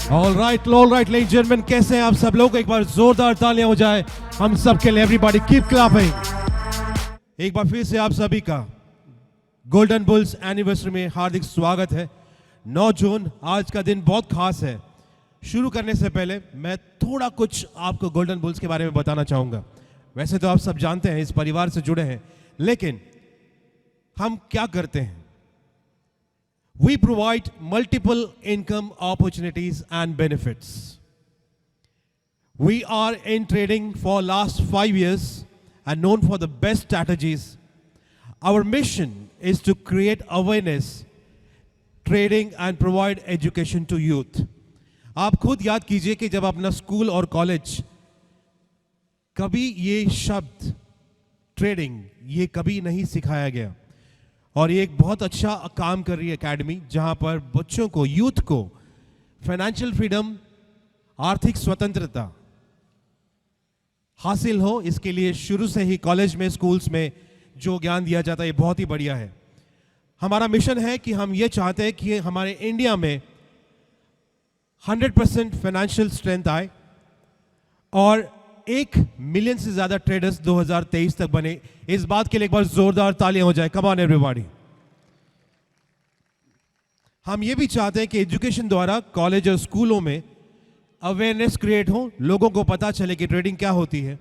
All right ladies and gentleman, कैसे हैं आप सब लोग? एक बार जोरदार तालियां हो जाए हम सब के लिए। Everybody keep clapping. एक बार फिर से आप सभी का गोल्डन बुल्स एनिवर्सरी में हार्दिक स्वागत है। 9 जून आज का दिन बहुत खास है। शुरू करने से पहले मैं थोड़ा कुछ आपको गोल्डन बुल्स के बारे में बताना चाहूंगा। वैसे तो आप सब जानते हैं, इस परिवार से जुड़े हैं, लेकिन हम क्या करते हैं? We provide multiple income opportunities and benefits. We are in trading for last 5 years and known for the best strategies. Our mission is to create awareness, trading and provide education to youth. आप खुद याद कीजिए कि जब अपना school और college, कभी ये शब्द trading ये कभी नहीं सिखाया गया। और ये एक बहुत अच्छा काम कर रही है एकेडमी, जहां पर बच्चों को, यूथ को फाइनेंशियल फ्रीडम, आर्थिक स्वतंत्रता हासिल हो। इसके लिए शुरू से ही कॉलेज में, स्कूल्स में जो ज्ञान दिया जाता है, ये बहुत ही बढ़िया है। हमारा मिशन है कि हम ये चाहते हैं कि हमारे इंडिया में 100% फाइनेंशियल स्ट्रेंथ आए और 1 मिलियन से ज्यादा ट्रेडर्स 2023 तक बने। इस बात के लिए एक बार जोरदार तालियां हो जाए। Come on everybody. हम ये भी चाहते हैं कि एजुकेशन द्वारा कॉलेज और स्कूलों में अवेयरनेस क्रिएट हो, लोगों को पता चले कि ट्रेडिंग क्या होती है।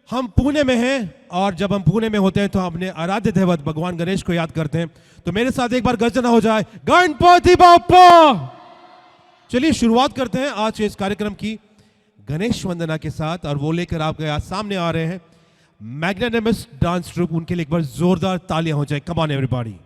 हम पुणे में हैं और जब हम पुणे में होते हैं तो हम अपने आराध्य देवत भगवान गणेश को याद करते हैं। तो मेरे साथ एक बार गर्जना हो जाए, गणपति बाप्पा। चलिए शुरुआत करते हैं आज के इस कार्यक्रम की गणेश वंदना के साथ, और वो लेकर आपके आज सामने आ रहे हैं मैग्नानिमस डांस ट्रूप। उनके लिए एक बार जोरदार तालियां हो जाए। Come on everybody.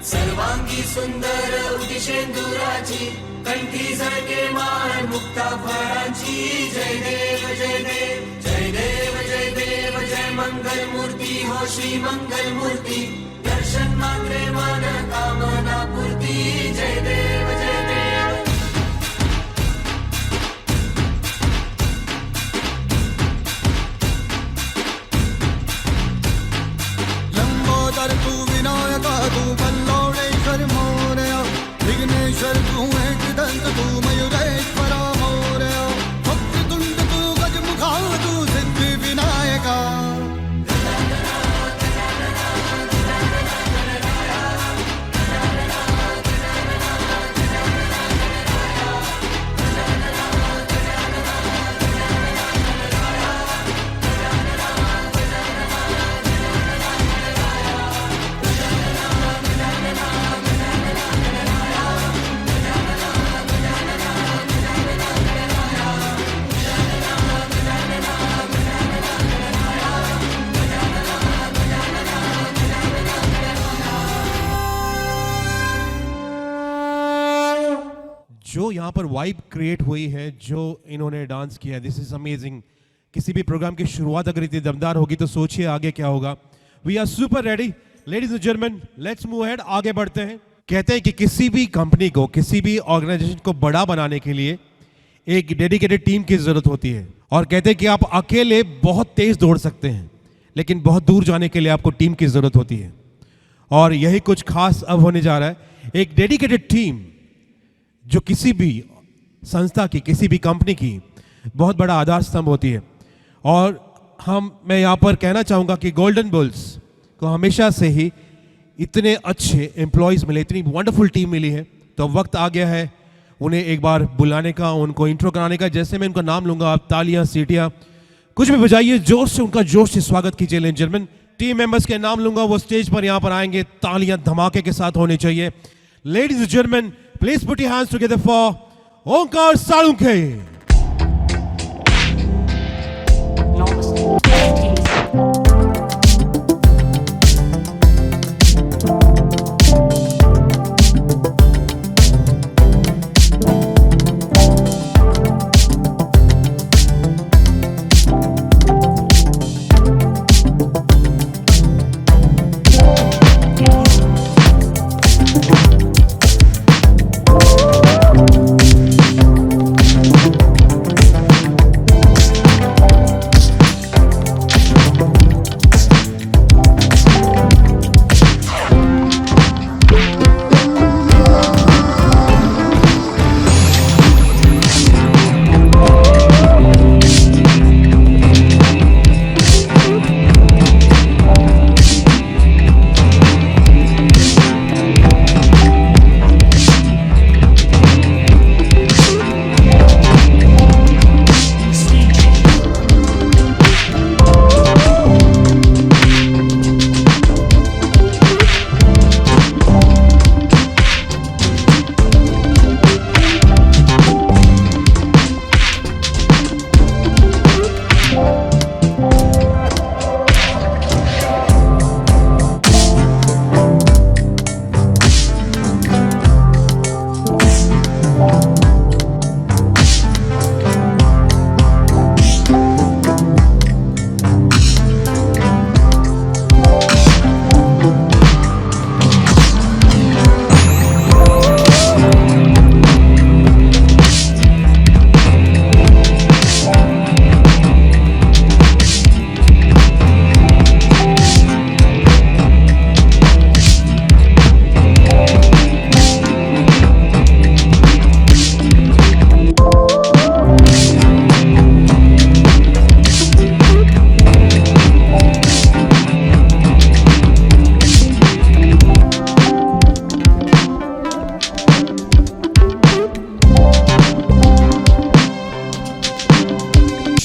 सर्वांगी सुंदर उदिशेंदुराची, कंठी झळके माळ मुक्ता फळांची। जय देव जय देव जय देव जय देव, जय मंगल मूर्ती हो श्री मंगल मूर्ती। दर्शन मात्रे मन कामना पूर्ती। जय देव जय देव। लंबोदर तू विनायका तू बल्लौडेश्वर मोरया, विघ्नेश्वर तू एकदंत तू मयूरेश्वरा मोरया, वक्रतुंड तू गजमुखा तू सिद्धि विनायका। जो यहाँ पर वाइब क्रिएट हुई है, जो इन्होंने डांस किया है, दिस इज अमेजिंग। किसी भी प्रोग्राम की शुरुआत अगर इतनी दमदार होगी तो सोचिए आगे क्या होगा। We are super ready ladies and gentlemen, let's move ahead. आगे बढ़ते हैं। कहते हैं कि किसी भी कंपनी को, किसी भी ऑर्गेनाइजेशन को बड़ा बनाने के लिए एक डेडिकेटेड टीम की जरूरत होती है। और कहते हैं कि आप अकेले बहुत तेज दौड़ सकते हैं, लेकिन बहुत दूर जाने के लिए आपको टीम की जरूरत होती है। और यही कुछ खास अब होने जा रहा है। एक डेडिकेटेड टीम जो किसी भी संस्था की, किसी भी कंपनी की बहुत बड़ा आधार स्तंभ होती है। और मैं यहाँ पर कहना चाहूँगा कि गोल्डन बुल्स को हमेशा से ही इतने अच्छे एम्प्लॉयज़ मिले, इतनी वंडरफुल टीम मिली है। तो वक्त आ गया है उन्हें एक बार बुलाने का, उनको इंट्रो कराने का। जैसे मैं उनका नाम लूँगा, आप तालियाँ, सीटियाँ कुछ भी बजाइए, जोर से उनका जोश से स्वागत कीजिए। Ladies and gentleman, team members के नाम लूँगा, वो स्टेज पर यहाँ पर आएंगे। तालियाँ धमाके के साथ होनी चाहिए। Ladies and gentleman, please put your hands together for Onkar Salunke.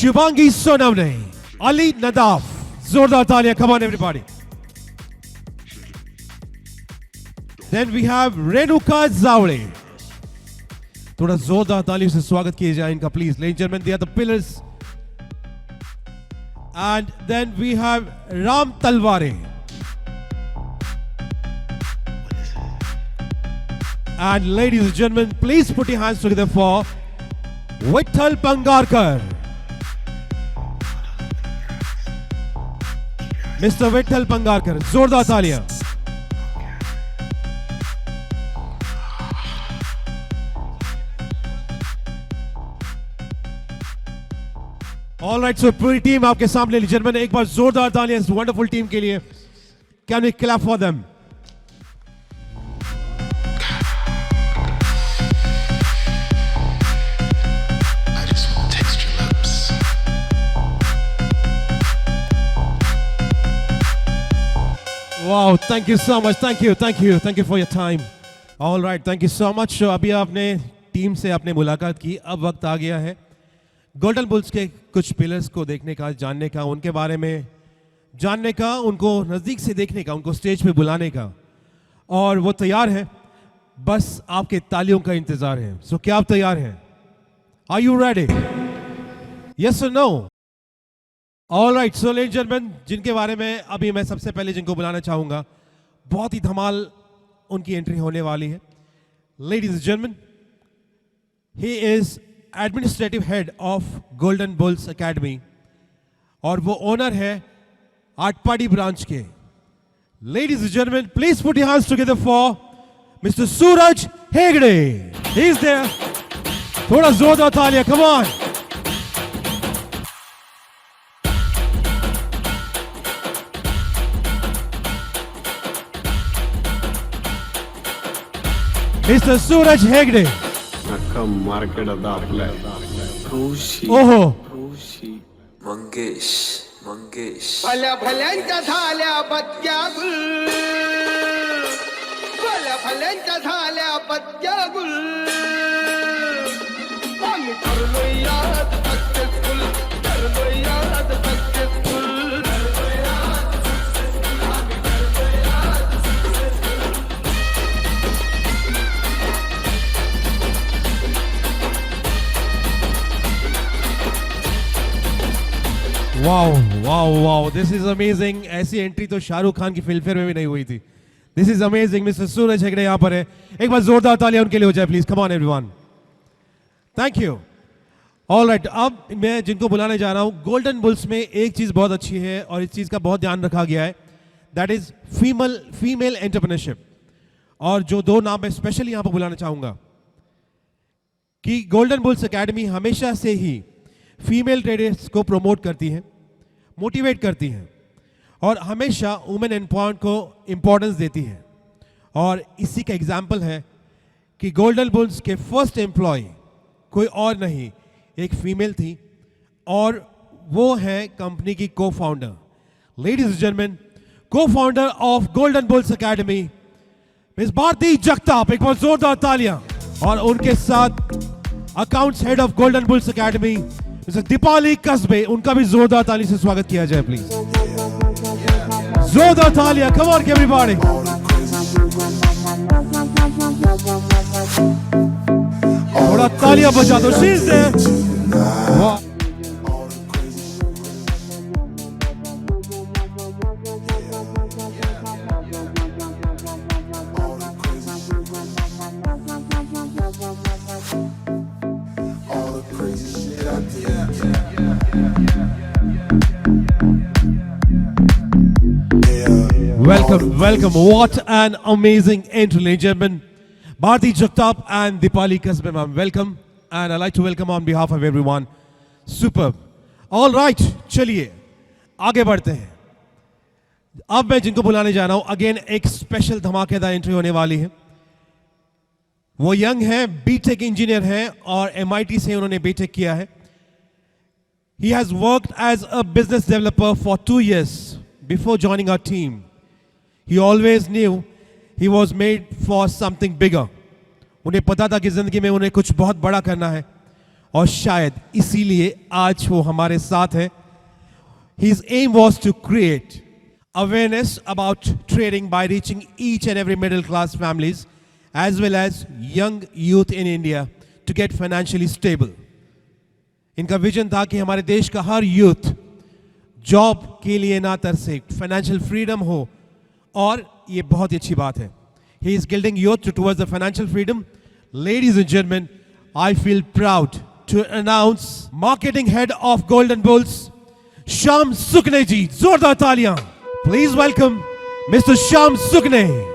Shubhangi Sonamne, Ali Nadaf. Zordar talia, come on everybody. Then we have Renuka Zawde. थोड़ा जोरदार तालियों से स्वागत किए जाए इनका please. Ladies and gentlemen, they are the pillars. And then we have Ram Talware. And ladies and gentlemen, please put your hands together for Vitthal Pangarkar. Mr. Vitthal Pangarkar, जोरदार तालियां. All right, so पूरी team आपके सामने. Gentlemen, एक बार जोरदार तालियां इस wonderful team के लिए. Can we clap for them? I just want to taste your lips. Wow, thank you so much. Thank you for your time. All right, thank you so much. So अभी आपने team से आपने मुलाकात की. अब वक्त आ गया है golden bulls के कुछ pillars को देखने का, जानने का, उनके बारे में जानने का, उनको नज़दीक से देखने का, उनको स्टेज पे बुलाने का. और वो तैयार है, बस आपके तालियों का इंतजार है. सो क्या आप तैयार हैं? Are you ready? यस और no? All right, so ladies and gentlemen, जिनके बारे में अभी मैं सबसे पहले जिनको बुलाना चाहूंगा, बहुत ही धमाल उनकी एंट्री होने वाली है. Ladies and gentleman, he is administrative head of golden bulls academy और वो ओनर है आटपाड़ी ब्रांच के. Ladies and gentleman, please put your hands together for mister Suraj Hegde. He is there. थोड़ा जोरदार तालियां, come on. Mister Suraj Hegde. Market दाखलाय. ओहो, मंगेश भल्या भल्यांच्या झाल्या बत्त्या गुल, भल्या भल्यांच्या झाल्या बत्त्या गुल. आम्ही ठरलोय यात सक्सेसफुल, ठरलोय यात successful. Wow, this is amazing. ऐसी एंट्री तो शाहरुख खान की फिल्मफेयर में भी नहीं हुई थी. This is amazing. Mister Suraj Hegde यहाँ पर है. एक बार जोरदार तालियां उनके लिए हो जाए please. Come on everyone. Thank you. All right, अब मैं जिनको बुलाने जा रहा हूँ, गोल्डन बुल्स में एक चीज बहुत अच्छी है और इस चीज का बहुत ध्यान रखा गया है, दैट इज फीमेल एंटरप्रेन्योरशिप. और जो दो नाम मैं स्पेशली यहाँ पर बुलाना चाहूंगा कि गोल्डन बुल्स एकेडमी हमेशा से ही फीमेल ट्रेडर्स को प्रमोट करती है, मोटिवेट करती है और हमेशा वुमेन एम्पावरमेंट को इम्पोर्टेंस देती है. और इसी का एग्जाम्पल है कि गोल्डन बुल्स के फर्स्ट एम्प्लॉय कोई और नहीं, एक फीमेल थी और वो है कंपनी की co founder. Ladies and gentlemen, co founder of golden bulls Academy miss Bharti Jagtap. एक बार जोरदार तालियां. और उनके साथ accounts head of golden bulls Academy mister Deepali Kasbe. उनका भी जोरदार ताली से स्वागत किया जाए प्लीज. जोरदार तालियां, कम ऑन एवरीबॉडी. थोड़ा तालियां बजा दो. शी इज देयर. वाह, welcome. What an amazing entry, ladies and gentlemen. Bharti Jagtap and Dipali Kasbe, ma'am. Welcome. And I'd like to welcome on behalf of everyone. Superb. All right, चलिए आगे बढ़ते हैं. अब मैं जिनको बुलाने जा रहा हूं, अगेन एक स्पेशल धमाकेदार एंट्री होने वाली है. वो यंग है, बीटेक इंजीनियर है और MIT से उन्होंने बीटेक किया है. He has worked as a business developer for 2 years before joining our team. He always knew he was made for something bigger. उन्हें पता था कि जिंदगी में उन्हें कुछ बहुत बड़ा करना है और शायद इसीलिए आज वो हमारे साथ है. His aim was to create awareness about trading by reaching each and every middle class families as well as young youth in India to get financially stable. इनका विजन था कि हमारे देश का हर यूथ जॉब के लिए ना तरसे, फाइनेंशियल फ्रीडम हो, और ये बहुत ही अच्छी बात है. He is guiding youth towards the financial freedom. Ladies and gentlemen, I feel proud to announce marketing head of Golden Bulls, Sham Sukne ji. जोरदार तालियां. Please welcome Mr. Sham Sukne.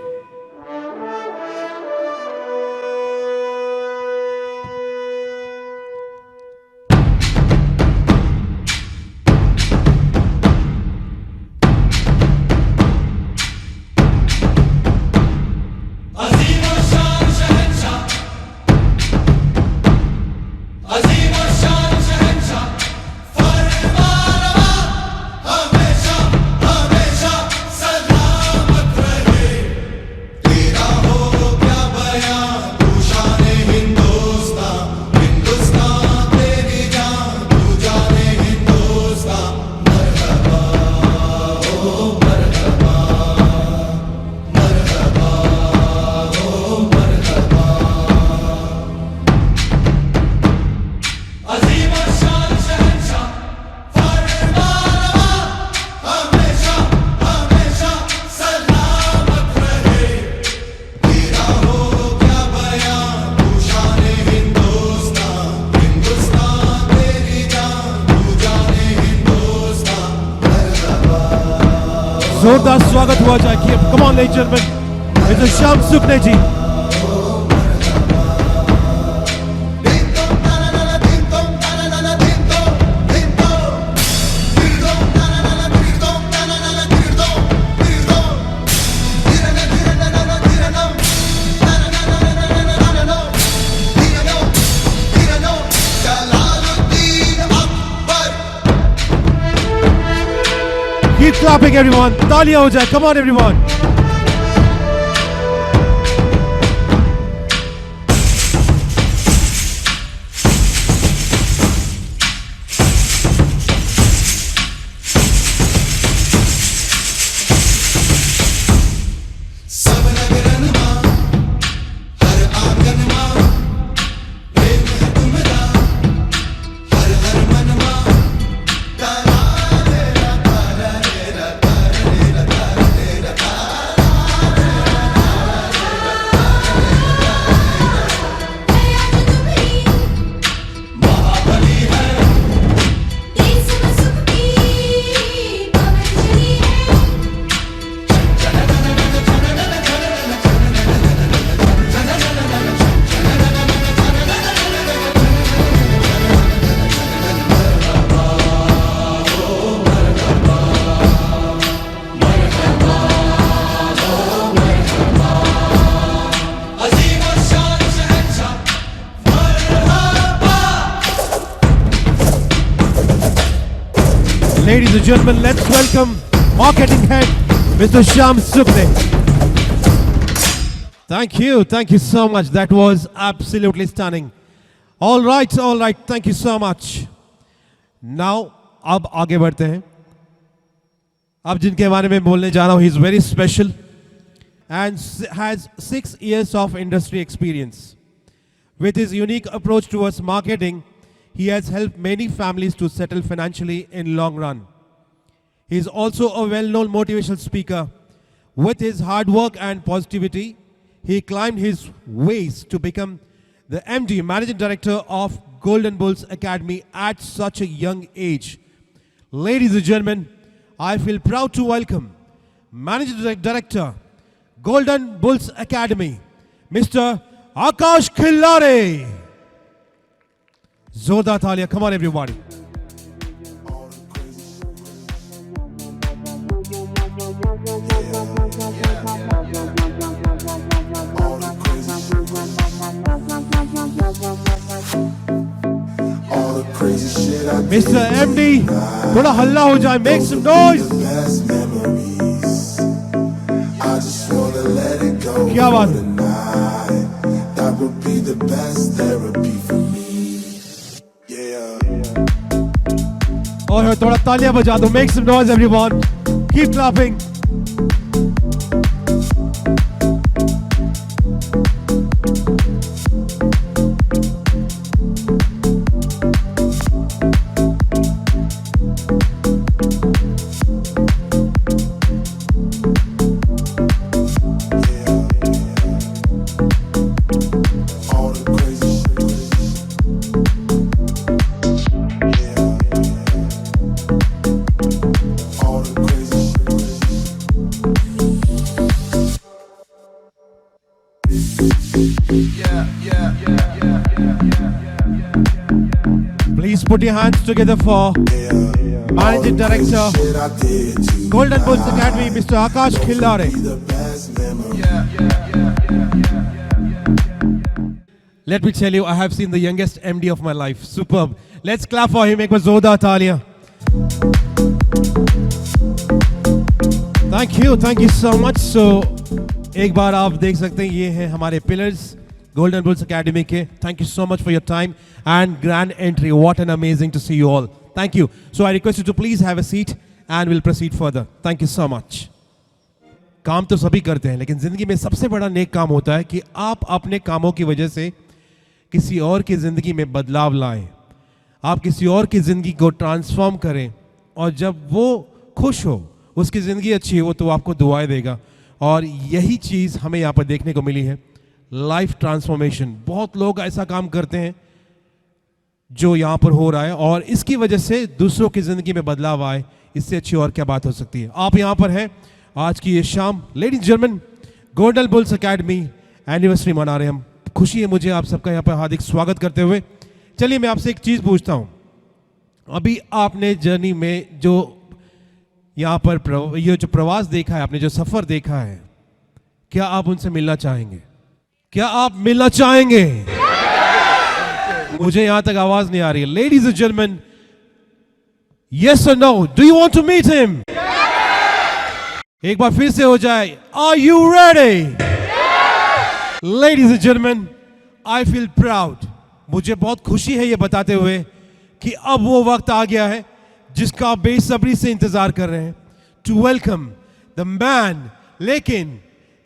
जोरदार स्वागत हुआ चाहिए. Come on, ladies and gentlemen, Mr. Sham Sukne ji. Keep clapping, everyone. तालियां हो जाए. Come on, everyone. Ladies and gentlemen, let's welcome marketing head, Mr. Sham Sukne. Thank you so much. That was absolutely stunning. All right, thank you so much. Now, अब आगे बढ़ते हैं. अब जिनके बारे में बोलने जा रहा हूँ, he is very special and has 6 years of industry experience. With his unique approach towards marketing, he has helped many families to settle financially in long run. He is also a well-known motivational speaker. With his hard work and positivity, he climbed his ways to become the MD, Managing Director of Golden Bulls Academy at such a young age. Ladies and gentlemen, I feel proud to welcome Managing Director, Golden Bulls Academy, Mr. Akash Khillare. Zordar Thalia, come on everybody. Mr. MD, थोड़ा हल्ला हो जाए, make some noise. क्या बात है? That would be the best therapy for me. ओए थोड़ा तालियां बजा दो, make some noise everyone, keep clapping. All the crazy all the crazy Please put your hands together for Managing Director, shit I did to Golden Bulls Academy, Mr. Akash Khildare. the best memory. Let me tell you, I have seen the youngest MD of my life. Superb. Let's clap for him. एक बार जोरदार तालियां. Thank you so much. So, एक बार आप देख सकते हैं, ये हैं हमारे pillars, Golden Bulls Academy K. Thank you so much for your time and grand entry. What an amazing to see you all. Thank you. So I request you to please have a seat and we'll proceed further. Thank you so much. काम तो सभी करते हैं, लेकिन जिंदगी में सबसे बड़ा नेक काम होता है कि आप अपने कामों की वजह से किसी और की जिंदगी में बदलाव लाएं, आप किसी और की जिंदगी को ट्रांसफॉर्म करें, और जब वो खुश हो, उसकी जिंदगी अच्छी हो, तो आपको दुआएं देगा। और यही चीज़ हमें यहाँ पर देखने को मिली है, लाइफ ट्रांसफॉर्मेशन। बहुत लोग ऐसा काम करते हैं जो यहाँ पर हो रहा है, और इसकी वजह से दूसरों की ज़िंदगी में बदलाव आए। इससे अच्छी और क्या बात हो सकती है। आप यहाँ पर हैं आज की ये शाम, ladies and gentleman, golden bulls academy anniversary मना रहे हैं हम। खुशी है मुझे आप सबका यहाँ पर हार्दिक स्वागत करते हुए। चलिए मैं आपसे एक चीज़ पूछता हूँ, अभी आपने जर्नी में जो यहाँ पर ये जो प्रवास देखा है, आपने जो सफ़र देखा है, क्या आप उनसे मिलना चाहेंगे? क्या आप मिलना चाहेंगे? मुझे यहां तक आवाज नहीं आ रही है। लेडीज एंड जेंटलमैन, यस और no, do you want to meet him? एक बार फिर से हो जाए, are you ready? Ladies and gentleman, I feel proud, मुझे बहुत खुशी है ये बताते हुए कि अब वो वक्त आ गया है जिसका आप बेसब्री से इंतजार कर रहे हैं, टू वेलकम द मैन। लेकिन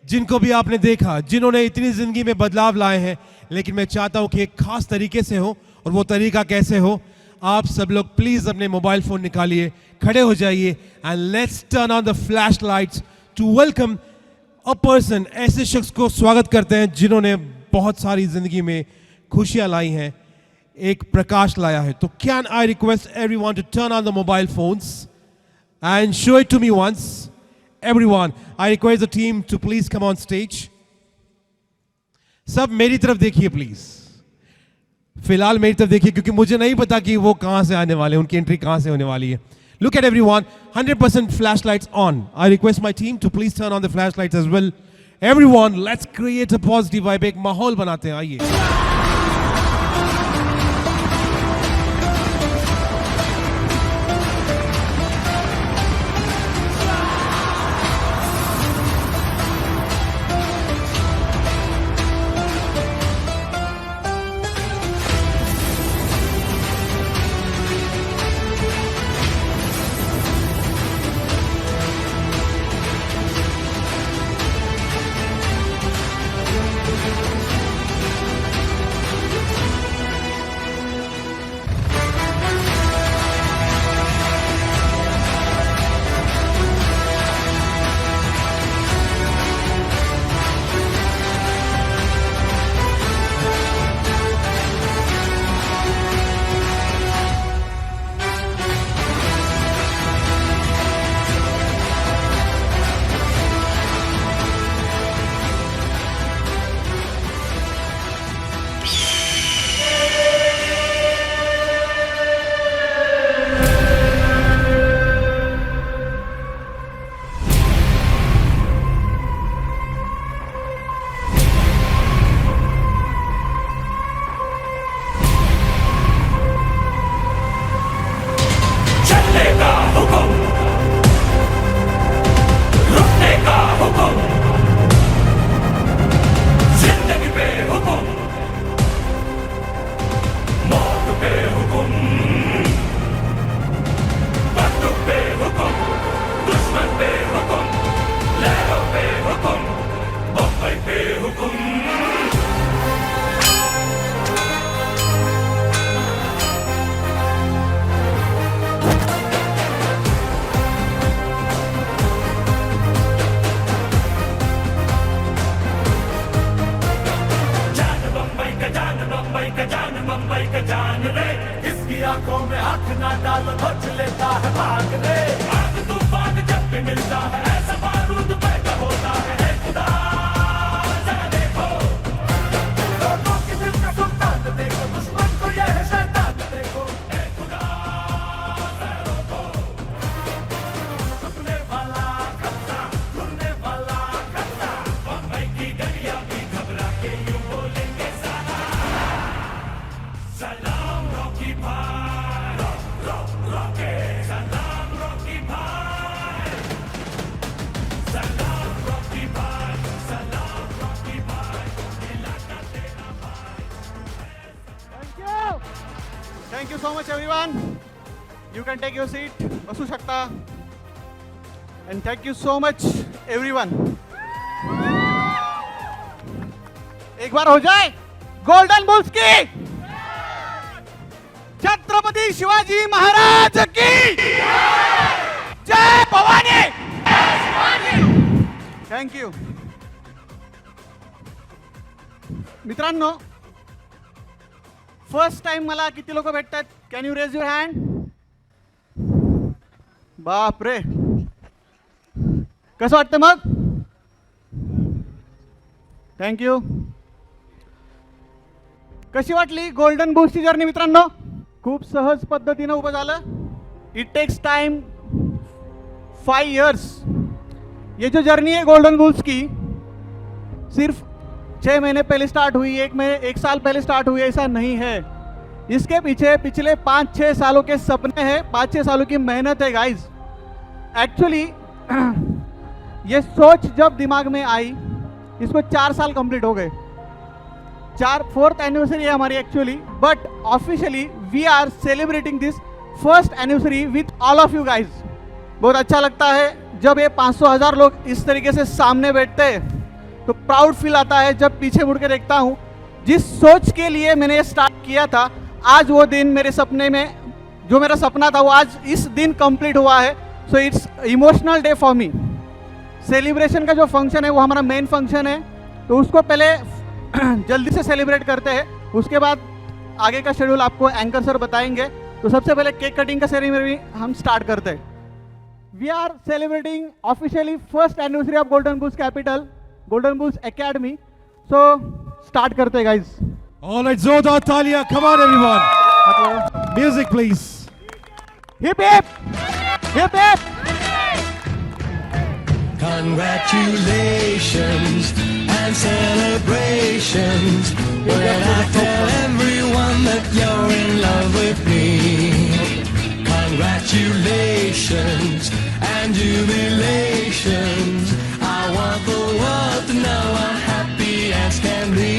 जिनको भी आपने देखा, जिन्होंने इतनी जिंदगी में बदलाव लाए हैं, लेकिन मैं चाहता हूं कि एक खास तरीके से हो, और वो तरीका कैसे हो, आप सब लोग प्लीज अपने मोबाइल फोन निकालिए, खड़े हो जाइए, and let's turn on the flash lights to welcome a person. ऐसे शख्स को स्वागत करते हैं जिन्होंने बहुत सारी जिंदगी में खुशियां लाई हैं, एक प्रकाश लाया है। तो can I request everyone to turn on the mobile phones and show it to me once. Everyone, I request the team to please come on stage. सब मेरी तरफ देखिए प्लीज, फिलहाल मेरी तरफ देखिए, क्योंकि मुझे नहीं पता कि वो कहां से आने वाले हैं, उनकी एंट्री कहां से होने वाली है। Look at everyone, 100% flashlights on. I request my team to please turn on the flashlights as well. Everyone, let's create a positive vibe. एक माहौल बनाते हैं, आइए। मुंबई का जान रे, इसकी आंखों में आंख ना डाल, बच लेता है भाग रे। आग तूफान जब भी मिलता है, ऐसा बारूद पैदा होता है खुदा जरा देखो। लोगों के दिल का सुल्तान देखो, दुश्मन को यह है शैतान देखो, ए खुदा जरा रोको। झुकने वाला खतरा, घुरने वाला खतरा, मुंबई की गलियां भी घबरा के यूं बोलेंगे सलाम रॉकी भाई, रॉके सलाम रॉकी भाई, सलाम रॉकी भाई, सलाम रॉकी भाई, इलाका तेरा भाई। Thank you so much everyone. You can take your seat. बसू शकता. And thank you so much everyone. एक बार हो जाए गोल्डन बुल्स की, छत्रपति शिवाजी महाराज की जय भवानी. Thank you. मित्रांनो, फर्स्ट टाइम मला किती लोक भेटतात? Can you raise your hand? बाप रे, कसं वाटतं मग? थँक्यू. कशी वाटली गोल्डन बुल्सची जर्नी मित्रांनो? खूप सहज पद्धतीनं उभं झालं. It takes time 5 years. ये जो जर्नी है गोल्डन बुल्स की, सिर्फ 6 महीने पहले स्टार्ट हुई, 1 साल पहले स्टार्ट हुई, ऐसा नहीं है. इसके पीछे पिछले 5-6 सालों के सपने हैं, 5-6 सालों की मेहनत है गाइज. एक्चुअली ये सोच जब दिमाग में आई, इसको 4 साल कंप्लीट हो गए. 4th एनिवर्सरी है हमारी actually, but officially we are celebrating this first anniversary with all of you guys. बहुत अच्छा लगता है जब ये 500,000 लोग इस तरीके से सामने बैठते हैं, तो प्राउड फील आता है जब पीछे मुड़ के देखता हूँ. जिस सोच के लिए मैंने ये स्टार्ट किया था, आज वो दिन मेरे सपने में, जो मेरा सपना था वो आज इस दिन कंप्लीट हुआ है. So it's emotional day for me. Celebration का जो फंक्शन है वो हमारा मेन फंक्शन है, तो उसको पहले जल्दी से सेलिब्रेट करते हैं. उसके बाद आगे का शेड्यूल आपको एंकर सर बताएंगे. तो सबसे पहले केक कटिंग का सेरेमनी हम स्टार्ट करते हैं. We are celebrating officially first anniversary of golden Bulls Capital, Golden bulls Academy. So start करते हैं गाइज. All right, जोरदार तालियां. Come on, everyone. Music, please. Heap heap heap heap. Congratulations and celebrations when I tell everyone that you're in love with me. Congratulations and jubilations. I want the world to know I'm happy as can be.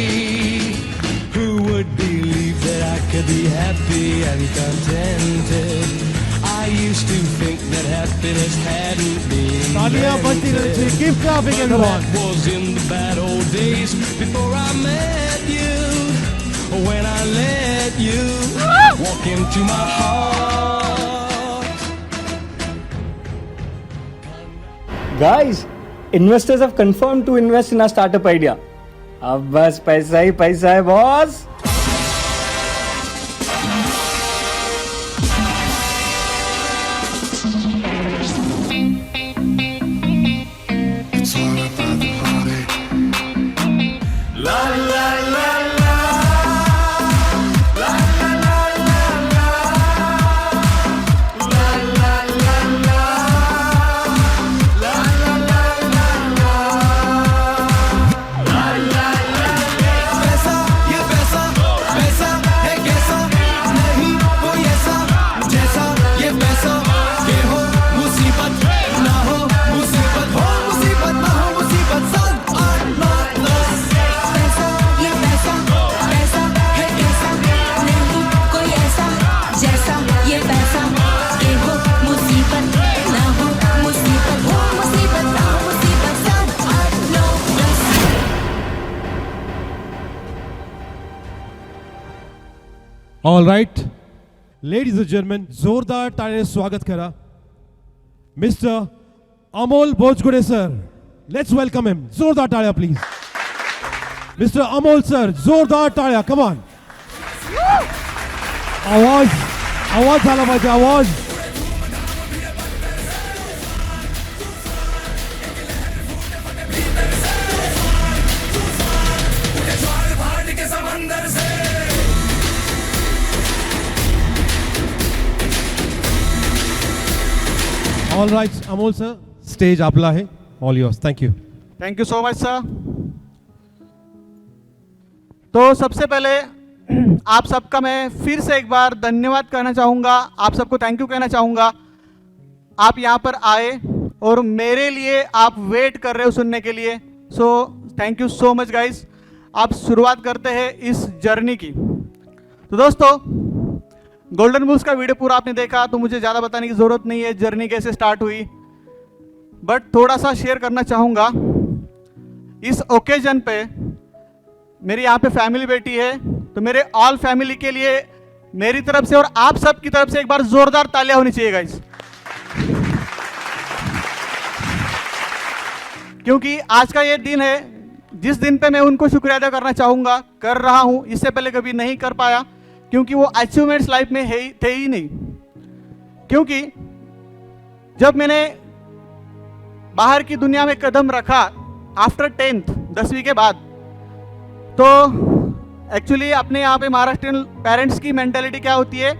Who would believe that I could be happy and contented? I used to think that happiness hadn't been तालियां बजती रहनी चाहिए. Keep clapping, everyone. That was in the bad old days before I met you, when I let you walk into my heart. Guys, investors have confirmed to invest in our startup idea. अब बस पैसा ही पैसा है boss. It's all about the party. La la la la, la la la la la, la la la la, la la la la la, la la la. पैसा ये पैसा, पैसा है कैसा, नहीं कोई ऐसा जैसा ये पैसा. के हो मुसीबत ना हो मुसीबत, हो मुसीबत ना हो मुसीबत. 7, 8, 9, 10. पैसा ये पैसा, पैसा है कैसा, नहीं कोई ऐसा जैसा ये पैसा. के हो मुसीबत ना हो मुसीबत, हो मुसीबत ना हो मुसीबत. 7, 8, 9, 10. All right. Ladies and gentlemen, जोरदार तालियों से स्वागत करा Mr. Amol Bojgode sir. Let's welcome him. जोरदार तालियां please. Mr. Amol sir, जोरदार तालियां. Come on. आवाज आवाज झाला पाहिजे आवाज. All right Amol sir, stage आपला आहे. All yours. Thank you. Thank you so much sir. तो सबसे पहले आप सबका मैं फिर से एक बार धन्यवाद कहना चाहूँगा. आप सबको थैंक यू कहना चाहूँगा. आप यहाँ पर आए और मेरे लिए आप वेट कर रहे हो सुनने के लिए. So thank you so much guys. आप शुरुआत करते हैं इस जर्नी की. तो दोस्तों, गोल्डन बुल्स का वीडियो पूरा आपने देखा तो मुझे ज़्यादा बताने की ज़रूरत नहीं है जर्नी कैसे स्टार्ट हुई. बट थोड़ा सा शेयर करना चाहूँगा. इस ओकेजन पे मेरी यहाँ पे फैमिली बैठी है, तो मेरे ऑल फैमिली के लिए मेरी तरफ से और आप सब की तरफ से एक बार जोरदार तालियां होनी चाहिए गाइस. क्योंकि आज का ये दिन है जिस दिन पे मैं उनको शुक्रिया अदा करना चाहूँगा, कर रहा हूँ. इससे पहले कभी नहीं कर पाया क्योंकि वो अचीवमेंट्स लाइफ में थे ही नहीं. क्योंकि जब मैंने बाहर की दुनिया में कदम रखा आफ्टर 10th 10वीं के बाद, तो एक्चुअली अपने यहाँ पे महाराष्ट्रियन पेरेंट्स की मेंटेलिटी क्या होती है,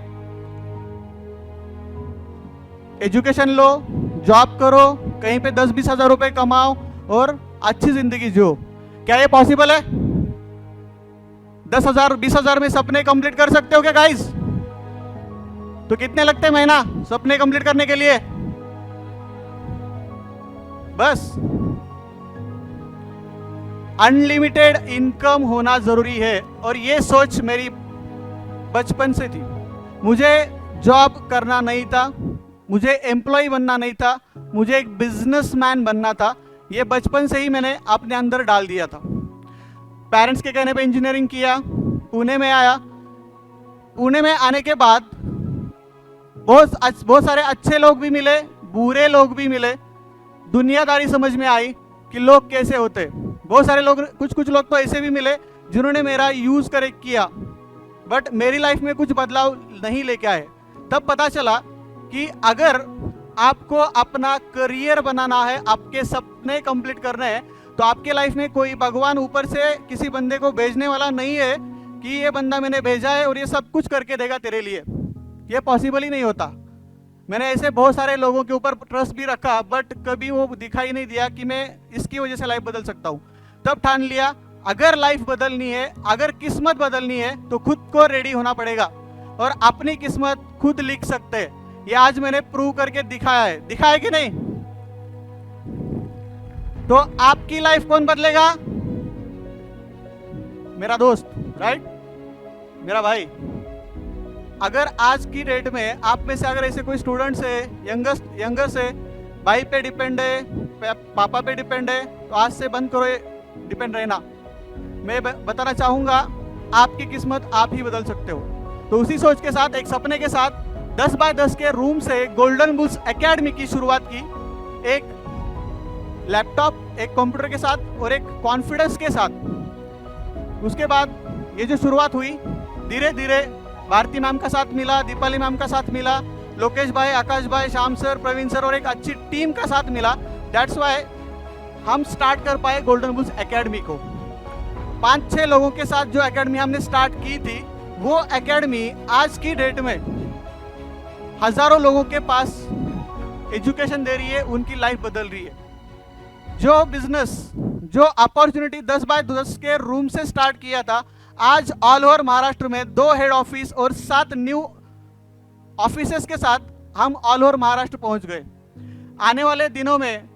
एजुकेशन लो, जॉब करो, कहीं पे 10-20 हज़ार रुपए कमाओ और अच्छी जिंदगी जियो. क्या ये पॉसिबल है? 10,000-20,000 में सपने कंप्लीट कर सकते हो क्या गाइस? तो कितने लगते हैं महीना सपने कंप्लीट करने के लिए? बस अनलिमिटेड इनकम होना जरूरी है. और ये सोच मेरी बचपन से थी. मुझे जॉब करना नहीं था, मुझे एम्प्लॉय बनना नहीं था, मुझे एक बिजनेसमैन बनना था. ये बचपन से ही मैंने अपने अंदर डाल दिया था. पेरेंट्स के कहने पे इंजीनियरिंग किया, पुणे में आया. पुणे में आने के बाद बहुत सारे अच्छे लोग भी मिले, बुरे लोग भी मिले. दुनियादारी समझ में आई कि लोग कैसे होते. बहुत सारे लोग, कुछ लोग तो ऐसे भी मिले जिन्होंने मेरा यूज़ किया, बट मेरी लाइफ में कुछ बदलाव नहीं लेके आए. तब पता चला कि अगर आपको अपना करियर बनाना है, आपके सपने कंप्लीट करने हैं, तो आपके लाइफ में कोई भगवान ऊपर से किसी बंदे को भेजने वाला नहीं है कि ये बंदा मैंने भेजा है और ये सब कुछ करके देगा तेरे लिए. ये पॉसिबल ही नहीं होता. मैंने ऐसे बहुत सारे लोगों के ऊपर ट्रस्ट भी रखा, बट कभी वो दिखाई नहीं दिया कि मैं इसकी वजह से लाइफ बदल सकता हूँ. तब ठान लिया, अगर लाइफ बदलनी है, अगर किस्मत बदलनी है, तो खुद को रेडी होना पड़ेगा और अपनी किस्मत खुद लिख सकते हैं. ये आज मैंने प्रूव करके दिखाया कि नहीं? तो आपकी लाइफ कौन बदलेगा? मेरा दोस्त, राइट, मेरा भाई. अगर आज की डेट में आप में से अगर ऐसे कोई स्टूडेंट्स है, यंगर से भाई पे डिपेंड है, पापा पे डिपेंड है, तो आज से बंद करो डिपेंड रहना. मैं बताना चाहूँगा, आपकी किस्मत आप ही बदल सकते हो. तो उसी सोच के साथ, एक सपने के साथ 10 बाय 10 के रूम से गोल्डन बुल्स एकेडमी की शुरुआत की. एक लैपटॉप, एक कंप्यूटर के साथ और एक कॉन्फिडेंस के साथ. उसके बाद ये जो शुरुआत हुई, धीरे धीरे भारती मैम का साथ मिला, दीपाली मैम का साथ मिला, लोकेश भाई, आकाश भाई, श्याम सर, प्रवीण सर और एक अच्छी टीम का साथ मिला. दैट्स वाई हम स्टार्ट कर पाए गोल्डन बुल्स एकेडमी को. 5-6 लोगों के साथ जो एकेडमी हमने स्टार्ट की थी, वो एकेडमी आज की डेट में हजारों लोगों के पास एजुकेशन दे रही है, उनकी लाइफ बदल रही है. जो बिजनेस, जो अपॉर्चुनिटी 10 बाय 10 के रूम से स्टार्ट किया था, आज ऑल ओवर महाराष्ट्र में 2 हेड ऑफिस और 7 न्यू ऑफिसेस के साथ हम ऑल ओवर महाराष्ट्र पहुंच गए. आने वाले दिनों में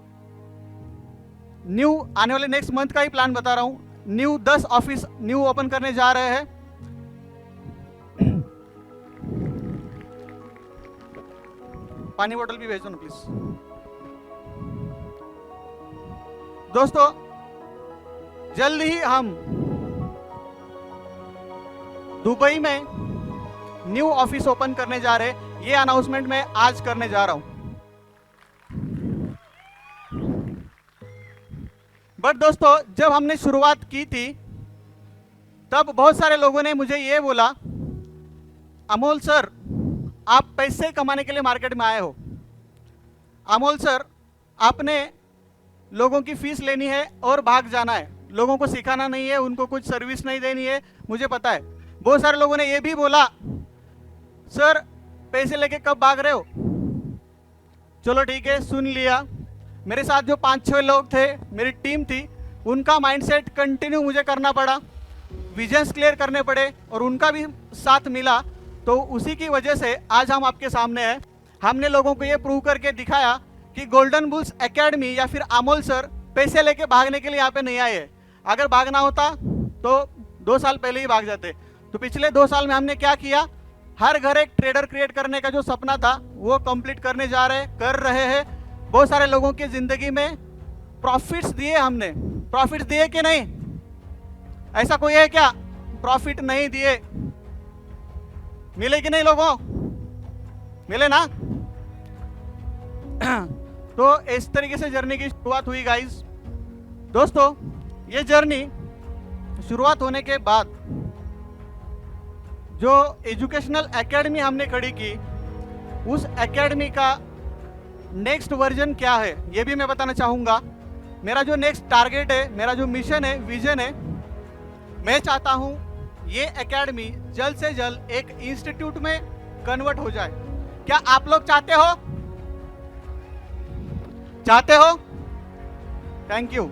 आने वाले नेक्स्ट मंथ का ही प्लान बता रहा हूं, 10 ऑफिस न्यू ओपन करने जा रहे हैं. पानी बोतल भी भेजो ना प्लीज. दोस्तों, जल्द ही हम दुबई में न्यू ऑफिस ओपन करने जा रहे हैं. ये अनाउंसमेंट मैं आज करने जा रहा हूं. बट दोस्तों, जब हमने शुरुआत की थी, तब बहुत सारे लोगों ने मुझे ये बोला, अमोल सर, आप पैसे कमाने के लिए मार्केट में आए हो। अमोल सर, आपने लोगों की फीस लेनी है और भाग जाना है, लोगों को सिखाना नहीं है, उनको कुछ सर्विस नहीं देनी है, मुझे पता है। बहुत सारे लोगों ने ये भी बोला सर पैसे लेके कब भाग रहे हो। चलो ठीक है, सुन लिया। मेरे साथ जो 5-6 लोग थे, मेरी टीम थी, उनका माइंडसेट कंटिन्यू मुझे करना पड़ा, विजन्स क्लियर करने पड़े और उनका भी साथ मिला। तो उसी की वजह से आज हम आपके सामने हैं। हमने लोगों को ये प्रूव करके दिखाया कि गोल्डन बुल्स एकेडमी या फिर अमोल सर पैसे लेके भागने के लिए यहाँ पे नहीं आए। अगर भागना होता तो 2 साल पहले ही भाग जाते। तो पिछले 2 साल में हमने क्या किया, हर घर एक ट्रेडर क्रिएट करने का जो सपना था वो कंप्लीट करने कर रहे हैं। बहुत सारे लोगों की जिंदगी में प्रॉफिट्स दिए हमने। प्रॉफिट्स दिए कि नहीं? ऐसा कोई है क्या प्रॉफिट नहीं दिए? मिले कि नहीं लोगों? मिले ना? तो इस तरीके से जर्नी की शुरुआत हुई गाइस। दोस्तों, ये जर्नी शुरुआत होने के बाद जो एजुकेशनल एकेडमी हमने खड़ी की, उस एकेडमी का नेक्स्ट वर्जन क्या है ये भी मैं बताना चाहूँगा। मेरा जो नेक्स्ट टारगेट है, मेरा जो मिशन है, विजन है, मैं चाहता हूँ ये एकेडमी जल्द से जल्द एक इंस्टीट्यूट में कन्वर्ट हो जाए। क्या आप लोग चाहते हो? चाहते हो? Thank you.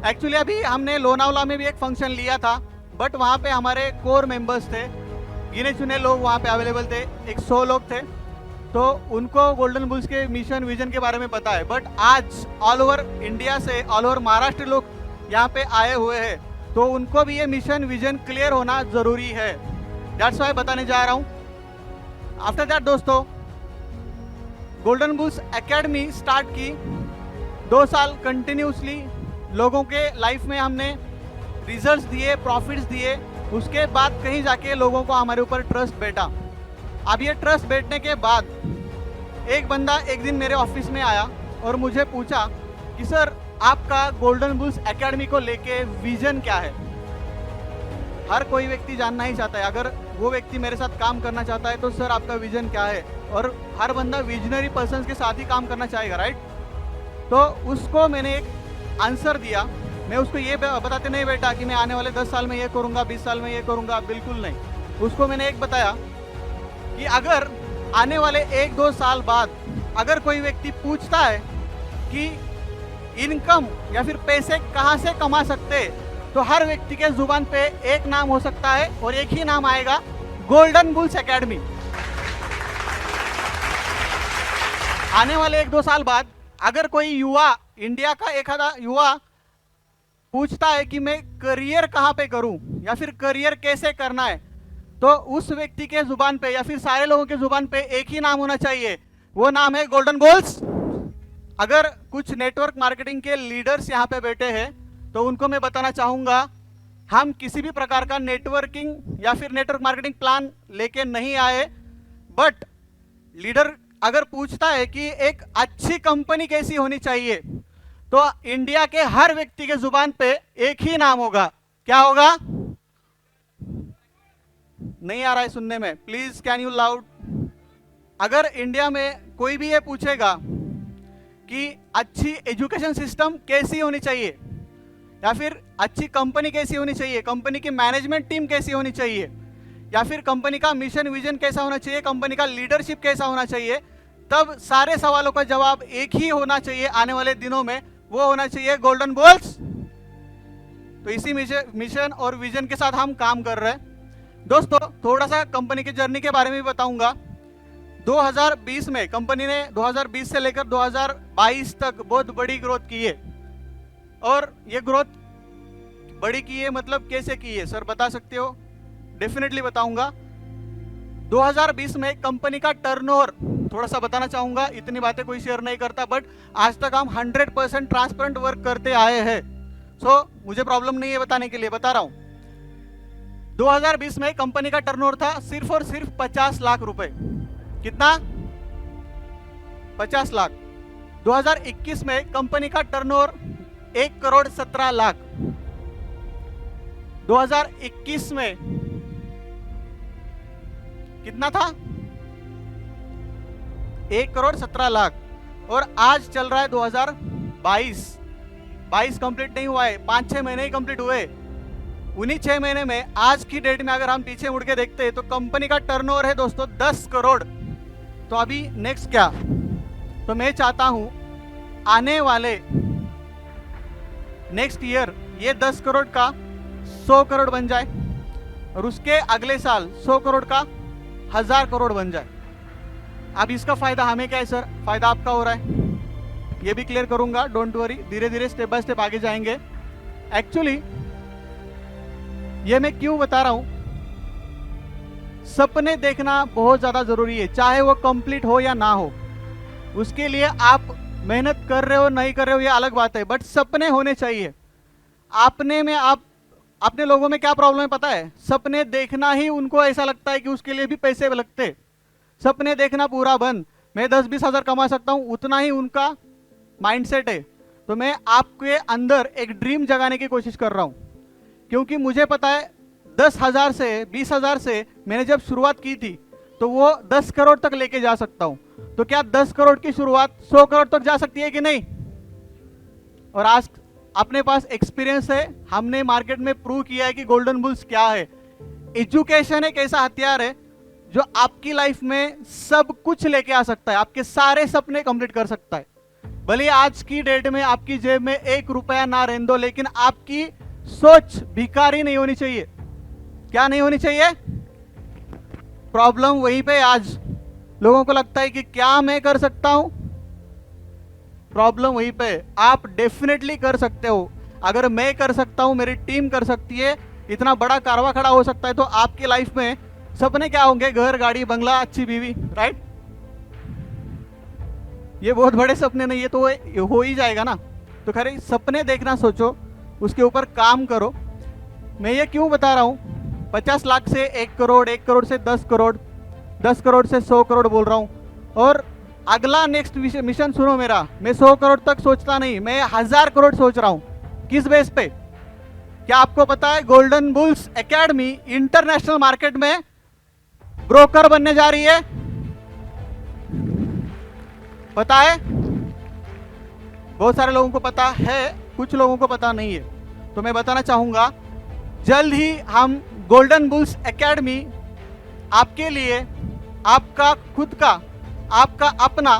एक्चुअली अभी हमने लोनावला में भी एक फंक्शन लिया था, बट वहाँ पे हमारे कोर मेंबर्स थे, गिने चुने लोग वहाँ पे अवेलेबल थे, 100 लोग थे। तो उनको गोल्डन बुल्स के मिशन विजन के बारे में पता है। बट आज ऑल ओवर इंडिया से, ऑल ओवर महाराष्ट्र लोग यहाँ पे आए हुए हैं, तो उनको भी ये मिशन विजन क्लियर होना ज़रूरी है। दैट्स वाई बताने जा रहा हूँ। आफ्टर दैट दोस्तों, गोल्डन बुल्स एकेडमी स्टार्ट की। 2 साल कंटिन्यूसली लोगों के लाइफ में हमने रिजल्ट्स दिए, प्रॉफिट्स दिए। उसके बाद कहीं जाके लोगों को हमारे ऊपर ट्रस्ट बैठा। अब ये ट्रस्ट बैठने के बाद एक बंदा एक दिन मेरे ऑफिस में आया और मुझे पूछा कि सर आपका गोल्डन बुल्स एकेडमी को लेके विजन क्या है। हर कोई व्यक्ति जानना ही चाहता है, अगर वो व्यक्ति मेरे साथ काम करना चाहता है तो सर आपका विजन क्या है। और हर बंदा विजनरी पर्सन के साथ ही काम करना चाहेगा, राइट। तो उसको मैंने एक आंसर दिया। मैं उसको ये बताते नहीं बैठा कि मैं आने वाले 10 साल में ये करूँगा, 20 साल में ये करूँगा, बिल्कुल नहीं। उसको मैंने एक बताया कि अगर आने वाले 1-2 साल बाद अगर कोई व्यक्ति पूछता है कि इनकम या फिर पैसे कहाँ से कमा सकते, तो हर व्यक्ति के जुबान पे एक नाम हो सकता है और एक ही नाम आएगा, गोल्डन बुल्स एकेडमी। आने वाले 1-2 साल बाद अगर कोई युवा, इंडिया का एखादा युवा पूछता है कि मैं करियर कहाँ पे करूं या फिर करियर कैसे करना है, तो उस व्यक्ति के जुबान पे या फिर सारे लोगों के जुबान पे एक ही नाम होना चाहिए, वो नाम है गोल्डन बुल्स। अगर कुछ नेटवर्क मार्केटिंग के लीडर्स यहाँ पे बैठे हैं तो उनको मैं बताना चाहूँगा, हम किसी भी प्रकार का नेटवर्किंग या फिर नेटवर्क मार्केटिंग प्लान लेके नहीं आए। बट लीडर अगर पूछता है कि एक अच्छी कंपनी कैसी होनी चाहिए, तो इंडिया के हर व्यक्ति के जुबान पे एक ही नाम होगा। क्या होगा? नहीं आ रहा है सुनने में, प्लीज कैन यू लाउड। अगर इंडिया में कोई भी ये पूछेगा कि अच्छी एजुकेशन सिस्टम कैसी होनी चाहिए या फिर अच्छी कंपनी कैसी होनी चाहिए, कंपनी की मैनेजमेंट टीम कैसी होनी चाहिए, या फिर कंपनी का मिशन विजन कैसा होना चाहिए, कंपनी का लीडरशिप कैसा होना चाहिए, तब सारे सवालों का जवाब एक ही होना चाहिए आने वाले दिनों में, वो होना चाहिए गोल्डन बुल्स। तो इसी मिशन और विजन के साथ हम काम कर रहे हैं। दोस्तों, थोड़ा सा कंपनी की जर्नी के बारे में भी बताऊंगा। 2020 में कंपनी ने 2020 से लेकर 2022 तक बहुत बड़ी ग्रोथ की है। और ये ग्रोथ बड़ी की है मतलब कैसे की है सर, बता सकते हो? डेफिनेटली बताऊंगा। 2020 में कंपनी का टर्नओवर थोड़ा सा बताना चाहूंगा, इतनी बातें कोई शेयर नहीं करता, बट आज तक हम 100% ट्रांसपेरेंट वर्क करते आए हैं। सो मुझे प्रॉब्लम नहीं है बताने के लिए, बता रहा हूं। 2020 में कंपनी का टर्नओवर था सिर्फ और सिर्फ 50 लाख रुपए। कितना? 50 लाख। 2021 में कंपनी का टर्नओवर 1,17,00,000। 2021 में कितना था? 1,17,00,000 और आज चल रहा है 2022। 22 कंप्लीट नहीं हुआ है, 5-6 महीने ही कंप्लीट हुए। उन्हीं 6 महीने में आज की डेट में अगर हम पीछे मुड़ के देखते हैं तो कंपनी का टर्नओवर है दोस्तों 10 करोड़। तो अभी नेक्स्ट क्या? तो मैं चाहता हूं आने वाले नेक्स्ट ईयर ये 10 करोड़ का 100 करोड़ बन जाए और उसके अगले साल 100 करोड़ का 1000 करोड़ बन जाए। अब इसका फायदा हमें क्या है सर? फायदा आपका हो रहा है, ये भी क्लियर करूंगा, डोंट वरी, धीरे धीरे स्टेप बाय स्टेप आगे जाएंगे। एक्चुअली ये मैं क्यों बता रहा हूं, सपने देखना बहुत ज्यादा जरूरी है, चाहे वो कंप्लीट हो या ना हो। उसके लिए आप मेहनत कर रहे हो नहीं कर रहे हो ये अलग बात है, बट सपने होने चाहिए। अपने लोगों में क्या प्रॉब्लम है पता है? सपने देखना ही उनको ऐसा लगता है कि उसके लिए भी पैसे लगते। सपने देखना पूरा बंद। मैं 10-20 हज़ार कमा सकता हूं, उतना ही उनका माइंडसेट है। तो मैं आपके अंदर एक ड्रीम जगाने की कोशिश कर रहा हूं, क्योंकि मुझे पता है 10,000 से 20,000 से मैंने जब शुरुआत की थी तो वो 10 करोड़ तक लेके जा सकता हूं। तो क्या 10 करोड़ की शुरुआत 100 करोड़ तक जा सकती है कि नहीं? और आज अपने पास एक्सपीरियंस है, हमने मार्केट में प्रूव किया है कि गोल्डन बुल्स क्या है। एजुकेशन एक ऐसा हथियार है जो आपकी लाइफ में सब कुछ लेके आ सकता है, आपके सारे सपने कंप्लीट कर सकता है। भले आज की डेट में आपकी जेब में 1 रुपया ना रहने दो, लेकिन आपकी सोच भिखारी नहीं होनी चाहिए। क्या नहीं होनी चाहिए? प्रॉब्लम वहीं पे आज लोगों को लगता है कि क्या मैं कर सकता हूं। प्रॉब्लम वहीं पे, आप डेफिनेटली कर सकते हो। अगर मैं कर सकता हूं, मेरी टीम कर सकती है, इतना बड़ा कारवा खड़ा हो सकता है, तो आपकी लाइफ में सपने क्या होंगे? घर, गाड़ी, बंगला, अच्छी बीवी, राइट? ये बहुत बड़े सपने नहीं है, तो वो हो ही जाएगा ना। तो खैर सपने देखना सोचो, उसके ऊपर काम करो। मैं ये क्यों बता रहा हूं? 50 लाख से 1 करोड़, 1 करोड़ से 10 करोड़, 10 करोड़ से 100 करोड़ बोल रहा हूं। और अगला नेक्स्ट मिशन सुनो मेरा, मैं 100 करोड़ तक सोचता नहीं, मैं 1000 करोड़ सोच रहा हूं। किस बेस पे? क्या आपको पता है golden bulls academy international market में ब्रोकर बनने जा रही है? पता है? बहुत सारे लोगों को पता है, कुछ लोगों को पता नहीं है। तो मैं बताना चाहूंगा, जल्द ही हम गोल्डन बुल्स एकेडमी आपके लिए, आपका खुद का, आपका अपना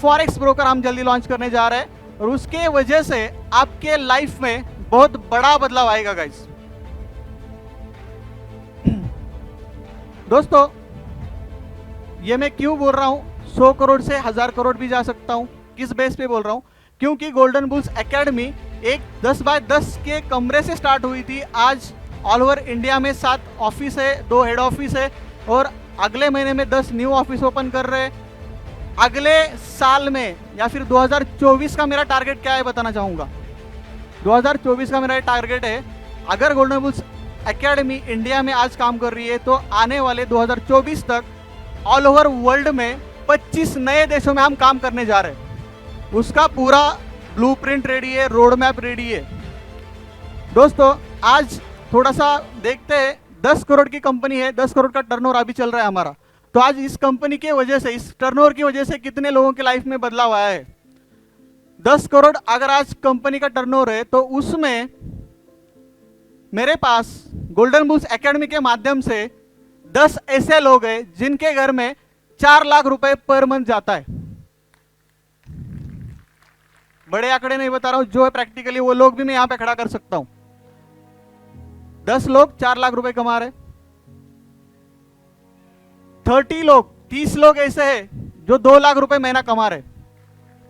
फॉरेक्स ब्रोकर हम जल्दी लॉन्च करने जा रहे हैं, और उसके वजह से आपके लाइफ में बहुत बड़ा बदलाव आएगा गाइस। दोस्तों ये मैं क्यों बोल रहा हूं 100 करोड़ से 1000 करोड़ भी जा सकता हूं? किस बेस पे बोल रहा हूं? क्योंकि गोल्डन बुल्स एकेडमी एक 10 बाय 10 के कमरे से स्टार्ट हुई थी। आज ऑल ओवर इंडिया में 7 ऑफिस है, 2 हेड ऑफिस है, और अगले महीने में 10 न्यू ऑफिस ओपन कर रहे हैं। अगले साल में या फिर 2024 का मेरा टारगेट क्या है बताना चाहूंगा। 2024 का मेरा टारगेट है, अगर गोल्डन बुल्स एकेडमी इंडिया में आज काम कर रही है तो आने वाले 2024 तक ऑल ओवर वर्ल्ड में 25 नए देशों में हम काम करने जा रहे हैं। उसका पूरा ब्लूप्रिंट रेडी है, रोड मैप रेडी है। दोस्तों आज थोड़ा सा देखते हैं, 10 करोड़ की कंपनी है, 10 करोड़ का टर्नओवर अभी चल रहा है हमारा। तो आज इस कंपनी की वजह से, इस टर्नओवर की वजह से कितने लोगों की लाइफ में बदलाव आया है। 10 करोड़ अगर आज कंपनी का टर्नओवर है तो उसमें मेरे पास गोल्डन बुल्स एकेडमी के माध्यम से 10 ऐसे लोग हैं जिनके घर में 4 लाख रुपए पर मंथ जाता है। बड़े आंकड़े नहीं बता रहा हूं, जो है प्रैक्टिकली वो लोग भी मैं यहां पे खड़ा कर सकता हूं। 10 लोग 4 लाख रुपए कमा रहे, 30 लोग ऐसे हैं जो 2 लाख रुपए महीना कमा रहे,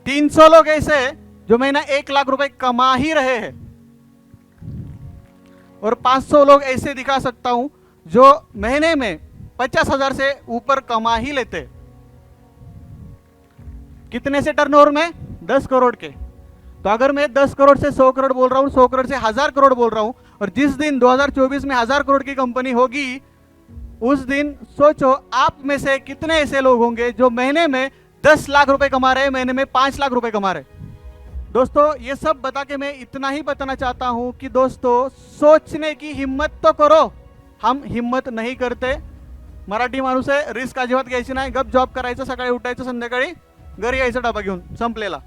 300 लोग ऐसे हैं जो महीना 1 लाख रुपए कमा ही रहे हैं, और 500 लोग ऐसे दिखा सकता हूं जो महीने में 50,000 से ऊपर कमा ही लेते। कितने से टर्नओवर में? 10 करोड़ के। तो अगर मैं 10 करोड़ से 100 करोड़ बोल रहा हूं, 100 करोड़ से 1000 करोड़ बोल रहा हूं, और जिस दिन 2024 में 1000 करोड़ की कंपनी होगी, उस दिन सोचो आप में से कितने ऐसे लोग होंगे जो महीने में 10 लाख रुपए कमा रहे हैं, महीने में 5 लाख रुपए कमा रहे। दोस्तों ये सब बता के मैं इतना ही बताना चाहता हूं कि दोस्तों सोचने की हिम्मत तो करो। हम हिम्मत नहीं करते, मराठी माणूस आहे, रिस्क अजिबात घ्यायची नाही, गप जॉब करायचं, सकाळी उठायचं, संध्याकाळी घरी यायचं डबा घेऊन, संपलेला.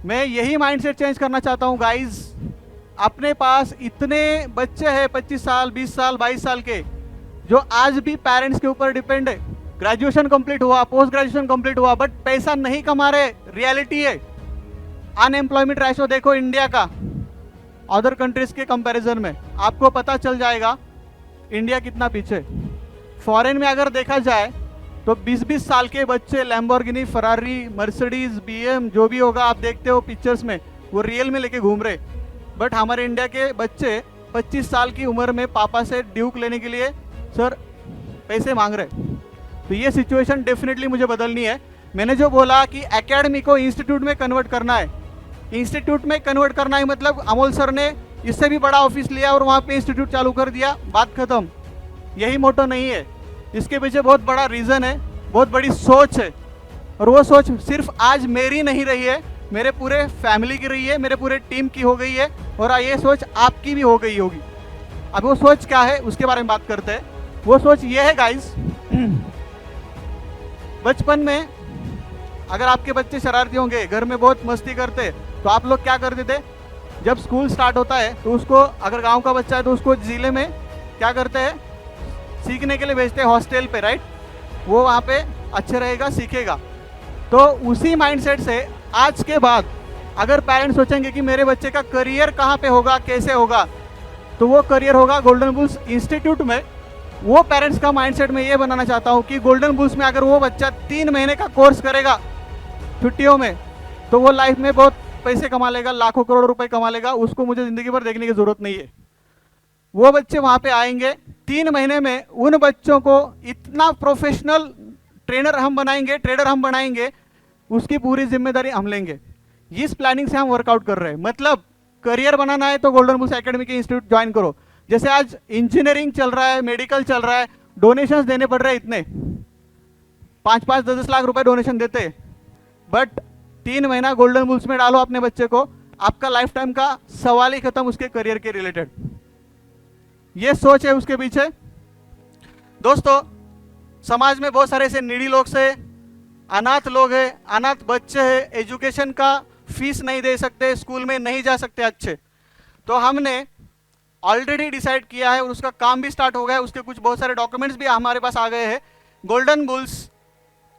मैं यही माइंडसेट चेंज करना चाहता हूँ गाइज. अपने पास इतने बच्चे हैं 25 साल 20 साल 22 साल के जो आज भी पेरेंट्स के ऊपर डिपेंड है. ग्रेजुएशन कंप्लीट हुआ, पोस्ट ग्रेजुएशन कंप्लीट हुआ, बट पैसा नहीं कमा रहे. रियलिटी है. अनएम्प्लॉयमेंट रेशो देखो इंडिया का अदर कंट्रीज के कंपैरिजन में, आपको पता चल जाएगा इंडिया कितना पीछे. फॉरेन में अगर देखा जाए तो 20-20 साल के बच्चे लैम्बोर्गिनी, फरारी, मर्सिडीज, बीएम जो भी होगा आप देखते हो पिक्चर्स में, वो रियल में लेके घूम रहे. बट हमारे इंडिया के बच्चे 25 साल की उम्र में पापा से ड्यूक लेने के लिए सर पैसे मांग रहे. तो ये सिचुएशन डेफिनेटली मुझे बदलनी है. मैंने जो बोला कि एकेडमी को इंस्टीट्यूट में कन्वर्ट करना है, इंस्टीट्यूट में कन्वर्ट करना है मतलब अमोल सर ने इससे भी बड़ा ऑफिस लिया और वहाँ पे इंस्टीट्यूट चालू कर दिया, बात खत्म. यही मोटो नहीं है, इसके पीछे बहुत बड़ा रीज़न है, बहुत बड़ी सोच है. और वो सोच सिर्फ आज मेरी नहीं रही है, मेरे पूरे फैमिली की रही है, मेरे पूरे टीम की हो गई है, और ये सोच आपकी भी हो गई होगी. अब वो सोच क्या है उसके बारे में बात करते हैं. वो सोच ये है गाइस, बचपन में अगर आपके बच्चे शरारती होंगे, घर में बहुत मस्ती करते, तो आप लोग क्या करते थे, जब स्कूल स्टार्ट होता है तो उसको, अगर गांव का बच्चा है तो उसको जिले में क्या करते हैं, सीखने के लिए भेजते हैं हॉस्टल पे, राइट. वो वहाँ पे अच्छे रहेगा, सीखेगा. तो उसी माइंडसेट से आज के बाद अगर पेरेंट्स सोचेंगे कि मेरे बच्चे का करियर कहाँ पे होगा, कैसे होगा, तो वो करियर होगा गोल्डन बुल्स इंस्टीट्यूट में. वो पेरेंट्स का माइंडसेट मैं ये बनाना चाहता हूँ कि गोल्डन बुल्स में अगर वो बच्चा 3 महीने का कोर्स करेगा छुट्टियों में, तो वो लाइफ में बहुत पैसे कमा लेगा, लाखों करोड़ रुपए कमा लेगा. उसको मुझे ज़िंदगी भर देखने की ज़रूरत नहीं है. वो बच्चे वहाँ पे आएंगे, 3 महीने में उन बच्चों को इतना प्रोफेशनल ट्रेनर हम बनाएंगे, ट्रेडर हम बनाएंगे, उसकी पूरी जिम्मेदारी हम लेंगे. इस प्लानिंग से हम वर्कआउट कर रहे हैं. मतलब करियर बनाना है तो गोल्डन बुल्स एकेडमी के इंस्टीट्यूट ज्वाइन करो. जैसे आज इंजीनियरिंग चल रहा है, मेडिकल चल रहा है, डोनेशंस देने पड़ रहे हैं इतने, 5-5, 10-10 लाख रुपए डोनेशन देते. बट 3 महीना गोल्डन बुल्स में डालो अपने बच्चे को, आपका लाइफ टाइम का सवाल ही खत्म उसके करियर के रिलेटेड. ये सोच है उसके पीछे. दोस्तों, समाज में बहुत सारे ऐसे नीडी लोग से, अनाथ लोग हैं, अनाथ बच्चे हैं, एजुकेशन का फीस नहीं दे सकते, स्कूल में नहीं जा सकते अच्छे. तो हमने ऑलरेडी डिसाइड किया है और उसका काम भी स्टार्ट हो गया है. उसके कुछ बहुत सारे डॉक्यूमेंट्स भी हमारे पास आ गए हैं. गोल्डन बुल्स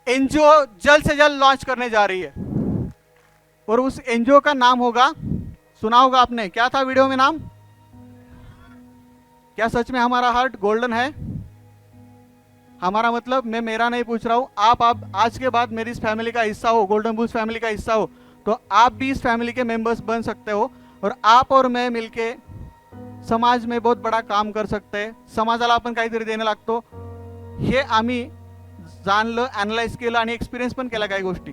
एनजीओ जल्द से जल्द लॉन्च करने जा रही है, और उस एनजीओ का नाम होगा, सुना होगा आपने, क्या था वीडियो में नाम? क्या सच में हमारा हार्ट गोल्डन है? हमारा मतलब, मैं मेरा नहीं पूछ रहा हूं, आप आज के बाद मेरी इस फैमिली का हिस्सा हो, गोल्डन बुल्स फैमिली का हिस्सा हो, तो आप भी इस फैमिली के मेंबर्स बन सकते हो. और आप और मैं मिलके समाज में बहुत बड़ा काम कर सकते हैं. समाजाला आपण काहीतरी देणं लागतो, हे आम्ही जाणलं, अॅनलाइज केलं आणि एक्सपिरियन्स पण केला काही गोष्टी.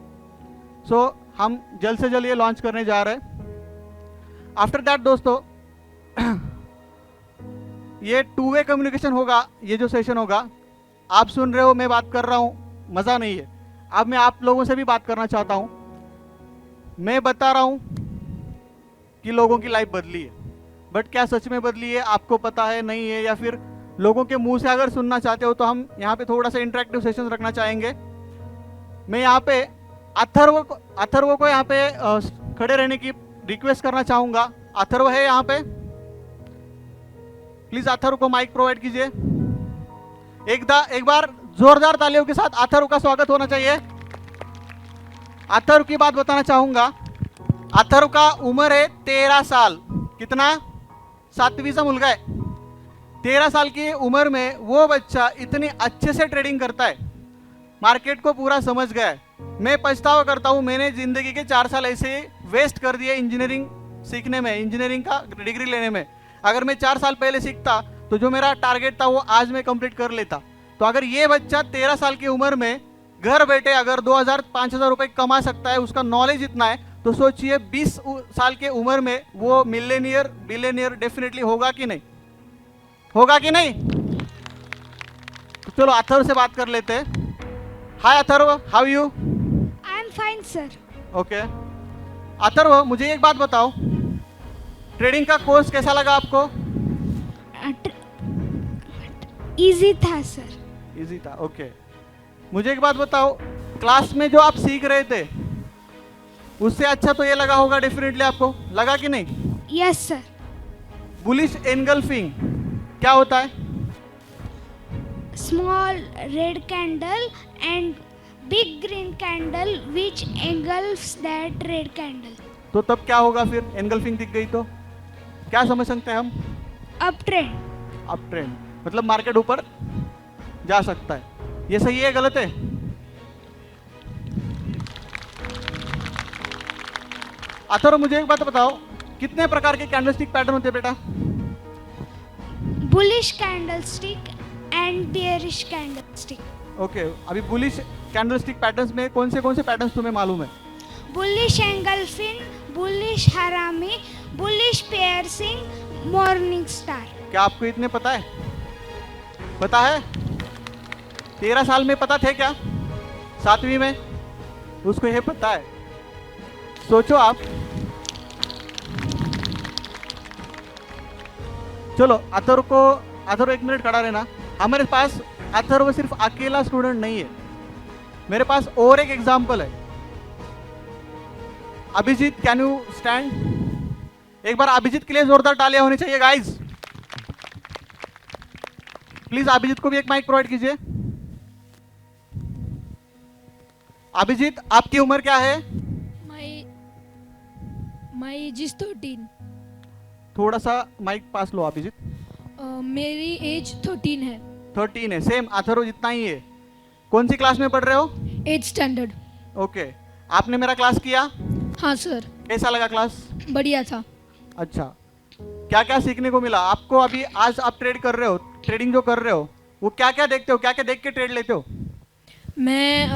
सो हम जल्द से जल्द ये लॉन्च करने जा रहे हैं. आफ्टर दैट दोस्तों, ये 2-वे कम्युनिकेशन होगा. ये जो सेशन होगा, आप सुन रहे हो, मैं बात कर रहा हूँ, मज़ा नहीं है. अब मैं आप लोगों से भी बात करना चाहता हूँ. मैं बता रहा हूँ कि लोगों की लाइफ बदली है, बट क्या सच में बदली है आपको पता है नहीं है, या फिर लोगों के मुंह से अगर सुनना चाहते हो तो हम यहाँ पे थोड़ा सा इंटरेक्टिव सेशन रखना चाहेंगे. मैं यहाँ पे अथर्व को यहाँ पे खड़े रहने की रिक्वेस्ट करना चाहूँगा. अथर्व है यहाँ पे? प्लीज अथर्व को माइक प्रोवाइड कीजिए. एक बार जोरदार तालियों के साथ अथर्व का स्वागत होना चाहिए. अथर्व की बात बताना चाहूंगा. अथर्व का उम्र है 13 साल. कितना? 7वीं मुलगा है. 13 साल की उम्र में वो बच्चा इतनी अच्छे से ट्रेडिंग करता है, मार्केट को पूरा समझ गया है. मैं पछतावा करता हूँ, मैंने जिंदगी के 4 साल ऐसे वेस्ट कर दिए इंजीनियरिंग सीखने में, इंजीनियरिंग का डिग्री लेने में. अगर मैं 4 साल पहले सीखता तो जो मेरा टारगेट था वो आज मैं कंप्लीट कर लेता. तो अगर ये बच्चा 13 साल की उम्र में घर बैठे अगर 2,000-5,000 रुपए कमा सकता है, उसका नॉलेज इतना है, तो सोचिए 20 साल के उम्र में वो मिलेनियर, बिलियनियर डेफिनेटली होगा कि नहीं? होगा कि नहीं? तो चलो अथर्व से बात कर लेते हैं. Hi Atharva, how you? I am fine sir. Okay Atharva, मुझे एक बात बताओ, ट्रेडिंग का कोर्स कैसा लगा आपको? इजी था सर। इजी था, ओके। मुझे एक बात बताओ, क्लास में जो आप सीख रहे थे उससे अच्छा तो ये लगा होगा डेफिनेटली, आपको लगा कि नहीं? Yes sir. बुलिश एनगल्फिंग क्या होता है? Small red candle end big green candle which engulfs that red candle. तो तब क्या होगा फिर? एनगल्फिंग दिख गई तो क्या समझ सकते हैं हम? Up trend. अप ट्रेंड मतलब मार्केट ऊपर जा सकता है। ये सही है, गलत है? अथर्व मुझे एक बात बताओ, कितने प्रकार के कैंडलस्टिक पैटर्न होते हैं बेटा? Bullish candlestick and bearish candlestick. Okay, अभी बुलिश कैंडलस्टिक पैटर्न्स में कौन से पैटर्न्स तुम्हें मालूम है? Bullish engulfing, bullish harami, bullish piercing, morning star. क्या आपको इतने पता है? पता है? 13 साल में पता थे क्या? 7वीं में उसको ये पता है। सोचो आप। चलो अथर्व 1 मिनट खड़ा रहना। हमारे पास अथर्व सिर्फ अकेला स्टूडेंट नहीं है, मेरे पास और एक एग्जाम्पल है। Abhijit, can you stand? एक बार अभिजीत के लिए जोरदार तालियां होनी चाहिए गाइस। प्लीज अभिजीत को भी एक माइक प्रोवाइड कीजिए। अभिजीत, आपकी उम्र क्या है? My age is 13। थोड़ा सा माइक पास लो अभिजीत। मेरी एज 13 है। 13 है, सेम अथर्व जितना ही है। कौन सी क्लास में पढ़ रहे हो? 8th standard. ओके, आपने मेरा क्लास किया? हाँ सर। कैसा लगा क्लास? बढ़िया था। अच्छा, क्या क्या सीखने को मिला आपको? अभी आज आप ट्रेड कर रहे हो, ट्रेडिंग जो कर रहे हो वो क्या क्या देखते हो, क्या क्या देख के ट्रेड लेते हो? मैं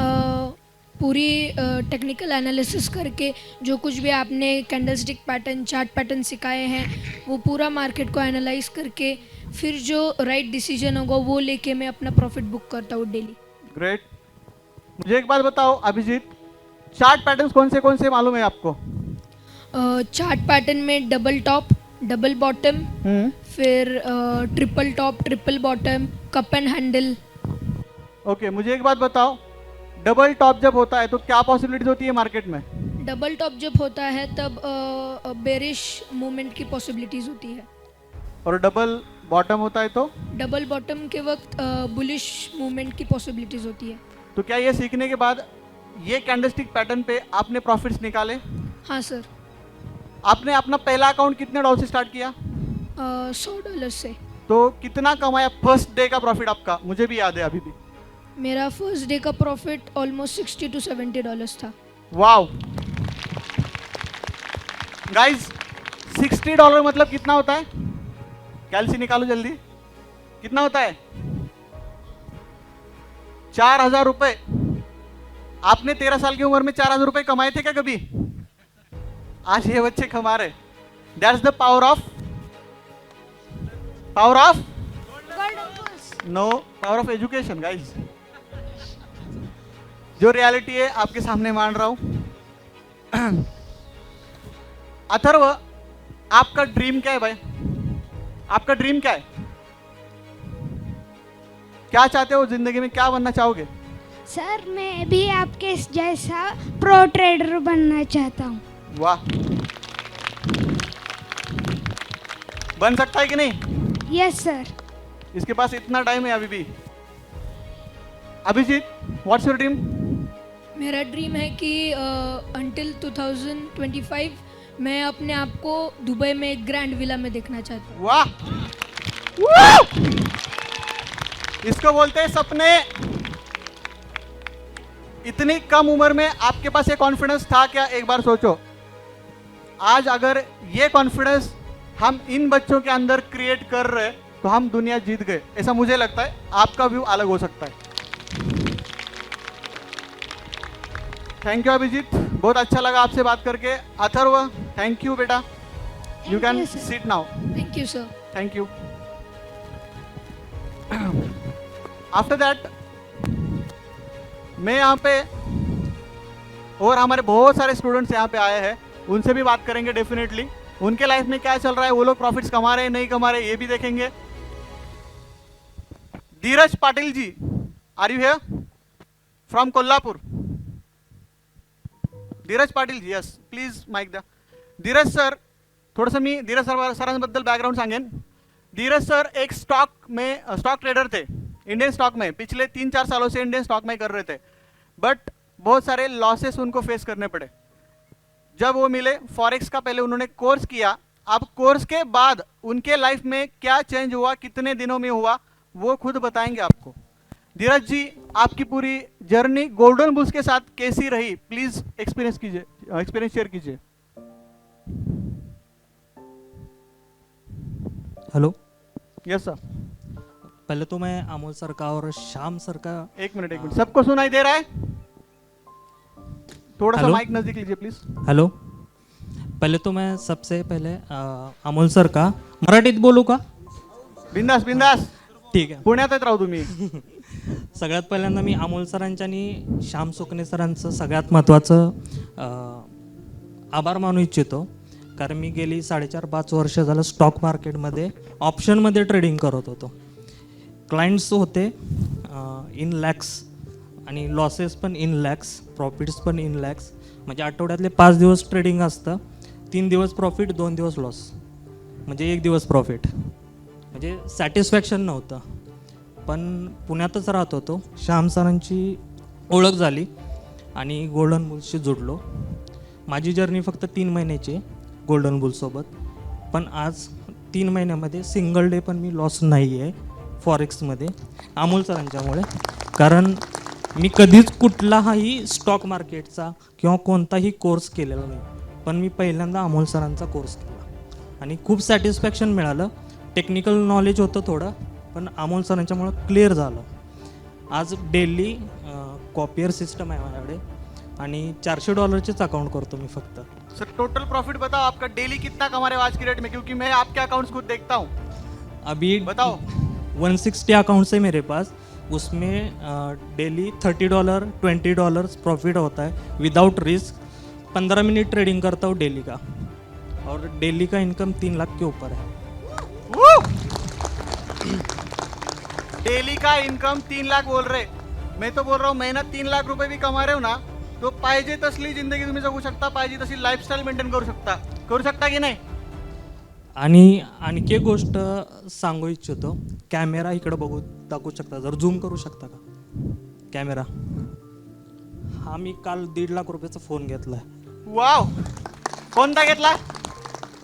पूरी टेक्निकल एनालिसिस करके जो कुछ भी आपने कैंडलस्टिक पैटर्न, चार्ट पैटर्न सिखाए हैं वो पूरा मार्केट को एनालाइज करके फिर जो राइट डिसीजन होगा वो लेके मैं अपना प्रॉफिट बुक करता हूँ डेली। ग्रेट। मुझे एक बात बताओ अभिजीत, चार्ट पैटर्न्स कौन से मालूम है आपको? चार्ट पैटर्न में डबल टॉप, डबल बॉटम, फिर triple top, triple bottom, cup end handle. Okay, मुझे एक बात बताओ, डबल टॉप जब होता है तो क्या पॉसिबिलिटीज होती है मार्केट में? डबल टॉप जब होता है तब बेरिश मूवमेंट की पॉसिबिलिटीज होती है। और डबल बॉटम होता है तो? डबल बॉटम के वक्त बुलिश मूवमेंट की पॉसिबिलिटीज होती है। तो क्या ये सीखने के बाद ये कैंडलस्टिक पैटर्न पे आपने प्रॉफिट्स निकाले? हाँ सर। आपने अपना पहला अकाउंट कितने डॉलर से स्टार्ट किया? $100 से। तो कितना कमाया फर्स्ट डे का प्रॉफिट आपका? मुझे भी याद है अभी भी। मेरा फर्स्ट डे का प्रॉफिट ऑलमोस्ट $60 to $70 था। वाओ गाइस, $60 मतलब कितना होता है? कैलसी निकालो जल्दी, कितना होता है? 4000 रुपए। आपने 13 साल की उम्र में 4000 रुपए कमाए थे क्या कभी? आज ये बच्चे कमा रहे। That's the power of no, power of education guys. जो रियलिटी है आपके सामने मान रहा हूं। अथर्व, आपका ड्रीम क्या है भाई? आपका ड्रीम क्या है? क्या चाहते हो जिंदगी में, क्या बनना चाहोगे? सर मैं भी आपके जैसा प्रो ट्रेडर बनना चाहता हूँ। वाह, बन सकता है कि नहीं? Yes sir. इसके पास इतना टाइम है अभी भी। Abhijit, what's your dream? मेरा ड्रीम है कि अंटिल 2025 मैं अपने आप को दुबई में एक ग्रैंड विला में देखना चाहता हूँ। वाह, इसको बोलते हैं सपने। इतनी कम उम्र में आपके पास ये कॉन्फिडेंस था क्या? एक बार सोचो, आज अगर ये कॉन्फिडेंस हम इन बच्चों के अंदर क्रिएट कर रहे तो हम दुनिया जीत गए, ऐसा मुझे लगता है। आपका व्यू अलग हो सकता है। थैंक यू अभिजीत, बहुत अच्छा लगा आपसे बात करके। अथर्व, थैंक यू बेटा। You can sit now. Thank you sir. Thank you. After that मैं यहाँ पे, और हमारे बहुत सारे स्टूडेंट्स यहाँ पे आए हैं, उनसे भी बात करेंगे डेफिनेटली। उनके लाइफ में क्या चल रहा है, वो लोग प्रॉफिट्स कमा रहे हैं नहीं कमा रहे, ये भी देखेंगे। Dheeraj Patil ji, are you here from Kolhapur? Dheeraj Patil ji, yes please mike द्या. धीरज सर, थोडंसं मी धीरज सरांबद्दल बॅकग्राउंड सांगेन. धीरज सर एक स्टॉक ट्रेडर थे इंडियन स्टॉक में. पिछले 3-4 सालों से इंडियन स्टॉक में कर रहे थे, बट बहुत सारे लॉसेस उनको फेस करने पड़े. जब वो मिले फॉरेक्स का, पहले उन्होंने कोर्स किया. अब कोर्स के बाद उनके लाइफ में क्या चेंज हुआ, कितने दिनों में हुआ, वो खुद बताएंगे आपको. धीरज जी, आपकी पूरी जर्नी गोल्डन बुल्स के साथ कैसी रही, प्लीज एक्सपीरियंस शेयर कीजिए. हेलो. Yes sir. पहले तो मैं अमोल सर का और श्याम सर का. एक मिनट, सबको सुनाई दे रहा है? थोड़ा सा हेलो? माइक नजदीक लीजिए प्लीज. हेलो. पहले तो मैं सबसे पहले अमोल सर का मराठीत बोलू का? बिंदास बिंदास. ठीक आहे. पुण्यातच राहू तुम्ही. सगळ्यात पहिल्यांदा मी अमोल सरांच्या आणि श्याम सुकणे सरांचं सगळ्यात महत्त्वाचं आभार मानू इच्छितो. कारण मी गेली 4.5-5 वर्ष झालं स्टॉक मार्केटमध्ये ऑप्शनमध्ये ट्रेडिंग करत होतो. क्लायंट्स होते इन लॅक्स आणि लॉसेस पण इन लॅक्स, प्रॉफिट्स पण इन लॅक्स. म्हणजे आठवड्यातले 5 दिवस ट्रेडिंग असतं, 3 दिवस प्रॉफिट, 2 दिवस लॉस, म्हणजे 1 दिवस प्रॉफिट. म्हणजे सॅटिस्फॅक्शन नव्हतं. पण पुण्यातच राहत होतो. श्याम सरांची ओळख झाली आणि गोल्डन बुल्सशी जोडलो. माझी जर्नी फक्त 3 महिन्याची गोल्डन बुलसोबत, पण आज 3 महिन्यामध्ये सिंगल डे पण मी लॉस नाही आहे फॉरेक्समध्ये अमोल सरांच्यामुळे. कारण मी कधीच कुठलाही स्टॉक मार्केटचा किंवा कोणताही कोर्स केलेला नाही, पण मी पहिल्यांदा अमोल सरांचा कोर्स केला आणि खूप सॅटिस्फॅक्शन मिळालं. टेक्निकल नॉलेज होतं थोडं, पण अमोल सरांच्यामुळं क्लिअर झालं. आज डेली कॉपियर सिस्टम आहे माझ्याकडे आणि $400चेच अकाउंट करतो मी फक्त. सर टोटल प्रॉफिट बताओ आपका, डेली कितना कमा रहे हो आज की रेट में, क्योंकि मैं आपके अकाउंट्स खुद देखता हूँ. अभी बताओ. 160 अकाउंट्स है मेरे पास, उसमें डेली $30 $20 प्रॉफिट होता है विदाउट रिस्क. 15 मिनट ट्रेडिंग करता हूँ डेली का, और डेली का इनकम 3 लाख के ऊपर है. डेली का इनकम 3 लाख बोल रहे. मैं तो बोल रहा हूँ महीना 3 लाख रुपए भी कमा रहे हो ना, तो पाहिजे तसली जिंदगी तुम्ही जगू शकता, पाहिजे तशी लाईफस्टाईल मेंटेन करू शकता की नाही. आणि आणखी एक गोष्ट सांगू इच्छितो. कॅमेरा इकडे दाखवू शकता, जर झूम करू शकता का कॅमेरा? हा मी काल 1.5 लाख रुपयाचा फोन घेतला आहे. वाव, कोणता घेतला?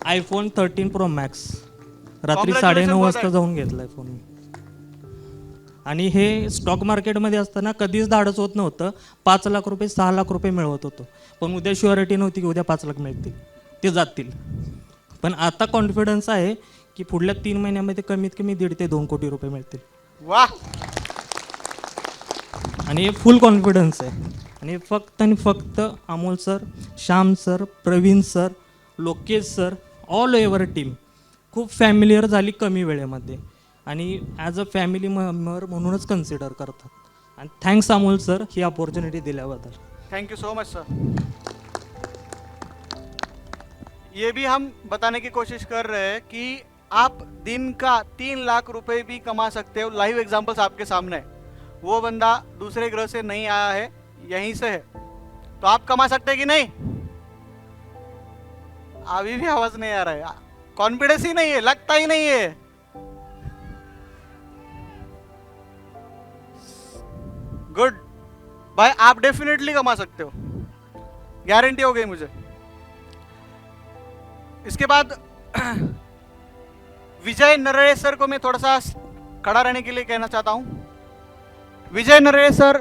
iPhone 13 Pro Max. रात्री Congratulations 9:30 वाजता brother. जाऊन घेतलाय फोन मी. आणि हे स्टॉक मार्केटमध्ये असताना कधीच धाडस होत नव्हतं. 5 लाख रुपये 6 लाख रुपये मिळवत होतो, पण उद्या शुअरिटी नव्हती की उद्या 5 लाख मिळतील, ते जातील. पण आता कॉन्फिडन्स आहे की पुढल्या 3 महिन्यामध्ये कमीत कमी 1.5 ते 2 कोटी रुपये मिळतील. वाह. आणि हे फुल कॉन्फिडन्स आहे. आणि फक्त आणि फक्त Amol sir, Shyam sir, Praveen sir, Lokesh sir, all ever team खूप फॅमिलियर झाली कमी वेळेमध्ये आणि ॲज अ फॅमिली मेंबर म्हणूनच कन्सिडर करतात. आणि थँक्स अमोल सर ही अपॉर्च्युनिटी दिल्याबद्दल. Thank you so much sir. ये भी हम बताने की कोशिश कर रहे हैं कि आप दिन का 3 लाख रुपए भी कमा सकते हो. लाइव एग्जांपल्स आपके सामने है. वो बंदा दूसरे ग्रह से नहीं आया है, यहीं से है, तो आप कमा सकते हैं कि नहीं? अभी भी आवाज नहीं आ रहा है, कॉन्फिडेंस ही नहीं है, लगता ही नहीं है. गुड भाई, आप डेफिनेटली कमा सकते हो, गारंटी हो गई मुझे. इसके बाद विजय नरळे सर को मैं थोड़ा सा खड़ा रहने के लिए कहना चाहता हूं. विजय नरळे सर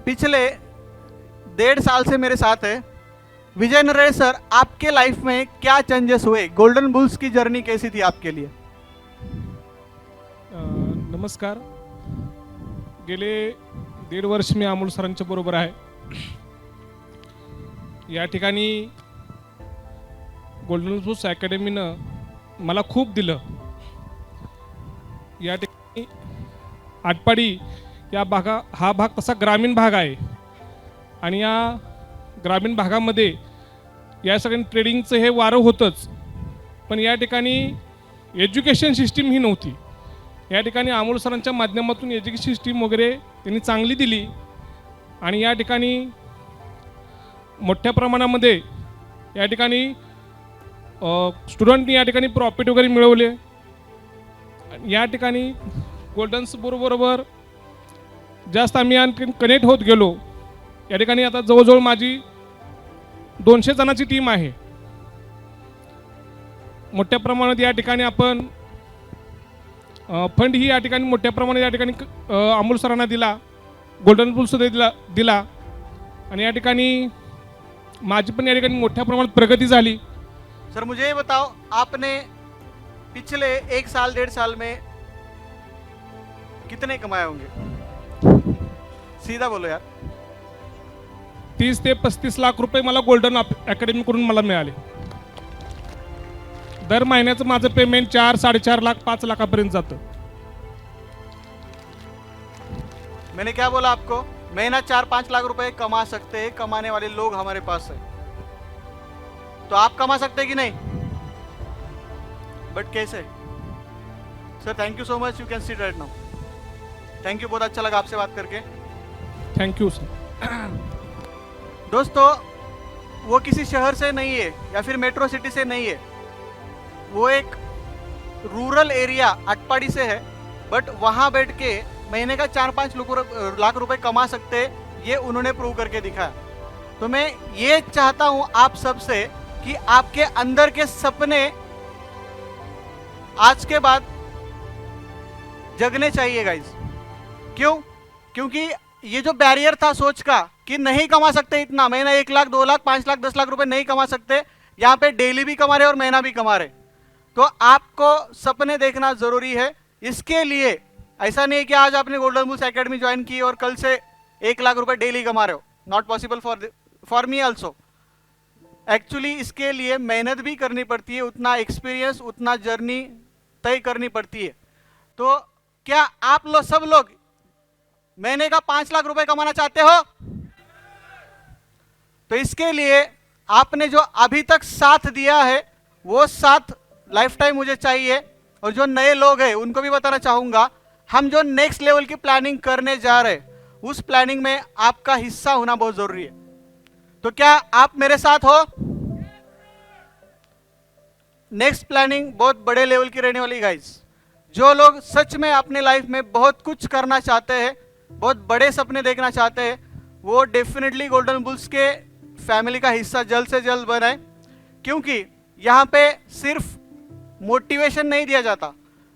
पिछले 1.5 साल से मेरे साथ है. विजय नरळे सर, आपके लाइफ में क्या चेंजेस हुए? गोल्डन बुल्स की जर्नी कैसी थी आपके लिए? नमस्कार. गेले 1.5 वर्ष मी अमोल सरांच्या बरोबर आहे. या ठिकाणी गोल्डन बुल्स अकॅडमीनं मला खूप दिलं. या ठिकाणी आटपाडी हा भाग तसा ग्रामीण भाग आहे आणि या ग्रामीण भागामध्ये या सगळ्या ट्रेडिंगचं हे वारं होतंच, पण या ठिकाणी एज्युकेशन सिस्टीम ही नव्हती. या ठिकाणी अमोल सरांच्या माध्यमातून एज्युकेशन सिस्टीम वगैरे त्यांनी चांगली दिली आणि या ठिकाणी मोठ्या प्रमाणामध्ये या ठिकाणी स्टुडंटनी या ठिकाणी प्रॉफिट वगैरे मिळवले. या ठिकाणी गोल्डन्स बरोबर जास्त आम्ही आणखी कनेक्ट होत गेलो. या ठिकाणी आता जवळजवळ माझी 200 जणांची टीम आहे. मोठ्या प्रमाणात या ठिकाणी आपण फंड ही या ठिकाणी मोठ्या प्रमाणात या ठिकाणी अमोल सरांना दिला, गोल्डन बुल्समध्ये दिला आणि या ठिकाणी माझी पण या ठिकाणी मोठ्या प्रमाणात प्रगती झाली. सर मुझे ये बताओ, आपने पिछले 1 साल 1.5 साल में कितने कमाए होंगे? सीधा बोलो यार. 30 ते 35 लाख रुपये मला गोल्डन अकॅडमीकडून मला मिळाले. दर महिन्याचं माझं पेमेंट 4, 4.5 लाख 5 लाखापर्यंत जातं. मैंने क्या बोला आपको? महीना 4-5 लाख रुपए कमा सकते हैं, कमाने वाले लोग हमारे पास है. तो आप कमा सकते हैं कि नहीं? बट कैसे? Sir thank you so much, you can sit right now. Thank you, बहुत अच्छा लगा आपसे बात करके. Thank you sir. दोस्तों, वो किसी शहर से नहीं है या फिर मेट्रो सिटी से नहीं है, वो एक रूरल एरिया अटपाड़ी से है, बट वहाँ बैठ के महीने का 4-5 लाख रुपए कमा सकते, ये उन्होंने प्रूव करके दिखाया. तो मैं ये चाहता हूँ आप सबसे कि आपके अंदर के सपने आज के बाद जगने चाहिए गाइज. क्यों? क्योंकि ये जो बैरियर था सोच का कि नहीं कमा सकते इतना, महीना 1 लाख 2 लाख 5 लाख 10 लाख रुपए नहीं कमा सकते, यहाँ पे डेली भी कमा रहे और महीना भी कमा रहे. तो आपको सपने देखना जरूरी है. इसके लिए ऐसा नहीं है कि आज आपने गोल्डन बुल्स एकेडमी ज्वाइन की और कल से 1 लाख रुपए डेली कमा रहे हो. Not possible for me also. Actually इसके लिए मेहनत भी करनी पड़ती है, उतना एक्सपीरियंस, उतना जर्नी तय करनी पड़ती है. तो क्या आप लोग सब लोग महीने का 5 लाख रुपए कमाना चाहते हो? तो इसके लिए आपने जो अभी तक साथ दिया है वो साथ लाइफ टाइम मुझे चाहिए. और जो नए लोग हैं उनको भी बताना चाहूँगा, हम जो नेक्स्ट लेवल की प्लानिंग करने जा रहे हैं उस प्लानिंग में आपका हिस्सा होना बहुत जरूरी है. तो क्या आप मेरे साथ हो? नेक्स्ट प्लानिंग बहुत बड़े लेवल की रहने वाली गाइस. जो लोग सच में अपने लाइफ में बहुत कुछ करना चाहते हैं, बहुत बड़े सपने देखना चाहते हैं, वो डेफिनेटली गोल्डन बुल्स के फैमिली का हिस्सा जल्द से जल्द बनाए. क्योंकि यहाँ पे सिर्फ मोटिवेशन नहीं दिया जाता,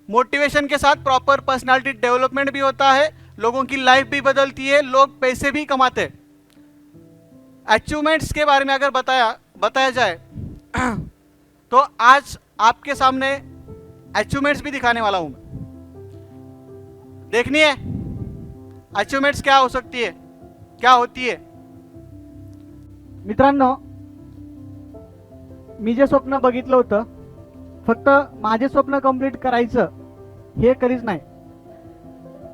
मोटिवेशन के साथ प्रॉपर पर्सनालिटी डेवलपमेंट भी होता है, लोगों की लाइफ भी बदलती है, लोग पैसे भी कमाते हैं. अचीवमेंट्स के बारे में अगर बताया जाए तो आज आपके सामने अचीवमेंट्स भी दिखाने वाला हूं मैं. देखनी है अचीवमेंट्स क्या हो सकती है, क्या होती है. मित्रांनो, मी जे स्वप्न बघितलं होतं, फक्त माझे स्वप्न कंप्लीट करायचं हे कधीच नाही.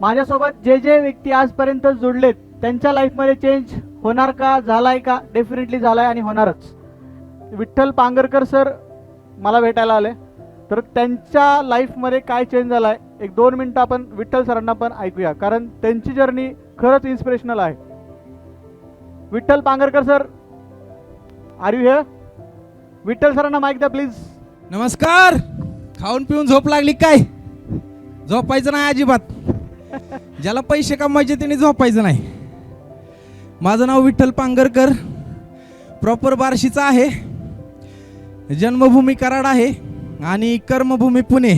माझ्यासोबत जे जे व्यक्ती आजपर्यंत जुडलेत त्यांच्या लाईफमध्ये चेंज होणार का, झालाय का? डेफिनेटली झालाय आणि होणारच. विठ्ठल पांगरकर सर मला भेटायला आले, तर त्यांच्या लाईफमध्ये काय चेंज झालाय 1-2 मिनिटं आपण विठ्ठल सरांना पण ऐकूया, कारण त्यांची जर्नी खरंच इन्स्पिरेशनल आहे. Vitthal Pangarkar sir, are you here? Vitthal सरांना माईक द्या प्लीज. नमस्कार. खाऊन पिऊन झोप लागली काय? झोपायचं नाही अजिबात. ज्याला पैसे कमवायचे त्याने झोपायचं नाही. माझं नाव विठ्ठल पांगरकर, प्रॉपर बार्शीचा आहे, जन्मभूमी कराड आहे आणि कर्मभूमी पुणे,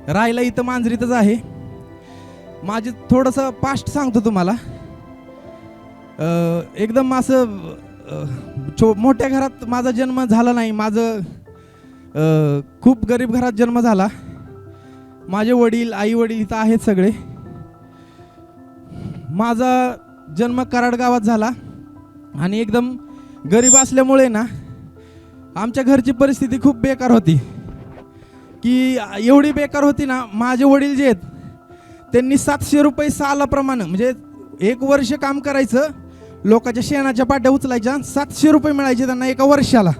राहायला इथं मांजरीतच आहे. माझे थोडंसं पास्ट सांगतो तुम्हाला. एकदम असं मोठ्या घरात माझा जन्म झाला नाही. माझं खूप गरीब घरात जन्म झाला. माझे वडील, आई वडील इथं आहेत सगळे. माझा जन्म कराड गावात झाला आणि एकदम गरीब असल्यामुळे ना आमच्या घरची परिस्थिती खूप बेकार होती, की एवढी बेकार होती ना, माझे वडील जे आहेत त्यांनी 700 रुपये सालाप्रमाणे, म्हणजे 1 वर्ष काम करायचं, लोकांच्या शेणाच्या पाट्या उचलायच्या, 700 रुपये मिळायचे त्यांना एका वर्षाला.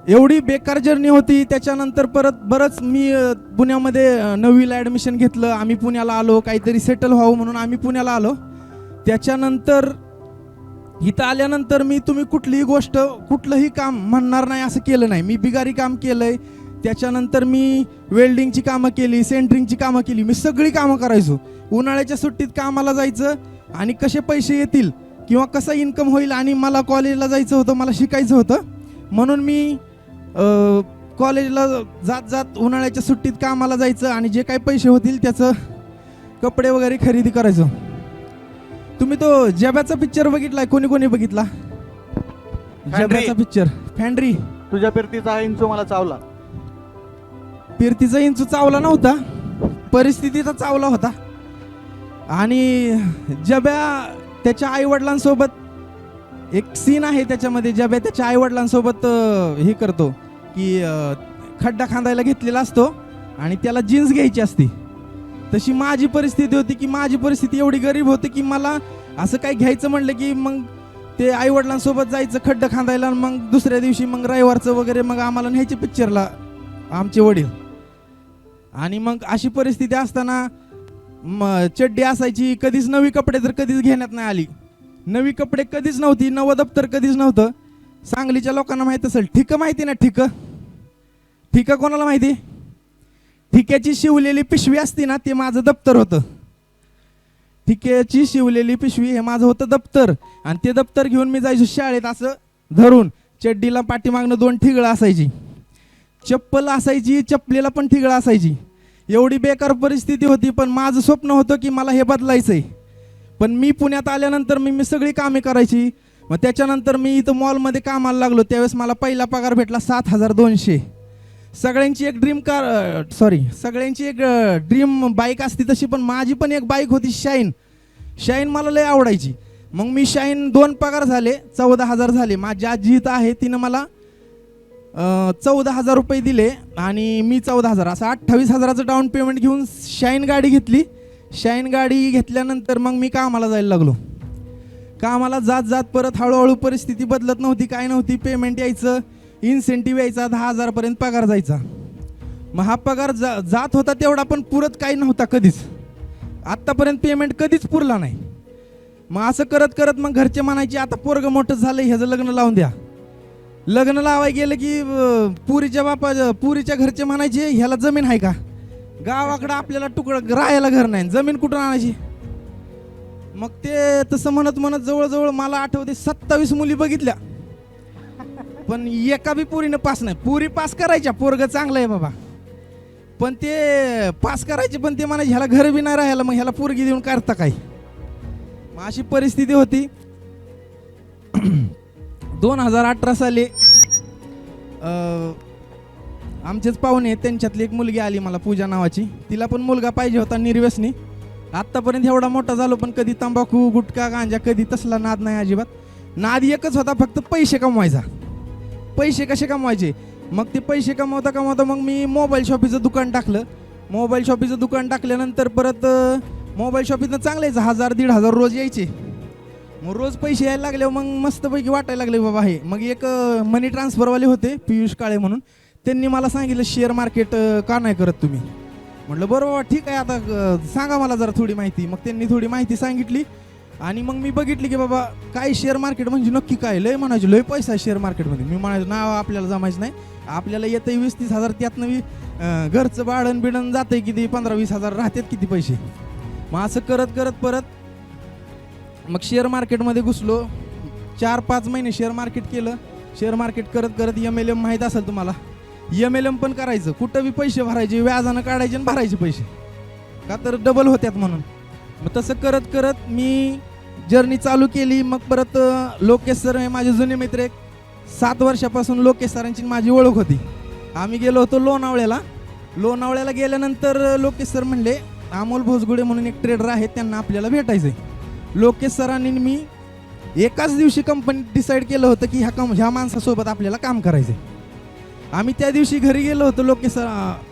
एवढी बेकार जर्नी होती. त्याच्यानंतर परत बरंच मी पुण्यामध्ये 9वीला ॲडमिशन घेतलं. आम्ही पुण्याला आलो, काहीतरी सेटल व्हावं म्हणून आम्ही पुण्याला आलो. त्याच्यानंतर इथं आल्यानंतर मी तुम्ही कुठलीही गोष्ट कुठलंही काम म्हणणार नाही असं केलं नाही. मी बिगारी काम केलं आहे. त्याच्यानंतर मी वेल्डिंगची कामं केली, सेंटरिंगची कामं केली. मी सगळी कामं करायचो. उन्हाळ्याच्या सुट्टीत कामाला जायचं आणि कसे पैसे येतील किंवा कसा इन्कम होईल, आणि मला कॉलेजला जायचं होतं, मला शिकायचं होतं. म्हणून मी कॉलेजला जात जात उन्हाळ्याच्या सुट्टीत कामाला जायचं आणि जे काही पैसे होतील त्याचं कपडे वगैरे खरेदी करायचो. तुम्ही तो जब्याचा पिक्चर बघितलाय? कोणी कोणी बघितला जब्याचा पिक्चर? फॅन्ड्री. तुझ्या फिरतीचा इंचू मला चावला. फिरतीचा इंचू चावला नव्हता, परिस्थितीचा चावला होता. आणि जब्या त्याच्या आईवडिलांसोबत एक सीन आहे त्याच्यामध्ये. जब्या त्याच्या आईवडिलांसोबत हे करतो की खड्डा खांदायला घेतलेला असतो आणि त्याला जीन्स घ्यायची असती. तशी माझी परिस्थिती होती की माझी परिस्थिती एवढी गरीब होती की मला असं काही घ्यायचं म्हणलं की मग ते आईवडिलांसोबत जायचं खड्डा खांदायला. मग दुसऱ्या दिवशी मग रविवारचं वगैरे मग आम्हाला न्यायचे पिक्चरला आमचे वडील. आणि मग अशी परिस्थिती असताना चड्डी असायची. कधीच नवी कपडे तर कधीच घेण्यात नाही आली. नवी कपडे कधीच नव्हती, नवं दप्तर कधीच नव्हतं. सांगलीच्या लोकांना माहीत असेल ठिकं, माहिती ना ठिकं? ठिकं कोणाला माहिती? ठिक्याची शिवलेली पिशवी असती ना, ते माझं दप्तर होतं. ठिक्याची शिवलेली पिशवी हे माझं होतं दप्तर. आणि ते दप्तर घेऊन मी जायचो शाळेत असं धरून. चड्डीला पाठीमागनं 2 ठिगळं असायची. चप्पल असायची, चपलीला पण ठिगळं असायची. एवढी बेकार परिस्थिती होती. पण माझं स्वप्न होतं की मला हे बदलायचंय. पण मी पुण्यात आल्यानंतर मी सगळी कामे करायची. मग त्याच्यानंतर मी इथं मॉलमध्ये कामाला लागलो. त्यावेळेस मला पहिला पगार भेटला 7,200. सगळ्यांची एक सगळ्यांची एक ड्रीम बाईक असती तशी, पण माझी पण एक बाईक होती शाईन. शाईन मला लय आवडायची. मग मी शाईन 2 पगार झाले, 14,000 झाले. माझी आजी इथं आहे, तिनं मला 14,000 रुपये दिले आणि मी 14,000, असं 28,000चं डाऊन पेमेंट घेऊन शाईन गाडी घेतली. शाईन गाडी घेतल्यानंतर मग मी कामाला जायला लागलो. कामाला जात जात परत हळूहळू परिस्थिती बदलत नव्हती, काय नव्हती. पेमेंट यायचं, इन्सेंटिव्ह यायचा, 10,000पर्यंत पगार जायचा. मग हा पगार जात होता तेवढा पण पुरत काही नव्हता कधीच. आत्तापर्यंत पेमेंट कधीच पुरला नाही. मग असं करत करत मग घरचे म्हणायचे आता पोरगं मोठं झालं, ह्याचं लग्न लावून द्या. लग्न लावायला गेलं की पुरीच्या घरचे म्हणायचे ह्याला जमीन आहे का? गावाकडं आपल्याला तुकडं राहायला घर नाही, जमीन कुठून आणायची? मग ते तसं म्हणत म्हणत जवळजवळ मला आठवते 27 मुली बघितल्या, पण एका बी पुरीनं पास नाही. पुरी पास करायच्या, पोरगं चांगलं आहे बाबा, पण ते पास करायचे पण ते म्हणायचे ह्याला घर बी नाही राहायला, मग ह्याला पोरगी देऊन करता काय? मग अशी परिस्थिती होती. 2018 साली आमचेच पाहुणे, त्यांच्यातली एक मुलगी आली मला, पूजा नावाची. तिला पण मुलगा पाहिजे होता निर्व्यसनी. आत्तापर्यंत एवढा मोठा झालो पण कधी तंबाखू गुटखा गांजा कधी तसला नाद नाही अजिबात. नाद एकच होता, फक्त पैसे कमवायचा. पैसे कसे कमवायचे? मग ते पैसे कमवता कमवता मग मी मोबाईल शॉपीचं दुकान टाकलं. मोबाईल शॉपीचं दुकान टाकल्यानंतर परत मोबाईल शॉपीतनं चांगलं यायचं, 1,000-1,500 रोज यायचे. मग रोज पैसे यायला लागले, मग मस्तपैकी वाटायला लागले बाबा हे. मग एक मनी ट्रान्सफरवाले होते, पियुष काळे म्हणून, त्यांनी मला सांगितलं शेअर मार्केट का नाही करत तुम्ही? म्हटलं बरं बाबा ठीक आहे, आता सांगा मला जरा थोडी माहिती. मग त्यांनी थोडी माहिती सांगितली आणि मग मी बघितली की बाबा काय शेअर मार्केट म्हणजे नक्की काय. लय म्हणायचे लय पैसा आहे शेअर मार्केटमध्ये. मी म्हणायचो नाव आपल्याला जमायचं नाही, आपल्याला येतं 20-30 हजार, त्यातनं मी घरचं भाडण बिडण जातंय किती, 15-20 हजार राहतात किती पैसे. मग असं करत करत परत मग शेअर मार्केटमध्ये घुसलो. 4-5 महिने शेअर मार्केट केलं. शेअर मार्केट करत करत MLM माहीत असेल तुम्हाला, MLM पण करायचं. कुठं बी पैसे भरायचे, व्याजानं काढायचे आणि भरायचे पैसे, का तर डबल होत्यात म्हणून. मग तसं करत करत मी जर्नी चालू केली. मग परत लोकेश सर हे माझे जुने मित्र, एक 7 वर्षापासून लोकेश सरांची माझी ओळख होती. आम्ही गेलो होतो लोणावळ्याला. लोणावळ्याला गेल्यानंतर लोकेश सर म्हणले अमोल भोसगुडे म्हणून एक ट्रेडर आहेत, त्यांना आपल्याला भेटायचं आहे. लोकेश सरांनी मी एकाच दिवशी कंपनीत डिसाईड केलं होतं की ह्या माणसासोबत आपल्याला काम करायचं आहे. आम्ही त्या दिवशी घरी गेलो होतो. लोकेश सर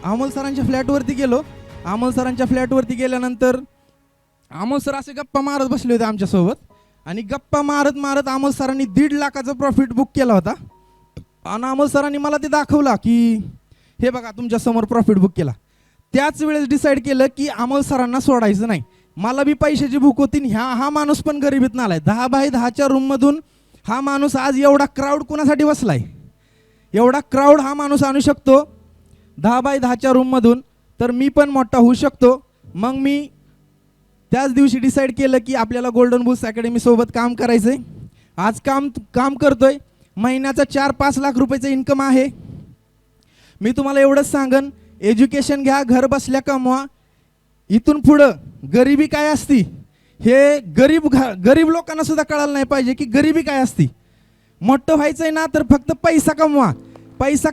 अमोल सरांच्या फ्लॅटवरती गेलो. अमोल सरांच्या फ्लॅटवरती गेल्यानंतर अमोल सर असे गप्पा मारत बसले होते आमच्यासोबत आणि गप्पा मारत मारत अमोल सरांनी 1.5 लाखाचा प्रॉफिट बुक केला होता. आणि अमोल सरांनी मला ते दाखवला की हे बघा तुमच्यासमोर प्रॉफिट बुक केला. त्याच वेळेस डिसाईड केलं की अमोल सरांना सोडायचं नाही. मला बी पैशाची भूक होती. हा माणूस पण गरिबीत आलाय. 10 बाय 10च्या रूममधून हा माणूस आज एवढा क्राऊड कुणासाठी बसलाय. एवढा क्राऊड हा माणूस आणू शकतो 10 बाय 10च्या रूममधून. तर मी पण मोठा होऊ शकतो. मग मी त्याच दिवशी डिसाईड केलं की आपल्याला गोल्डन बुल्स अकॅडमीसोबत काम करायचं आहे. आज काम करतोय. महिन्याचा 4-5 लाख रुपयाचं इन्कम आहे. मी तुम्हाला एवढंच सांगन, एज्युकेशन घ्या, घर बसल्या कमवा. इथून पुढं गरिबी काय असती हे गरीब लोकांना सुद्धा कळायला नाही पाहिजे की गरिबी काय असती. मोठं व्हायचंय ना तर फक्त पैसा कमवा. पैसा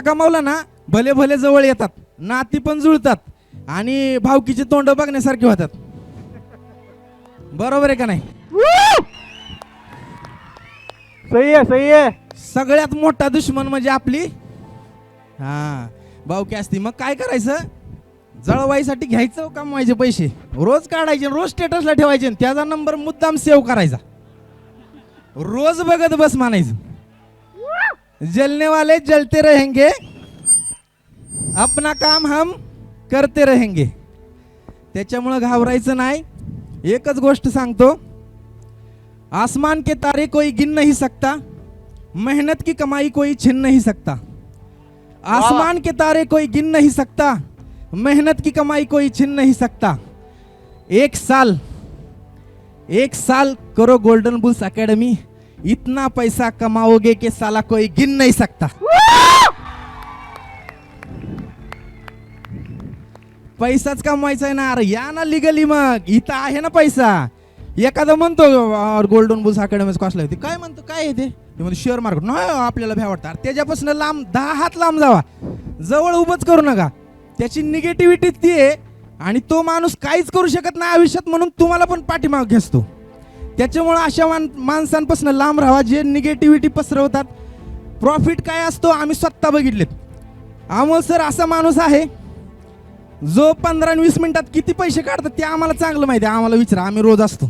कमावला ना भले भले जवळ येतात, नाती पण जुळतात आणि भावकीची तोंड बघण्यासारखी होतात. बरोबर आहे का नाही? सही आहे. सगळ्यात मोठा दुश्मन म्हणजे आपली भावकी असती. मग काय करायचं, जळवाईसाठी घ्यायचं कमवायचे पैसे, रोज काढायचे, रोज स्टेटसला ठेवायचे, त्याचा नंबर मुद्दाम सेव्ह करायचा, रोज बघत बस म्हणायचं. जलने वाले जलते रहेंगे, अपना काम हम करते रहेंगे. त्याच्यामुळं घाबरायचं नाही. एकच गोष्ट सांगतो, आसमान के तारे कोई गिन नहीं सकता, मेहनत की कमाई कोई छीन नहीं सकता. आसमान के तारे कोई गिन नहीं सकता, मेहनत की कमाई कोई छीन नहीं सकता. एक साल करो गोल्डन बुल्स एकेडमी, इतना पैसा कमाओगे कि साला कोई गिन नहीं सकता. पैसाच कमवायचा आहे ना. अरे या ना लिगली, मग इथं आहे ना पैसा. एखादा म्हणतो गोल्डन बुल्स अकॅडमी कॉस्टला होती, काय म्हणतो, काय आहे ते म्हणजे शेअर मार्केट नाही, आपल्याला भ्या वाटतं. त्याच्यापासून लांब 10 हात लांब जावा, जवळ उभंच करू नका. त्याची निगेटिव्हिटी ती आहे आणि तो माणूस काहीच करू शकत नाही आयुष्यात म्हणून तुम्हाला पण पाठीमाग घेसतो. त्याच्यामुळं अशा माणसांपासून लांब राहा जे निगेटिव्हिटी पसरवतात. प्रॉफिट काय असतो आम्ही स्वतः बघितलेत. अमोल सर असा माणूस आहे जो 15-20 मिनिटात किती पैसे काढतात ते आम्हाला चांगलं माहिती आहे. आम्हाला विचारा, आम्ही रोज असतो.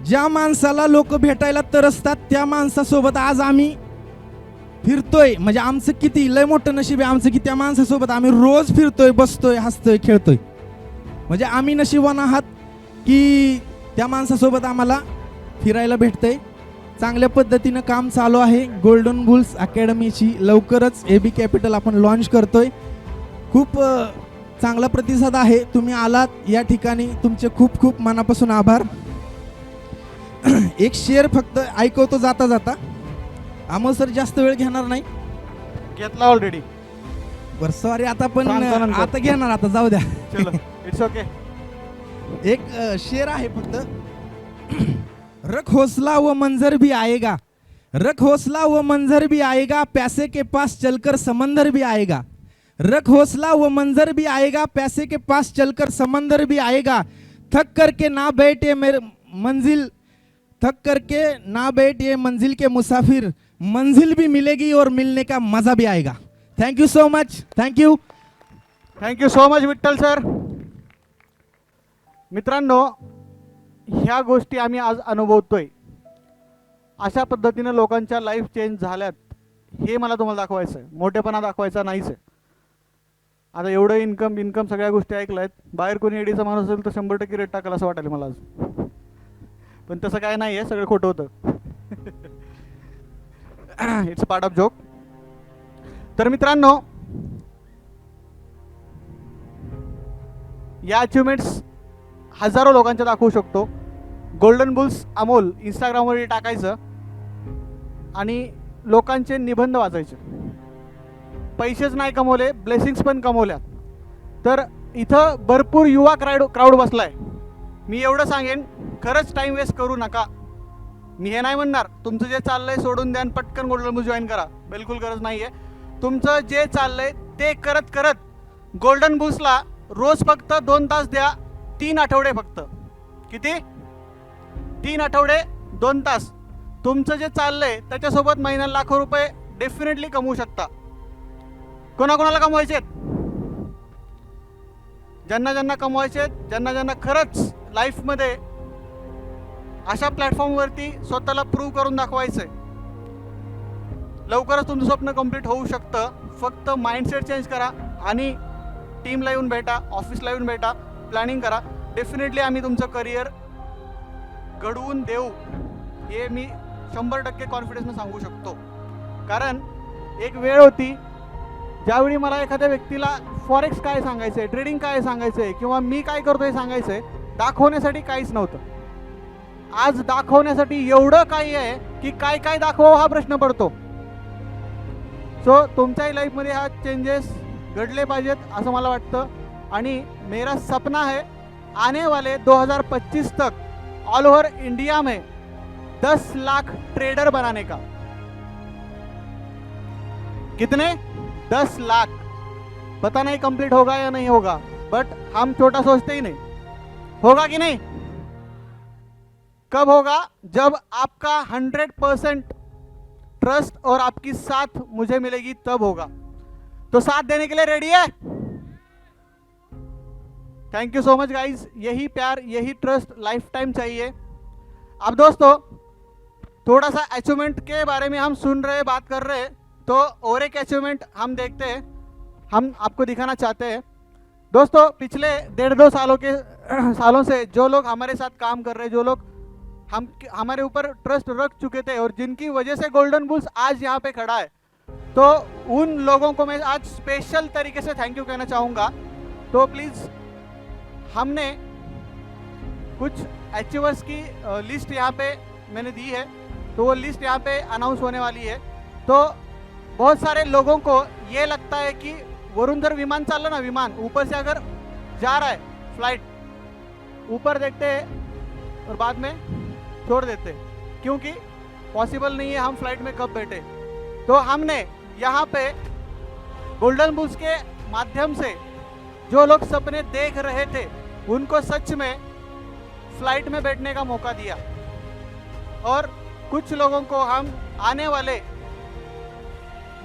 ज्या माणसाला लोक भेटायला तरसतात त्या माणसासोबत आज आम्ही फिरतोय. म्हणजे आमचं किती लय मोठं नशीब आहे आमचं की त्या माणसासोबत आम्ही रोज फिरतोय, बसतोय, हसतोय, खेळतोय. म्हणजे आम्ही नशिबवान आहात की त्या माणसासोबत आम्हाला फिरायला भेटतंय. चांगल्या पद्धतीनं काम चालू आहे. गोल्डन बुल्स अकॅडमीची लवकरच AB कॅपिटल आपण लॉन्च करतोय. खूप चांगला प्रतिसाद आहे. तुम्ही आलात या ठिकाणी, तुमचे खूप खूप मनापासून आभार. एक शेअर फक्त ऐकवतो जाता जाता. अमोल सर जास्त वेळ घेणार नाही. घेतला ऑलरेडी. बरं सॉरी, आता पण आता घेणार, आता जाऊ द्या. चलो इट्स ओके. एक शेर आहे फक्त. रख हौसला वो मंजर भी आएगा, रख हौसला वो मंजर भी आएगा, पैसे के पास चलकर समंदर भी आएगा. रख हौसला वो मंजर भी आएगा, पैसे के पास चलकर समंदर भी आएगा. थक करके ना बैठे मेरे मंजिल, थक करके ना बैठ ये मंजिल के मुसाफिर, मंजिल भी मिलेगी और मिलने का मजा भी आएगा. Thank you so much. Thank you so much Vitthal sir. मित्रांनो, ह्या गोष्टी आम्ही आज अनुभवतोय. अशा पद्धतीनं लोकांच्या लाईफ चेंज झाल्यात हे मला तुम्हाला दाखवायचं आहे. मोठेपणा दाखवायचा नाहीच आहे. आता एवढं इन्कम सगळ्या गोष्टी ऐकल्यात. बाहेर कोणी एडीचा माणूस असेल तर 100% रेट टाकाल असं वाटायला मला आज. पण तसं काय नाही आहे, सगळं खोटं होतं. It's part of joke. तर मित्रांनो, या अचिव्हमेंट्स हजारो लोकांच्या दाखवू शकतो. गोल्डन बुल्स अमोल इंस्टाग्रामवर टाकायचं आणि लोकांचे निबंध वाचायचे. पैसेच नाही कमवले, ब्लेसिंग्स पण कमवल्या. तर इथं भरपूर युवा क्राऊड बसलाय. मी एवढं सांगेन, खरंच टाईम वेस्ट करू नका. मी हे नाही म्हणणार तुमचं जे चाललंय सोडून द्या आणि पटकन गोल्डन बुल्स जॉईन करा, बिलकुल गरज नाही आहे. तुमचं जे चाललंय ते करत करत गोल्डन बुल्सला रोज फक्त 2 तास द्या. 3 आठवडे फक्त. किती? 3 आठवडे 2 तास. तुमचं जे चाललंय त्याच्यासोबत महिन्याला लाखो रुपये डेफिनेटली कमवू शकता. कोणाकोणाला कमवायचे आहेत? ज्यांना ज्यांना कमवायचे आहेत, ज्यांना ज्यांना खरंच लाईफमध्ये अशा प्लॅटफॉर्मवरती स्वतःला प्रूव्ह करून दाखवायचं आहे. लवकरच तुमचं स्वप्न कंप्लीट होऊ शकतं. फक्त माइंडसेट चेंज करा आणि टीमला येऊन भेटा, ऑफिसला येऊन भेटा, प्लॅनिंग करा. डेफिनेटली आम्ही तुमचं करिअर घडवून देऊ, हे मी 100% कॉन्फिडन्सनं सांगू शकतो. कारण एक वेळ होती ज्यावेळी मला एखाद्या व्यक्तीला फॉरेक्स काय सांगायचं आहे, ट्रेडिंग काय सांगायचं आहे, किंवा मी काय करतो हे सांगायचं आहे, दाखवण्यासाठी काहीच नव्हतं. आज दाखवण्यासाठी एवढं काही आहे की काय काय दाखवावं हा प्रश्न पडतो. सो तुमच्याही लाईफमध्ये हा चेंजेस घडले पाहिजेत असं मला वाटतं. आणि मेरा सपना है आने वाले 2025 तक ऑल ओवर इंडिया में 10 लाख ट्रेडर बनाने का. कितने? 10 लाख. पता नहीं कंप्लीट होगा या नहीं होगा, बट हम छोटा सोचते ही नहीं. होगा कि नहीं? कब होगा? जब आपका 100% ट्रस्ट और आपकी साथ मुझे मिलेगी, तब होगा. तो साथ देने के लिए रेडी है? Thank you so much guys. यही प्यार, यही ट्रस्ट लाइफ टाइम चाहिए. अब दोस्तों थोड़ा सा अचीवमेंट के बारे में हम सुन रहे, बात कर रहे हैं, तो और एक अचीवमेंट हम देखते हैं, हम आपको दिखाना चाहते हैं. दोस्तों पिछले 1.5-2 सालों से जो लोग हमारे साथ काम कर रहे हैं, जो लोग हमारे ऊपर ट्रस्ट रख चुके थे और जिनकी वजह से गोल्डन बुल्स आज यहाँ पे खड़ा है, तो उन लोगों को मैं आज स्पेशल तरीके से थैंक यू कहना चाहूँगा. तो प्लीज़, हमने कुछ अचीवर्स की लिस्ट यहाँ पे मैंने दी है, तो वो लिस्ट यहाँ पे अनाउंस होने वाली है. तो बहुत सारे लोगों को ये लगता है कि वरुण जर विमान चाललं ना, विमान ऊपर से अगर जा रहा है, फ्लाइट ऊपर देखते हैं और बाद में छोड़ देते, क्योंकि पॉसिबल नहीं है हम फ्लाइट में कब बैठे. तो हमने यहाँ पे गोल्डन बुल्स के माध्यम से जो लोग सपने देख रहे थे उनको सच में फ्लाइट में बैठने का मौका दिया. और कुछ लोगों को हम आने वाले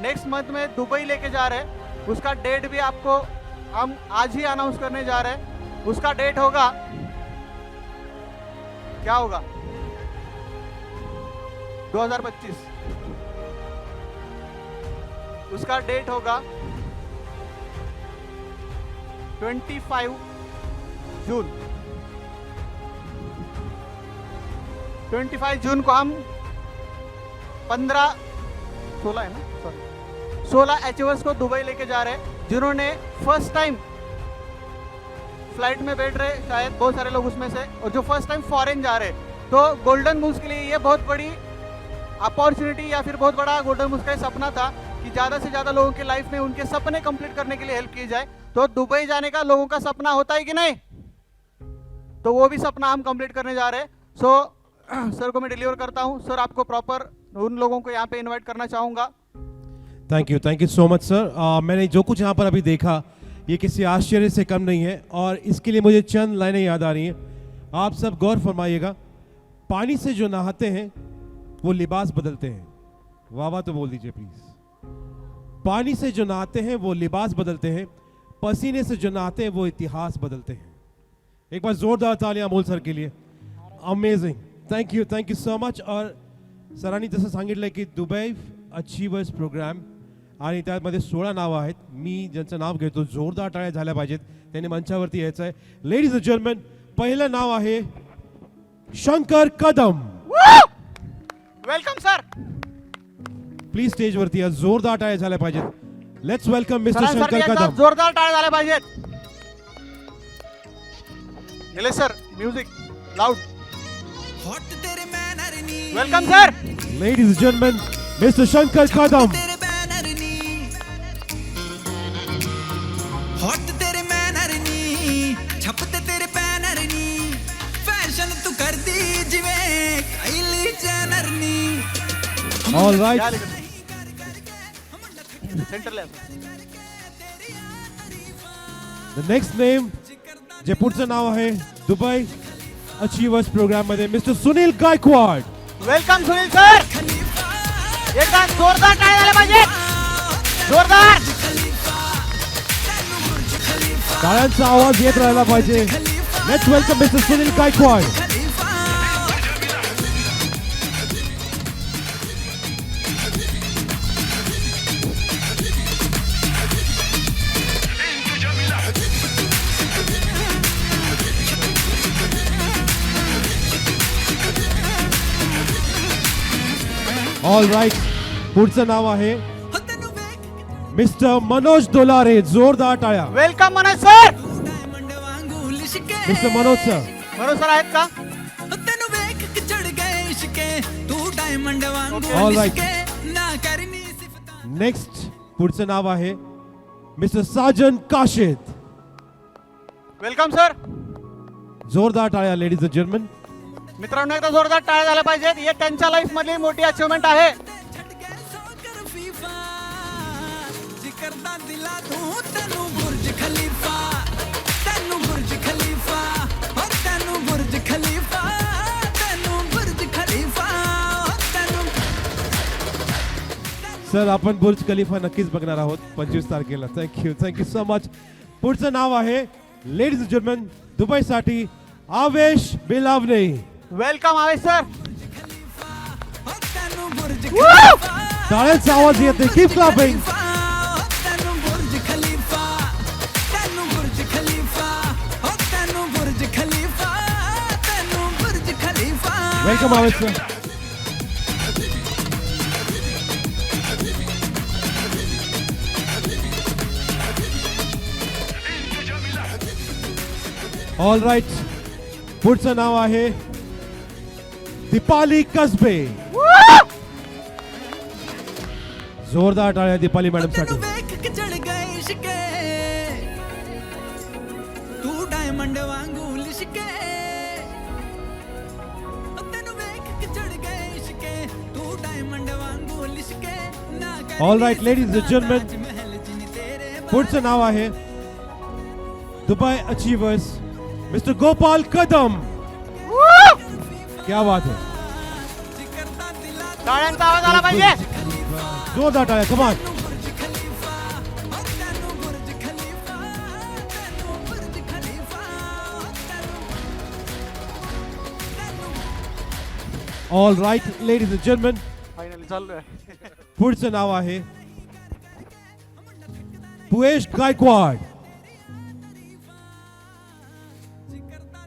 नेक्स्ट मंथ में दुबई लेके जा रहे हैं. उसका डेट भी आपको हम आज ही अनाउंस करने जा रहे हैं. उसका डेट होगा, क्या होगा? 2025. उसका डेट होगा 25 जून. 25 जून को हम 16 है ना, सॉरी 16 अचीवर्स को दुबई लेके जा रहे हैं, जिन्होंने फर्स्ट टाइम फ्लाइट में बैठ रहे, शायद बहुत सारे लोग उसमें से, और जो फर्स्ट टाइम फॉरेन जा रहे हैं. तो गोल्डन बुल्स के लिए ये बहुत बड़ी अपॉर्चुनिटी या फिर बहुत बड़ा गोल्डन बुल्स का सपना था कि ज़्यादा से ज़्यादा लोगों के लाइफ में उनके सपने कंप्लीट करने के लिए हेल्प की जाए. तो दुबई जाने का लोगों का सपना होता है कि नहीं? तो वो भी सपना हम कंप्लीट करने जा रहे हैं. सो सर को मैं डिलीवर करता हूँ. सर आपको प्रॉपर उन लोगों को यहाँ पे इनवाइट करना चाहूँगा. Thank you so much sir. मैंने जो कुछ यहाँ पर अभी देखा, ये किसी आश्चर्य से कम नहीं है, और इसके लिए मुझे चंद लाइनें याद आ रही हैं. आप सब गौर फरमाइएगा. पानी से जो नहाते हैं वो लिबास बदलते हैं. वाह वाह तो बोल दीजिए प्लीज. पानी से जो नहाते हैं वो लिबास बदलते हैं, पसीने से जो नहाते हैं वो इतिहास बदलते हैं. एक बार जोरदार तालियां अमोल सर के लिए. Amazing. Thank you so much. और सरांनी जसं सांगितलं की दुबई अचीवर्स प्रोग्राम, आणि त्यामध्ये 16 नावं आहेत. मी ज्यांचं नाव घेतो, जोरदार टाळ्या झाल्या पाहिजेत, त्यांनी मंचावरती यायचं आहे. लेडीज अँड जेंटलमॅन, पहिलं नाव आहे Shankar Kadam. Welcome sir. Please स्टेजवरती या. जोरदार टाळ्या झाल्या पाहिजेत. Let's welcome mister Shankar Kadam. जोरदार टाळ्या झाल्या पाहिजेत. Nilesh sir, music loud. Welcome sir. Ladies and gentleman, mister Shankar Kadam. Hot तेरे मैनर नी, छपते तेरे बैनर नी, फैशन तू कर दी जिवें काइली जेनर नी. All right. सेंटर ले. द नेक्स्ट नेम, जे पुढचं नाव आहे दुबई अचीवर्स प्रोग्राम मध्ये mister Sunil Gaikwad. Welcome Sunil sir. एकदा जोरदार टाळ्या झाल्या पाहिजेत. जोरदार टाळ्यांचा आवाज येत राहिला पाहिजे. Let's welcome mister Sunil Gaikwad. All right, पुढचं नाव आहे मिस्टर मनोज दोलारे. जोरदार टाळ्या. Welcome Manoj sir. Mister Manoj sir. Manoj sir आहेत का? All right. नेक्स्ट पुढचं नाव आहे mister Sajan Kashid. Welcome sir. जोरदार टाळ्या लेडीज अँड जेंटलमन. मित्रांनो एकदा जोरदार टाळ्या झाल्या पाहिजेत. हे त्यांच्या लाईफ मधली मोठी अचिव्हमेंट आहे. सर आपण बुर्ज खलिफा नक्कीच बघणार आहोत 25 तारखेला. Thank you so much. पुढचं नाव आहे लेडीज अँड जेंटलमन दुबईसाठी आवेश बिलावणे. Welcome Avesh sir. टाळ्यांचा आवाज येते. Keep clapping. Welcome Avesh sir. All right, पुढचं नाव आहे दीपाली कसबे. जोरदार टाळ्या दीपाली मॅडम साठी. All right ladies and gentleman, पुढचं नाव आहे Dubai achievers mister Gopal Kadam. क्या बात है. टाळ्यांचा आवाज आला पाहिजे. जोरदार टाळ्या. Come on. All right ladies and gentleman, finally चालू आहे. पुढचं नाव आहे पुएश Gaikwad.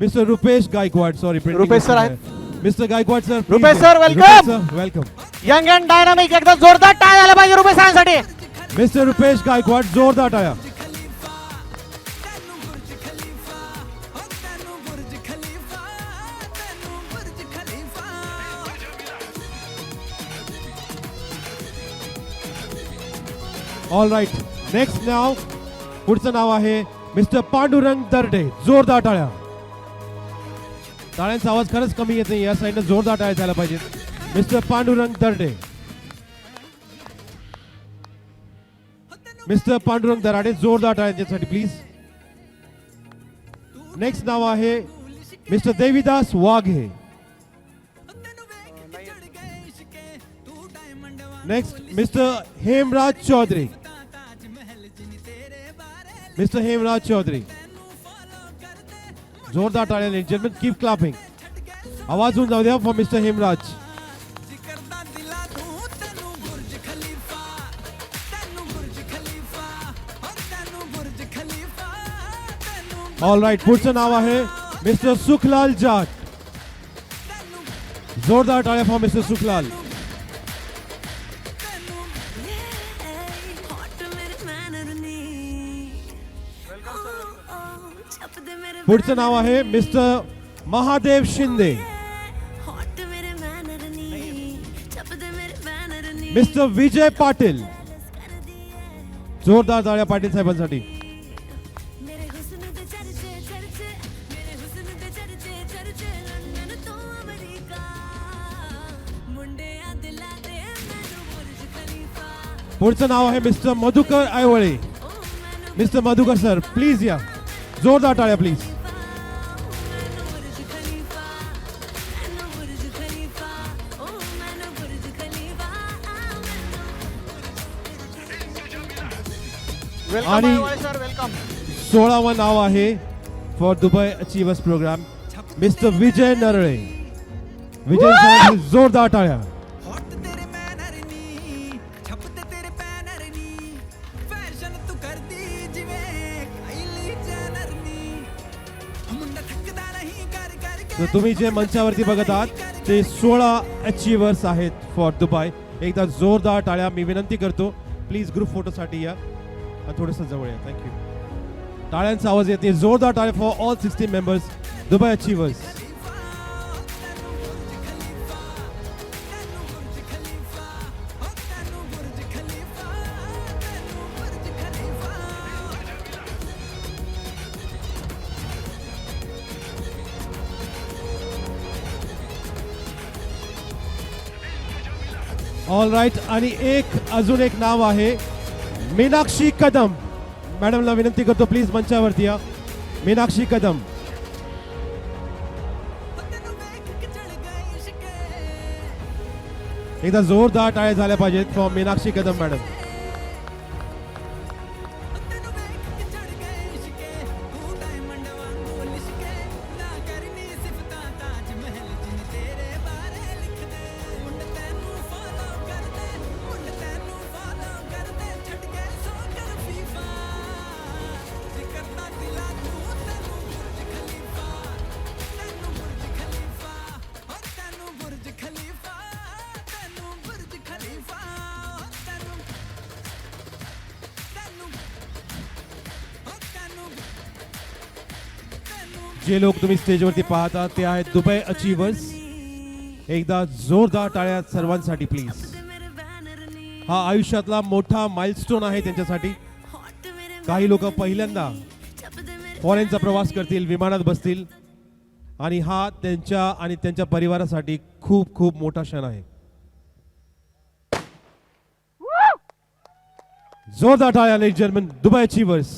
Mister Rupesh Gaikwad. Sorry Rupesh sir आहेत. Mister Gaikwad sir. Rupesh sir welcome. Welcome. Young and dynamic एकदा जोरदार टाळ्या झाल्या पाहिजे रुपेश सरांसाठी. मिस्टर रुपेश गायकवाड. जोरदार टाळ्या. ऑल राईट, नेक्स्ट नाव पुढचं नाव आहे मिस्टर पांडुरंग दर्डे. जोरदार टाळ्या. टाळ्यांचा आवाज खरंच कमी येत नाही. या साईडनं जोरदार टाळ्या झाल्या पाहिजेत. मिस्टर पांडुरंग दर्डे. मिस्टर पांडुरंग दराडे. जोरदार टाळ्या त्यांच्यासाठी प्लीज. नेक्स्ट नाव आहे mister Devidas Waghe. Next mister Hemraj Chaudhari. Mister Hemraj Chaudhari. जोरदार टाळ्या ladies and gentleman. Keep clapping. आवाज होऊन जाऊ द्या for mister Hemraj. All right, पुढचं नाव आहे मिस्टर सुखलाल जाट. जोरदार टाळ्या फॉर मिस्टर सुखलाल. पुढचं नाव आहे मिस्टर महादेव शिंदे. मिस्टर विजय पाटील. जोरदार टाळ्या पाटील साहेबांसाठी. पुढचं नाव आहे mister Madhukar Aywale. Mister Madhukar sir please या. जोरदार टाळ्या प्लीज. आणि 16वं नाव आहे for Dubai achievers program mister Vijay Narale. Vijay sir जोरदार टाळ्या. तर तुम्ही जे मंचावरती बघत आहात ते 16 अचीवर्स आहेत फॉर दुबई एकदा जोरदार टाळ्या मी विनंती करतो. प्लीज ग्रुप फोटोसाठी या आणि थोडंसं जवळ या. थँक्यू. टाळ्यांचा आवाज येते. जोरदार टाळ्या for all 16 members Dubai achievers. All right. आणि अजून एक नाव आहे मीनाक्षी कदम. मॅडमला विनंती करतो प्लीज मंचावरती या. मीनाक्षी कदम. एकदा जोरदार टाळ्या झाल्या पाहिजेत फॉर मीनाक्षी कदम मॅडम. जे लोक तुम्ही स्टेजवरती पाहता ते आहेत दुबई अचिव्हर्स. एकदा जोरदार टाळ्या सर्वांसाठी प्लीज. हा आयुष्यातला मोठा माइलस्टोन आहे त्यांच्यासाठी. काही लोक पहिल्यांदा फॉरेनचा प्रवास करतील, विमानात बसतील आणि हा त्यांच्या आणि त्यांच्या परिवारासाठी खूप खूप मोठा क्षण आहे. जोरदार टाळ्या ladies and gentleman Dubai achievers.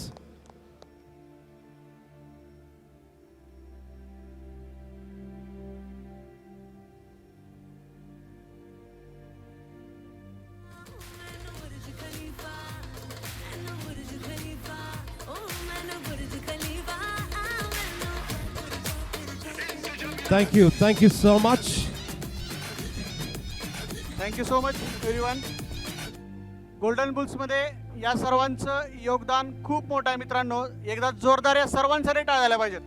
Thank you so much. Thank you so much everyone. Golden बुल्समध्ये या सर्वांचं योगदान खूप मोठं आहे मित्रांनो. एकदा जोरदार या सर्वांसाठी टाळ्या झाल्या पाहिजेत.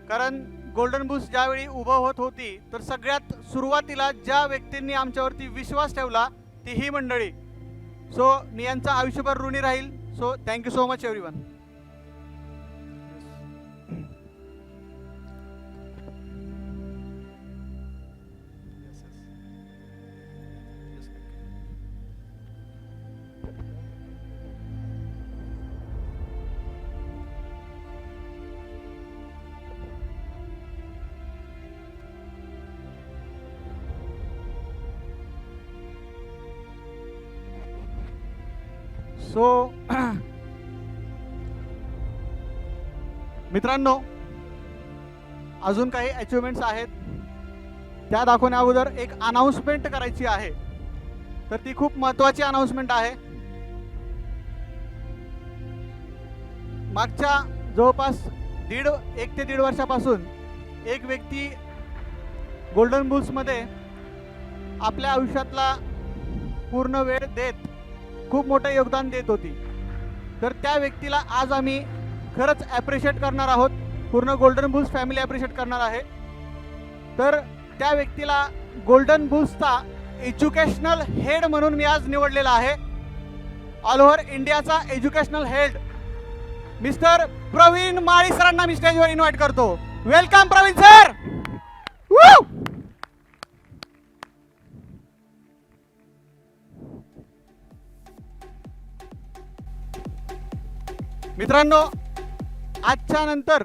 कारण गोल्डन बुल्स ज्यावेळी उभं होत होती तर सगळ्यात सुरुवातीला ज्या व्यक्तींनी आमच्यावरती विश्वास ठेवला ती ही मंडळी. सो मी यांचा आयुष्यभर ऋणी राहील. So thank you so much everyone. So मित्रांनो अजून काही अचिव्हमेंट्स आहेत त्या दाखवण्या अगोदर एक अनाउन्समेंट करायची आहे. तर ती खूप महत्त्वाची अनाउन्समेंट आहे. मागच्या जवळपास 1 ते 1.5 वर्षापासून एक व्यक्ती गोल्डन बुल्समध्ये आपल्या आयुष्यातला पूर्ण वेळ देत खूप मोठं योगदान देत होती. तर त्या व्यक्तीला आज आम्ही खरंच ॲप्रिशिएट करणार आहोत. पूर्ण गोल्डन बुल्स फॅमिली ॲप्रिशिएट करणार आहे. तर त्या व्यक्तीला गोल्डन बुल्सचा एज्युकेशनल हेड म्हणून मी आज निवडलेला आहे. ऑल ओव्हर इंडियाचा educational head mister Praveen Mali सरांना मी स्टेजवर इन्व्हाइट करतो. Welcome Praveen sir. मित्रांनो आजच्या नंतर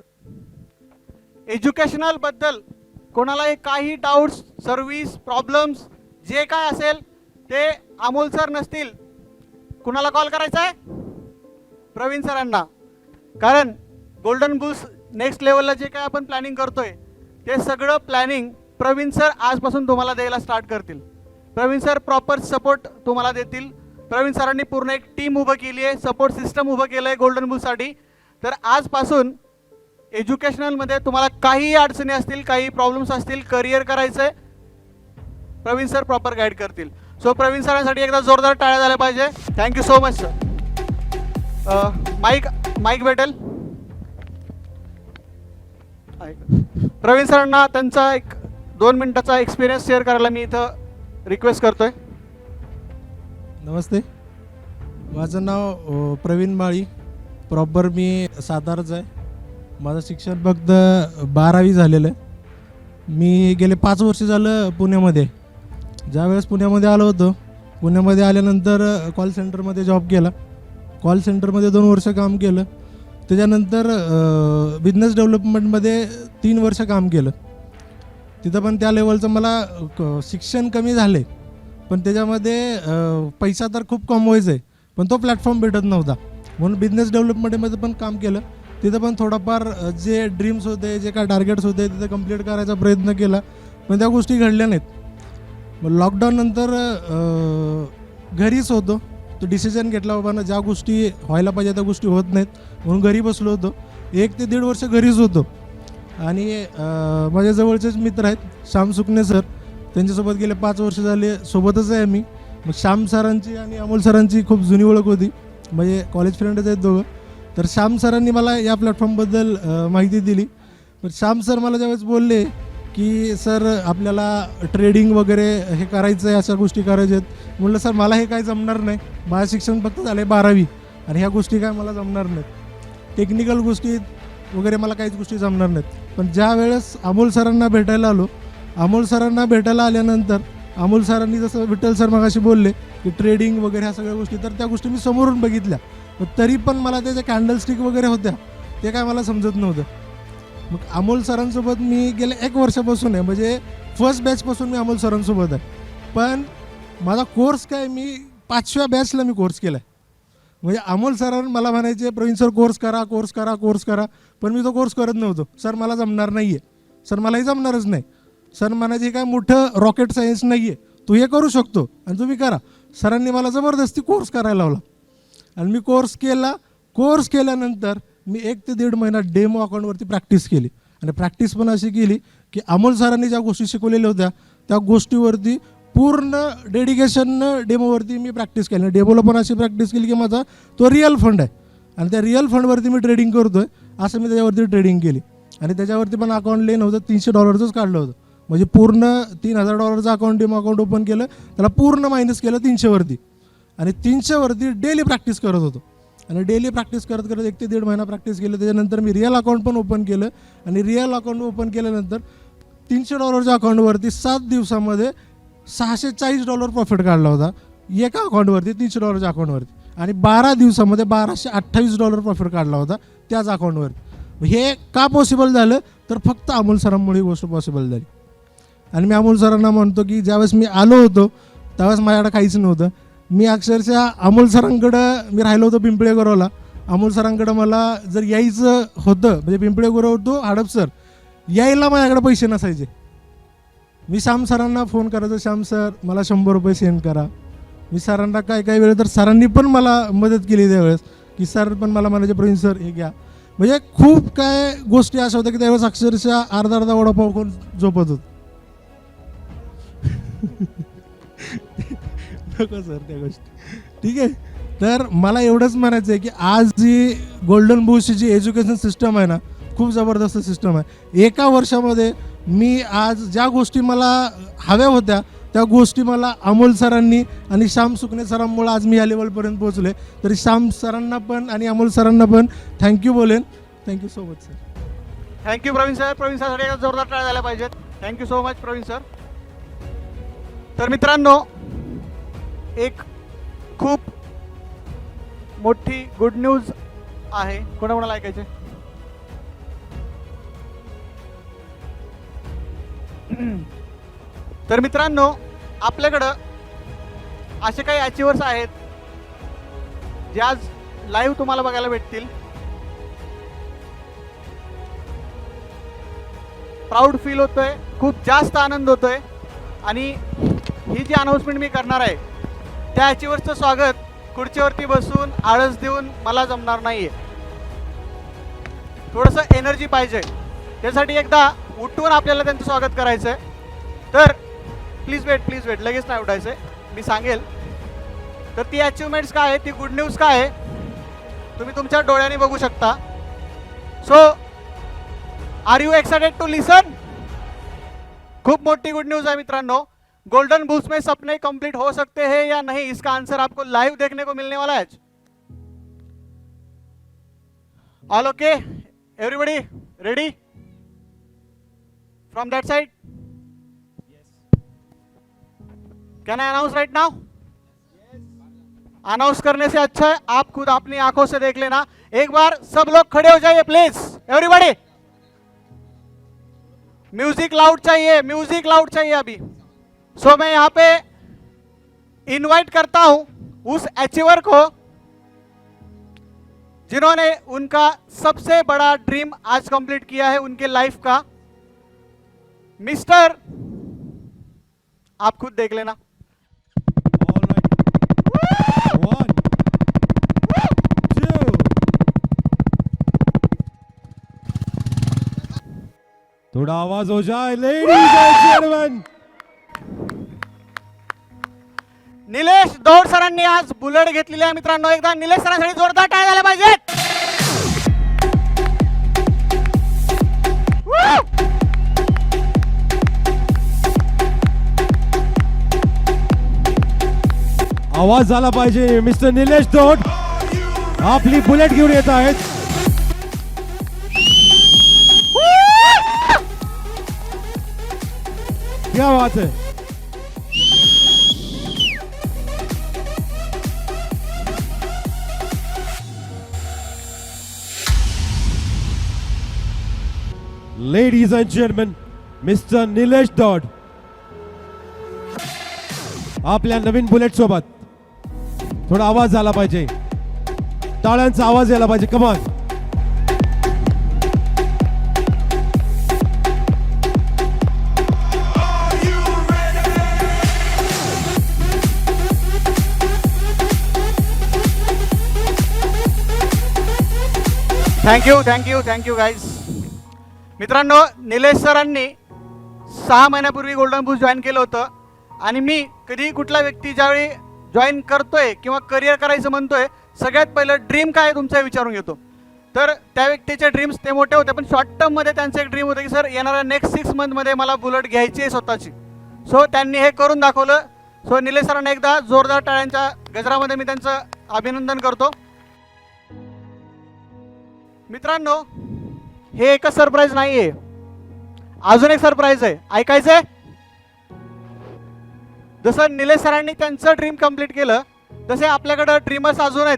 एज्युकेशनल बद्दल कोणालाही काही डाऊट्स, सर्व्हिस, प्रॉब्लेम्स जे काय असेल ते अमोल सर नसतील. कुणाला कॉल करायचा आहे? प्रवीण सरांना. कारण गोल्डन बुल्स नेक्स्ट लेवलला जे काय आपण प्लॅनिंग करतोय ते सगळं प्लॅनिंग प्रवीण सर आजपासून तुम्हाला द्यायला स्टार्ट करतील. प्रवीण सर प्रॉपर सपोर्ट तुम्हाला देतील. प्रवीण सरांनी पूर्ण एक टीम उभं केली आहे, सपोर्ट सिस्टम उभं केलं आहे गोल्डन बुल्ससाठी. तर आजपासून एज्युकेशनलमध्ये तुम्हाला काही अडचणी असतील, काही प्रॉब्लेम्स असतील, करिअर करायचं आहे, प्रवीण सर प्रॉपर गाईड करतील. सो प्रवीण सरांसाठी एकदा जोरदार टाळ्या झाल्या पाहिजे. Thank you so much sir. Mic भेटेल प्रवीण सरांना त्यांचा एक 2 मिनिटाचा एक्सपिरियन्स शेअर करायला मी इथं रिक्वेस्ट करतोय. नमस्ते, माझं नाव प्रवीण माळी, प्रॉपर मी साताराचं आहे. माझं शिक्षण फक्त 12वी झालेलं आहे. मी गेले 5 वर्ष झालं पुण्यामध्ये. ज्यावेळेस पुण्यामध्ये आलो होतो, पुण्यामध्ये आल्यानंतर कॉल सेंटरमध्ये जॉब केला. कॉल सेंटरमध्ये 2 वर्ष काम केलं. त्याच्यानंतर बिझनेस डेव्हलपमेंटमध्ये 3 वर्ष काम केलं. तिथं पण त्या लेवलचं मला शिक्षण कमी झाले, पण त्याच्यामध्ये पैसा तर खूप कमवायचा आहे, पण तो प्लॅटफॉर्म भेटत नव्हता. म्हणून बिझनेस डेव्हलपमेंटमध्ये पण काम केलं. तिथं पण थोडाफार जे ड्रीम्स होते, जे काय टार्गेट्स होते, तिथं कंप्लीट करायचा प्रयत्न केला, पण त्या गोष्टी घडल्या नाहीत. मग लॉकडाऊननंतर घरीच होतो. तो डिसिजन घेतला बाबा ना, ज्या गोष्टी व्हायला पाहिजे त्या गोष्टी होत नाहीत, म्हणून घरी बसलो होतो. 1 ते 1.5 वर्ष घरीच होतो. आणि माझ्या जवळचेच मित्र आहेत श्याम सुकणे सर, त्यांच्यासोबत गेले 5 वर्ष झाले सोबतच आहे मी. मग श्याम सरांची आणि अमोल सरांची खूप जुनी ओळख होती, म्हणजे कॉलेज फ्रेंडच आहेत दोघं. तर श्याम सरांनी मला या प्लॅटफॉर्मबद्दल माहिती दिली. पण श्याम सर मला ज्यावेळेस बोलले की सर आपल्याला ट्रेडिंग वगैरे हे करायचं आहे, अशा गोष्टी करायच्या आहेत. म्हटलं सर मला हे काय जमणार नाही, माझं शिक्षण फक्त झालं आहे 12वी, आणि ह्या गोष्टी काय मला जमणार नाहीत. टेक्निकल गोष्टी वगैरे मला काहीच गोष्टी जमणार नाहीत. पण ज्या वेळेस अमोल सरांना भेटायला आलो, अमोल सरांना भेटायला आल्यानंतर अमोल सरांनी जसं विठ्ठल सर मगाशी बोलले की ट्रेडिंग वगैरे ह्या सगळ्या गोष्टी, तर त्या गोष्टी मी समोरून बघितल्या. पण तरी पण मला त्या ज्या कॅन्डलस्टिक वगैरे होत्या ते काय मला समजत नव्हतं. मग अमोल सरांसोबत मी गेले 1 वर्षापासून आहे, म्हणजे फर्स्ट बॅचपासून मी अमोल सरांसोबत आहे. पण माझा कोर्स काय, मी 5व्या बॅचला मी कोर्स केला आहे. म्हणजे अमोल सरांनी मला म्हणायचे प्रवीण सर कोर्स करा, कोर्स करा, कोर्स करा, पण मी तो कोर्स करत नव्हतो. सर मला जमणार नाही आहे, सर मलाही जमणारच नाही. सर म्हणायचे काय मोठं रॉकेट सायन्स नाही आहे, तू हे करू शकतो आणि तुम्ही करा. सरांनी मला जबरदस्ती कोर्स करायला लावला आणि मी कोर्स केला. कोर्स केल्यानंतर मी 1 ते 1.5 महिना डेमो अकाउंटवरती प्रॅक्टिस केली. आणि प्रॅक्टिस पण अशी केली की अमोल सरांनी ज्या गोष्टी शिकवलेल्या होत्या त्या गोष्टीवरती पूर्ण डेडिकेशननं डेमोवरती मी प्रॅक्टिस केली. डेमोला पण अशी प्रॅक्टिस केली की माझा तो रिअल फंड आहे आणि त्या रिअल फंडवरती मी ट्रेडिंग करतो आहे, असं मी त्याच्यावरती ट्रेडिंग केली. आणि त्याच्यावरती पण अकाउंट लेन होतं, $300 काढलं होतं. म्हणजे पूर्ण $3000 अकाउंट डेमो अकाउंट ओपन केलं, त्याला पूर्ण मायनस केलं 300वरती. आणि 300वरती डेली प्रॅक्टिस करत होतो. आणि डेली प्रॅक्टिस करत करत 1 ते 1.5 महिना प्रॅक्टिस केलं. त्याच्यानंतर मी रिअल अकाउंट पण ओपन केलं आणि रिअल अकाउंट ओपन केल्यानंतर $300 अकाउंटवरती 7 दिवसामध्ये $640 प्रॉफिट काढला होता एका अकाउंटवरती, $300 अकाउंटवरती. आणि 12 दिवसामध्ये $1228 प्रॉफिट काढला होता त्याच अकाउंटवर. हे का पॉसिबल झालं तर फक्त अमोल सरांमुळे ही गोष्ट पॉसिबल झाली. आणि मी अमोल सरांना म्हणतो की ज्यावेळेस मी आलो होतो त्यावेळेस माझ्याकडे काहीच नव्हतं. मी अक्षरशः अमोल सरांकडं मी राहिलो होतो पिंपळे गुरवला. अमोल सरांकडं मला जर यायचं होतं, म्हणजे पिंपळे गुरव तो हडपसर यायला माझ्याकडे पैसे नसायचे. मी श्याम सरांना फोन करायचो, श्याम सर मला ₹100 सेंड करा. मी सरांना काय वेळ तर सरांनी पण मला मदत केली त्यावेळेस, की सर पण मला म्हणायचे प्रवीण सर हे घ्या. म्हणजे खूप काय गोष्टी अशा होत्या की त्यावेळेस अक्षरशः अर्धा वडापाव कोण झोपत होत. नको सर त्या गोष्टी, ठीक आहे. तर मला एवढंच म्हणायचं आहे की आज जी गोल्डन बुशची जी एज्युकेशन सिस्टम आहे ना, खूप जबरदस्त सिस्टम आहे. 1 वर्षामध्ये मी आज ज्या गोष्टी मला हव्या होत्या त्या गोष्टी मला अमोल सरांनी आणि श्याम सुकणे सरांमुळे आज मी या लेवलपर्यंत पोहोचले. तरी श्याम सरांना पण आणि अमोल सरांना पण थँक्यू बोलेन. Thank you so much sir. Thank you Praveen sir. Praveen सरसाठी एकदा जोरदार टाळ्या झाल्या पाहिजेत. Thank you so much Praveen sir. तर मित्रांनो, एक खूप मोठी गुड न्यूज आहे. कोणाकोणाला ऐकायचे? तर मित्रांनो, आपल्याकडं असे काही अचिव्हर्स आहेत जे आज लाईव्ह तुम्हाला बघायला भेटतील. प्राऊड फील होतोय, खूप जास्त आनंद होतोय. आणि ही जी अनाउन्समेंट मी करणार आहे त्या अचिव्हर्सचं स्वागत खुर्चीवरती बसून आळस देऊन मला जमणार नाहीये. थोडंसं एनर्जी पाहिजे, त्यासाठी एकदा उठून आपल्याला त्यांचं स्वागत करायचं आहे. तर प्लीज वेट, लगेच नाही उठायचं आहे, मी सांगेल. तर ती अचिव्हमेंट्स काय आहे, ती गुड न्यूज काय आहे, तुम्ही तुमच्या डोळ्यांनी बघू शकता. So are you excited to listen? खूब मोटी गुड न्यूज है मित्रांनो, गोल्डन बुल्स में सपने कंप्लीट हो सकते हैं या नहीं, इसका आंसर आपको लाइव देखने को मिलने वाला है। All okay, everybody ready from that side? Can I announce right now? Announce करने से अच्छा है आप खुद अपनी आंखों से देख लेना। एक बार सब लोग खड़े हो जाइए प्लीज, एवरीबॉडी। म्यूजिक लाउड चाहिए, म्यूजिक लाउड चाहिए अभी। सो मैं यहां पे इनवाइट करता हूं उस अचीवर को जिन्होंने उनका सबसे बड़ा ड्रीम आज कंप्लीट किया है उनके लाइफ का। मिस्टर, आप खुद देख लेना। थोड़ा आवाज हो जाए लेडीज एंड जेंटलमैन। निलेश दौड सरांनी आज बुलेट घेतलेली आहे मित्रांनो, एकदा निलेश सरांसाठी जोरदार टाळ्या झाल्या पाहिजेत। आवाज झाला पाहिजे। मिस्टर निलेश दौड आपली बुलेट घेऊन येत आहेत। क्या बात है। Ladies and gentleman, mister Nilesh दौड आपल्या नवीन बुलेट सोबत। थोडा आवाज झाला पाहिजे, टाळ्यांचा आवाज यायला पाहिजे, कमान। Thank you guys. मित्रांनो, निलेश सरांनी 6 महिन्यापूर्वी गोल्डन बुल्स जॉईन केलं होतं आणि मी कधी कुठला व्यक्ती ज्यावेळी जॉईन करतोय किंवा करिअर करायचं म्हणतोय, सगळ्यात पहिलं ड्रीम काय आहे तुमचं विचारून घेतो। तर त्या व्यक्तीचे ड्रीम्स ते मोठे होते, पण शॉर्ट टर्ममध्ये त्यांचं एक ड्रीम होतं की सर येणाऱ्या नेक्स्ट 6 मंथमध्ये मला बुलेट घ्यायची आहे स्वतःची। सो त्यांनी हे करून दाखवलं। सो निलेश सरांना एकदा जोरदार टाळ्यांच्या गजरामध्ये मी त्यांचं अभिनंदन करतो। मित्रांनो, हे एकच सरप्राईज नाहीये, अजून एक सरप्राईज आहे, ऐकायचंय? जसं निलेश सरांनी त्यांचं ड्रीम कंप्लीट केलं तसे आपल्याकडे ड्रीमर्स अजून आहेत।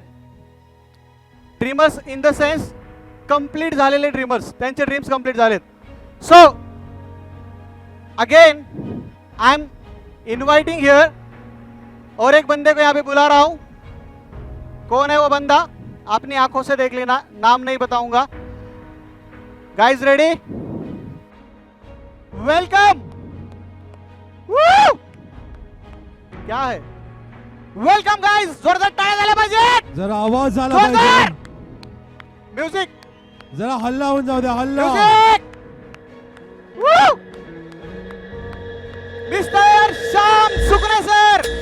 Dreamers in the sense complete झालेले ड्रीमर्स, त्यांचे ड्रीम्स कंप्लीट झालेत। So again I am inviting here और एक बंदे को यहाँ पे बुला रहा हूं। कौन है वो बंदा? अपनी आंखों से देख लेना, नाम नहीं बताऊंगा। Guys ready? वेलकम। क्या है? वेलकम गाइज, जोरदार टाळ्या झाल्या पाहिजे। जरा आवाज झाला पाहिजे, म्युझिक जरा हल्ला होऊन जाऊ द्या, हल्ला। मिस्टर श्याम सुकणे सर।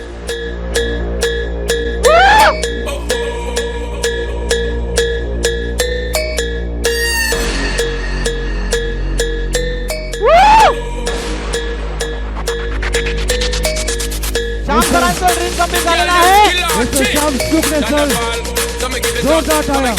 श्याम सरांचं ड्रीम कंप्लीट झालेलं आहे। मिस्टर श्याम सुकणे सर, जोरदार टाळ्या।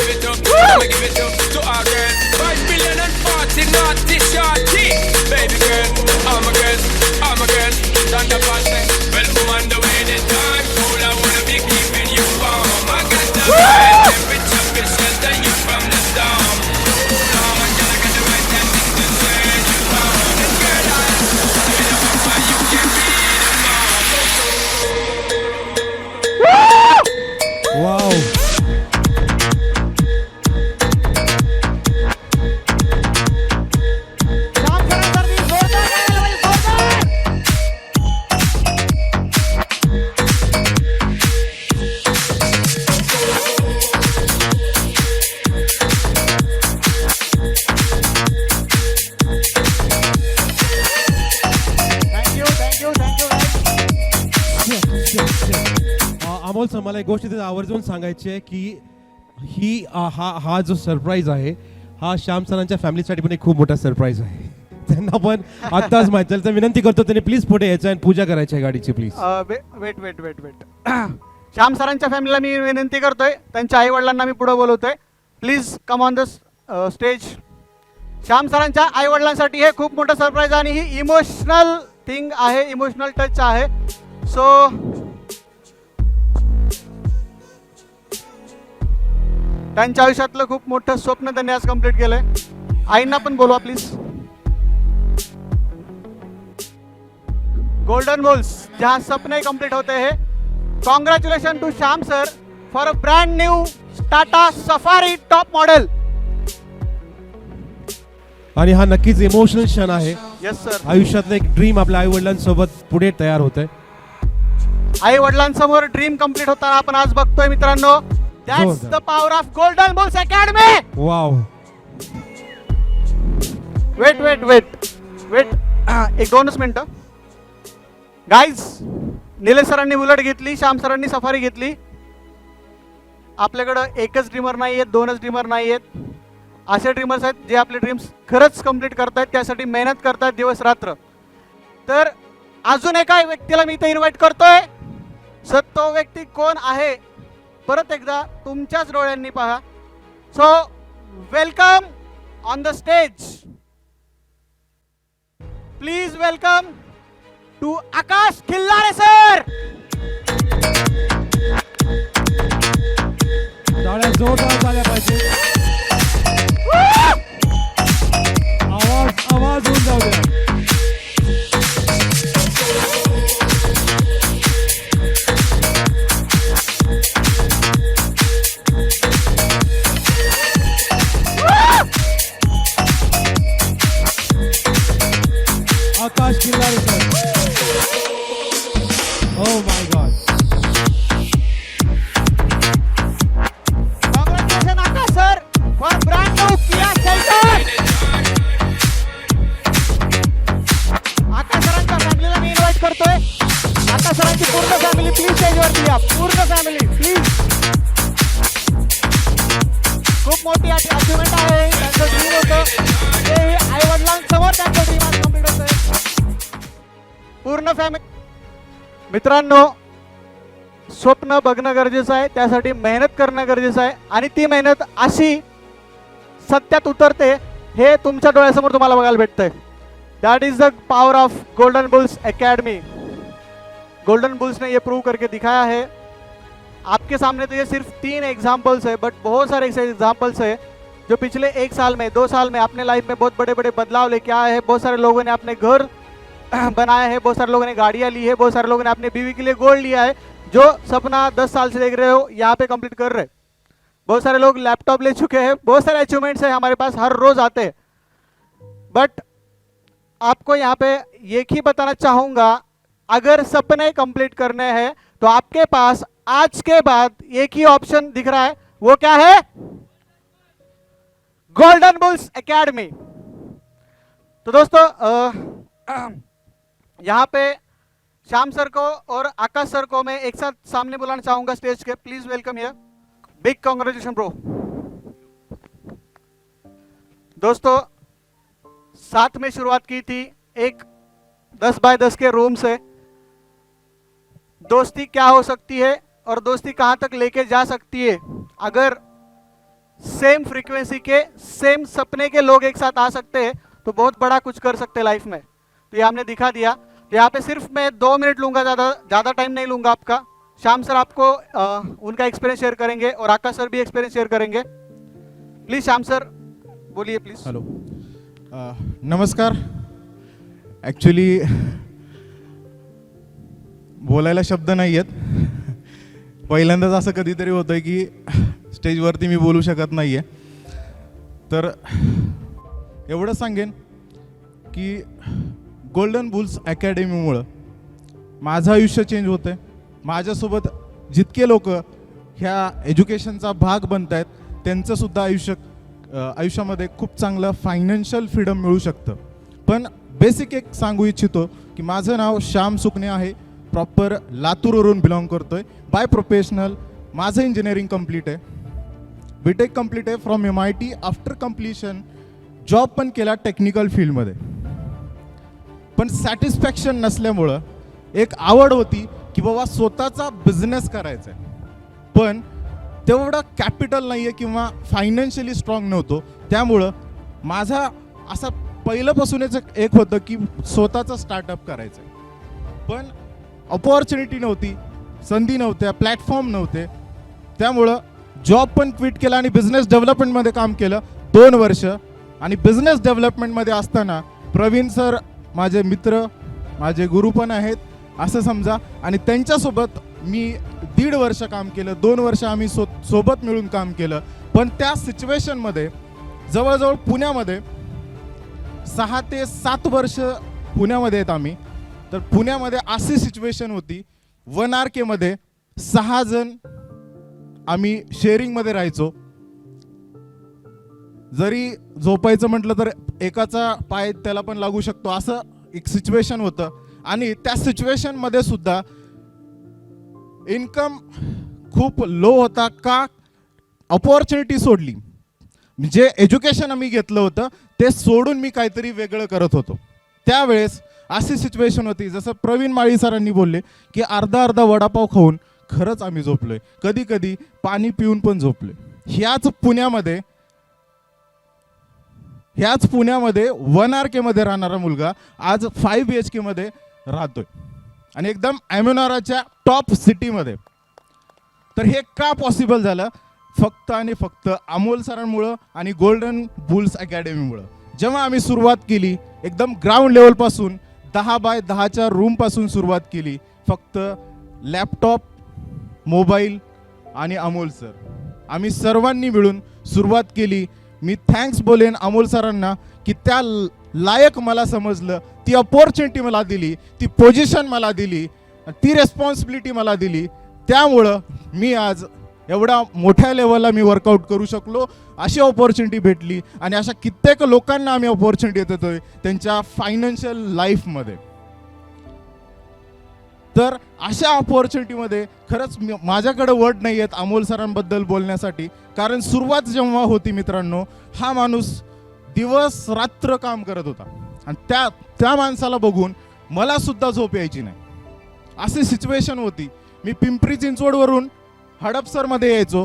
वाव, अमोल सर, मला एक गोष्ट तिथे आवर्जून सांगायची आहे की हा जो सरप्राईज आहे हा श्याम सरांच्या फॅमिलीसाठी पण एक खूप मोठा सरप्राईज आहे। त्यांना पण आत्ताच माहिती चालतं. विनंती करतो त्यांनी प्लीज पुढे यायचं आणि पूजा करायची आहे गाडीची please. Wait wait wait wait Shyam सरांच्या फॅमिलीला मी विनंती करतोय, त्यांच्या आई वडिलांना मी पुढे बोलवतोय. Please come on the stage. Shyam सरांच्या आई वडिलांसाठी हे खूप मोठं सरप्राईज आणि ही इमोशनल थिंग आहे, इमोशनल टच आहे. सो त्यांच्या आयुष्यातलं खूप मोठं स्वप्न त्यांनी आज कंप्लीट केलंय. आईंना पण बोलवा प्लीज. गोल्डन बुल्स जहां सपने कंप्लीट होते हैं. Congratulation to Shyam sir for a brand new Tata Safari top model. आणि हा नक्कीच इमोशनल क्षण आहे. Yes sir. आयुष्यातलं एक ड्रीम आपल्या आई वडिलांसोबत पुढे तयार होत आहे. आई वडिलांसमोर ड्रीम कंप्लीट होताना आपण आज बघतोय मित्रांनो. That's the power of golden Bulls Academy. Wow. Wait wait wait wait एक 2 मिनिटं. गाईज, निलेश सरांनी बुलेट घेतली, श्याम सरांनी सफारी घेतली. आपल्याकडं एकच ड्रीमर नाही आहेत, 2च ड्रीमर नाही आहेत. असे ड्रीमर्स आहेत जे आपले ड्रीम्स खरंच कंप्लीट करतायत, त्यासाठी मेहनत करतायत दिवस रात्र. तर अजून एका व्यक्तीला मी इथे इन्व्हाइट करतोय. सर तो व्यक्ती कोण आहे परत एकदा तुमच्याच डोळ्यांनी पहा. So welcome on the stage. Please welcome to Akash Khillare sir. टाळ्या जोरदार झाल्या पाहिजे. आवाज होऊन जाऊ द्या. Akash Khillare sir. Oh my God. Congratulations Akash sir for brand new Kia Seltos. आकाश सरांच्या फॅमिलीला मी इन्व्हाइट करतोय. आकाश सरांची पूर्ण फॅमिली प्लीज स्टेजवरती या. पूर्ण फॅमिली प्लीज. खूप मोठी अचीवमेंट आहे. त्यांचं ड्रीम होतं ते आई वडिलांसमोर त्यांचं ड्रीम आज कंप्लीट होतंय. पूर्ण फॅमिली. मित्रांनो, स्वप्न बघणं गरजेचं आहे, त्यासाठी मेहनत करणं गरजेचं आहे आणि ती मेहनत अशी सत्यात उतरते हे तुमच्या डोळ्यासमोर तुम्हाला बघायला भेटतंय. That is the power of golden bulls academy. Golden bulls ने ये प्रूव करके दिखाया है. आपके सामने तो ये सिर्फ 3 एग्जाम्पल्स है, बट बहुत सारे ऐसे एग्जाम्पल्स है जो पिछले 1 साल में 2 साल में अपने लाइफ में बहुत बड़े बड़े बदलाव लेके आए हैं. बहुत सारे लोगों ने अपने घर बनाया है, बहुत सारे लोगों ने गाड़ियाँ ली है, बहुत सारे लोगों ने अपने बीवी के लिए गोल्ड लिया है. जो सपना 10 साल से देख रहे हो यहाँ पे कंप्लीट कर रहे. बहुत सारे लोग लैपटॉप ले चुके हैं. बहुत सारे अचीवमेंट्स हैं हमारे पास, हर रोज आते हैं. बट आपको यहाँ पे एक ही बताना चाहूँगा, अगर सपने कंप्लीट करने हैं तो आपके पास आज के बाद एक ही ऑप्शन दिख रहा है. वो क्या है? Golden bulls academy. तो दोस्तों यहाँ पे श्याम सर को और आकाश सर को मैं एक साथ सामने बुलाना चाहूंगा stage K. Please welcome here. Big congratulation bro. दोस्तों, साथ में शुरुआत की थी एक 10 बाय 10 के रूम से. दोस्ती क्या हो सकती है और दोस्ती कहां तक लेके जा सकती है अगर सेम फ्रीक्वेंसी के सेम सपने के लोग एक साथ आ सकते हैं तो बहुत बड़ा कुछ कर सकते हैं लाइफ में. तो ये हमने दिखा दिया. तो यहाँ पे सिर्फ मैं 2 मिनट लूंगा, ज़्यादा टाइम नहीं लूंगा आपका. श्याम सर आपको उनका एक्सपीरियंस शेयर करेंगे और आकाश सर भी एक्सपीरियंस शेयर करेंगे. प्लीज श्याम सर बोलिए प्लीज. हॅलो, नमस्कार. ॲक्च्युली बोलायला शब्द नाही आहेत. पहिल्यांदाच असं कधीतरी होतं की स्टेजवरती मी बोलू शकत नाही आहे. तर एवढं सांगेन की गोल्डन बुल्स अकॅडमीमुळं माझं आयुष्य चेंज होतं आहे. माझ्यासोबत जितके लोक ह्या एज्युकेशनचा भाग बनत आहेत त्यांचंसुद्धा आयुष्यामध्ये खूप चांगलं फायनान्शियल फ्रीडम मिळू शकतं. पण बेसिक एक सांगू इच्छितो की माझं नाव श्याम सुकणे आहे. प्रॉपर लातूरवरून बिलॉंग करतो आहे. बाय प्रोफेशनल माझं इंजिनिअरिंग कंप्लीट आहे. BTech कंप्लीट आहे from MIT. After completion job पण केला टेक्निकल फील्डमध्ये. पण सॅटिस्फॅक्शन नसल्यामुळं एक आवड होती की बाबा स्वतःचा बिझनेस करायचा आहे, पण तेवढं कॅपिटल नाही आहे किंवा फायनान्शियली स्ट्रॉंग नव्हतो. त्यामुळं माझा असा पहिल्यापासूनच एक होतं की स्वतःचा स्टार्टअप करायचं आहे, पण अपॉर्च्युनिटी नव्हती, संधी नव्हत्या, प्लॅटफॉर्म नव्हते. त्यामुळं जॉब पण क्विट केला आणि बिझनेस डेव्हलपमेंटमध्ये काम केलं 2 वर्ष. आणि बिझनेस डेव्हलपमेंटमध्ये असताना प्रवीण सर माझे मित्र, माझे गुरु पण आहेत असं समजा, आणि त्यांच्यासोबत मी 1.5 वर्ष काम केलं. 2 वर्ष आम्ही सोबत मिळून काम केलं. पण त्या सिच्युएशनमध्ये जवळजवळ पुण्यामध्ये 6 ते 7 वर्ष पुण्यामध्ये आहेत आम्ही. तर पुण्यामध्ये अशी सिच्युएशन होती, 1 RKमध्ये 6 जण आम्ही शेअरिंगमध्ये राहायचो. जरी झोपायचं म्हटलं तर एकाचा पाय त्याला पण लागू शकतो, असं एक सिच्युएशन होतं. आणि त्या सिच्युएशनमध्ये सुद्धा इन्कम खूप लो होता. का? अपॉर्च्युनिटी सोडली. जे एज्युकेशन आम्ही घेतलं होतं ते सोडून मी काहीतरी वेगळं करत होतो. त्यावेळेस अशी सिच्युएशन होती, जसं प्रवीण माळी सरांनी बोलले की अर्धा वडापाव खाऊन खरंच आम्ही झोपलोय, कधी कधी पाणी पिऊन पण झोपलोय. ह्याच पुण्यामध्ये 1 RKमध्ये राहणारा मुलगा आज 5 BHKमध्ये राहतोय, आणि एकदम ॲम्युनाराच्या टॉप सिटीमध्ये. तर हे का पॉसिबल झालं? फक्त आणि फक्त अमोल सरांमुळं आणि गोल्डन बुल्स अकॅडमीमुळं. जेव्हा आम्ही सुरुवात केली एकदम ग्राउंड लेवलपासून 10 बाय 10च्या रूमपासून सुरुवात केली, फक्त लॅपटॉप, मोबाईल आणि अमोल सर, आम्ही सर्वांनी मिळून सुरुवात केली. मी थँक्स बोलेन अमोल सरांना की त्या लायक मला समजलं, ती अपॉर्च्युनिटी मला दिली, ती पोझिशन मला दिली, ती रेस्पॉन्सिबिलिटी मला दिली. त्यामुळं मी आज एवढा मोठ्या लेवलला मी वर्कआउट करू शकलो. अशी अपॉर्च्युनिटी भेटली आणि अशा कित्येक लोकांना आम्ही अपॉर्च्युनिटी देतोय त्यांच्या फायनान्शियल लाईफमध्ये. तर अशा अपॉर्च्युनिटीमध्ये खरंच माझ्याकडे वर्ड नाही आहेत अमोल सरांबद्दल बोलण्यासाठी. कारण सुरुवात जेव्हा होती मित्रांनो, हा माणूस दिवस रात्र काम करत होता, आणि त्या माणसाला बघून मला सुद्धा झोप यायची नाही. अशी सिच्युएशन होती. मी पिंपरी चिंचवडवरून हडपसरमध्ये यायचो,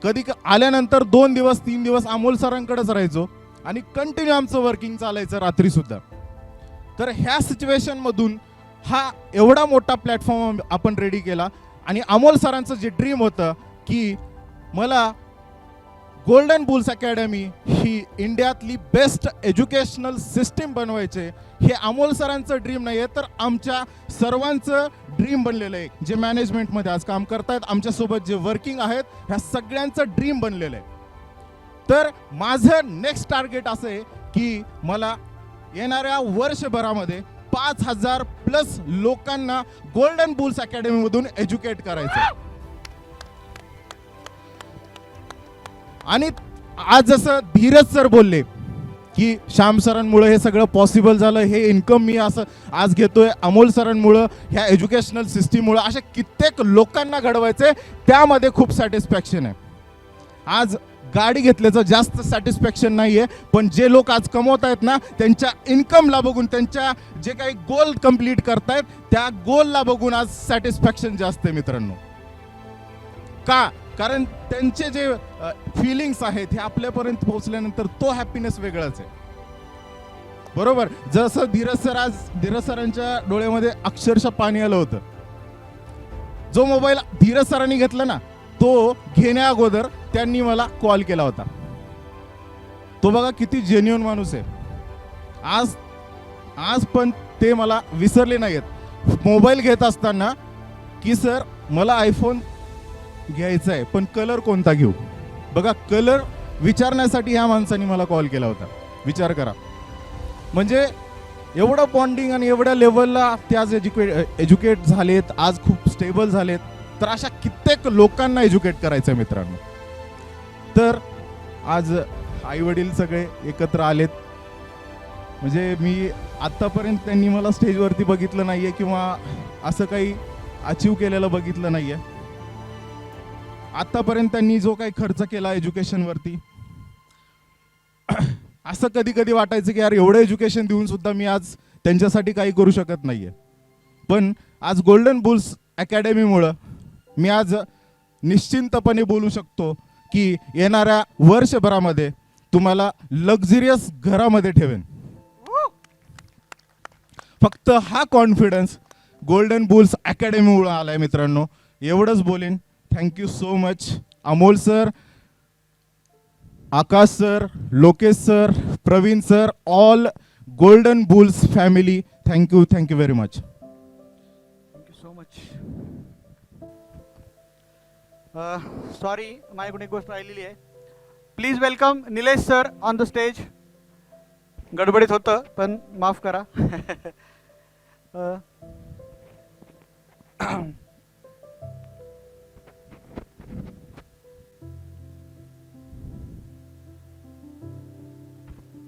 कधी आल्यानंतर 2 दिवस 3 दिवस अमोल सरांकडेच राहायचो, आणि कंटिन्यू आमचं वर्किंग चालायचं रात्रीसुद्धा. तर ह्या सिच्युएशनमधून हा एवढा मोठा प्लॅटफॉर्म आपण रेडी केला. आणि अमोल सरांचं जे ड्रीम होतं की मला गोल्डन बुल्स अकॅडमी ही इंडियातली बेस्ट एज्युकेशनल सिस्टीम बनवायचे, हे अमोल सरांचं ड्रीम नाही आहे, तर आमच्या सर्वांचं ड्रीम बनलेलं आहे. जे मॅनेजमेंटमध्ये आज काम करतायत, आमच्यासोबत जे वर्किंग आहेत, ह्या सगळ्यांचं ड्रीम बनलेलं आहे. तर माझं नेक्स्ट टार्गेट असं आहे की मला येणाऱ्या वर्षभरामध्ये 5,000+ लोकांना गोल्डन बुल्स अकॅडमीमधून एज्युकेट करायचं. आणि आज जसं धीरज सर बोलले की श्याम सरांमुळे हे सगळं पॉसिबल झालं, हे इन्कम मी असं आज घेतोय अमोल सरांमुळं, ह्या एज्युकेशनल सिस्टीममुळं, अशा कित्येक लोकांना घडवायचे, त्यामध्ये खूप सॅटिस्फॅक्शन आहे. आज गाडी घेतल्याचं जास्त सॅटिस्फॅक्शन नाही आहे, पण जे लोक आज कमवत आहेत ना, त्यांच्या इन्कमला बघून, त्यांच्या जे काही गोल कंप्लीट करतायत त्या गोलला बघून आज सॅटिस्फॅक्शन जास्त आहे मित्रांनो. का? कारण त्यांचे जे फिलिंग्स आहेत हे आपल्यापर्यंत पोहोचल्यानंतर तो हॅपीनेस वेगळाच आहे. बरोबर? जसं धीरज सरांच्या डोळ्यामध्ये अक्षरशः पाणी आलं होतं. जो मोबाईल धीरज सरांनी घेतला ना, तो घेण्या अगोदर त्यांनी मला कॉल केला होता. तो बघा किती जेन्युइन माणूस आहे. आज पण ते मला विसरले नाहीत. मोबाईल घेत असताना की सर मला आयफोन घ्यायचा आहे, पण कलर कोणता घेऊ? बघा, कलर विचारण्यासाठी ह्या माणसाने मला कॉल केला होता. विचार करा, म्हणजे एवढं बॉन्डिंग आणि एवढ्या लेवलला ते आज एज्युकेट झालेत, आज खूप स्टेबल झालेत. तर अशा कित्येक लोकांना एज्युकेट करायचं आहे मित्रांनो. तर आज आई वडील सगळे एकत्र आलेत. म्हणजे मी आत्तापर्यंत त्यांनी मला स्टेजवरती बघितलं नाही आहे किंवा असं काही अचीव केलेलं बघितलं नाही आहे. आत्तापर्यंत त्यांनी जो काही खर्च केला एज्युकेशनवरती, असं कधी कधी वाटायचं की यार एवढं एज्युकेशन देऊन सुद्धा मी आज त्यांच्यासाठी काही करू शकत नाही आहे. पण आज गोल्डन बुल्स अकॅडमीमुळं मी आज निश्चिंतपणे बोलू शकतो की येणाऱ्या वर्षभरामध्ये तुम्हाला लक्झरियस घरामध्ये ठेवेन. फक्त हा कॉन्फिडन्स गोल्डन बुल्स अकॅडमीमुळं आला आहे मित्रांनो. एवढंच बोलेन. Thank you so much Amol sir, Akash sir, Lokesh sir, Praveen sir, all golden bulls family. Thank you very much. Thank you so much. Sorry, माझ्याकडून एक गोष्ट राहिलेली आहे. Please welcome Nilesh sir on the stage. गडबडीत होतं पण माफ करा.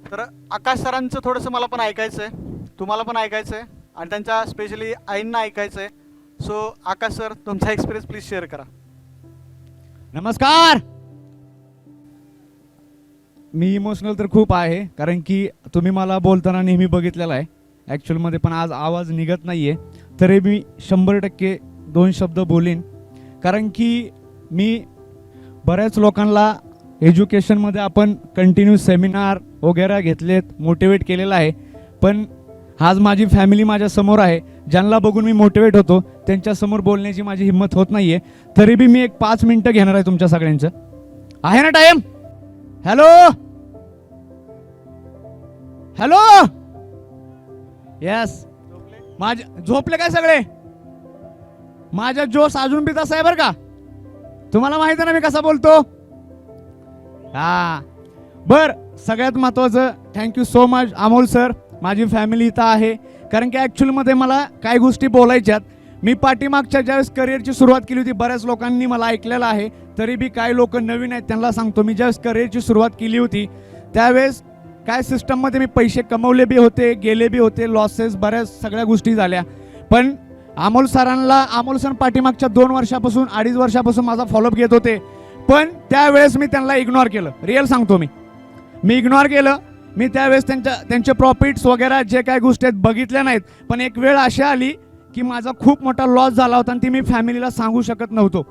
तर आकाश सरांचं थोडंसं मला पण ऐकायचं आहे, तुम्हाला पण ऐकायचं आहे आणि त्यांच्या स्पेशली आईंना ऐकायचं आहे. सो आकाश सर, तुमचा एक्सपिरियन्स प्लीज शेअर करा. नमस्कार. मी इमोशनल तर खूप आहे, कारण की तुम्ही मला बोलताना नेहमी बघितलेलं आहे ॲक्च्युअलमध्ये, पण आज आवाज निघत नाही आहे. तरी मी 100% 2 शब्द बोलेन, कारण की मी बऱ्याच लोकांना एज्युकेशनमध्ये आपण कंटिन्यू सेमिनार वगैरे घेतलेत, मोटिवेट केलेलं आहे. पण आज माझी फॅमिली माझ्यासमोर आहे, ज्यांना बघून मी मोटिवेट होतो त्यांच्यासमोर बोलण्याची माझी हिंमत होत नाही आहे. तरी बी मी एक 5 मिनटं घेणार आहे तुमच्या सगळ्यांचं. आहे ना टाईम? Hello hello. यस. माझे झोपले काय सगळे? माझा जोश अजून बी तसा आहे बरं का. तुम्हाला माहिती आहे ना मी कसा बोलतो. हा बर. सगळ्यात महत्त्वाचं thank you so much Amol sir. माझी फॅमिली इथं आहे, कारण की ॲक्च्युअलमध्ये मला काही गोष्टी बोलायच्यात. मी पाठीमागच्या ज्यावेळेस करिअरची सुरुवात केली होती, बऱ्याच लोकांनी मला ऐकलेलं आहे. तरी बी काही लोक नवीन आहेत त्यांना सांगतो, मी ज्यावेळेस करिअरची सुरुवात केली होती त्यावेळेस काय सिस्टममध्ये मी पैसे कमवले बी होते, गेले बी होते, लॉसेस, बऱ्याच सगळ्या गोष्टी झाल्या. पण अमोल सर पाठीमागच्या 2 वर्षापासून 2.5 वर्षापासून माझा फॉलोअप घेत होते. पण त्यावेळेस मी त्यांना इग्नोर केलं. रिअल सांगतो, मी इग्नोर केलं. मी त्यावेळेस त्यांचे प्रॉफिट्स वगैरे जे काही गोष्टी आहेत बघितल्या नाहीत. पण एक वेळ अशी आली की माझा खूप मोठा लॉस झाला होता आणि ती मी फॅमिलीला सांगू शकत नव्हतो.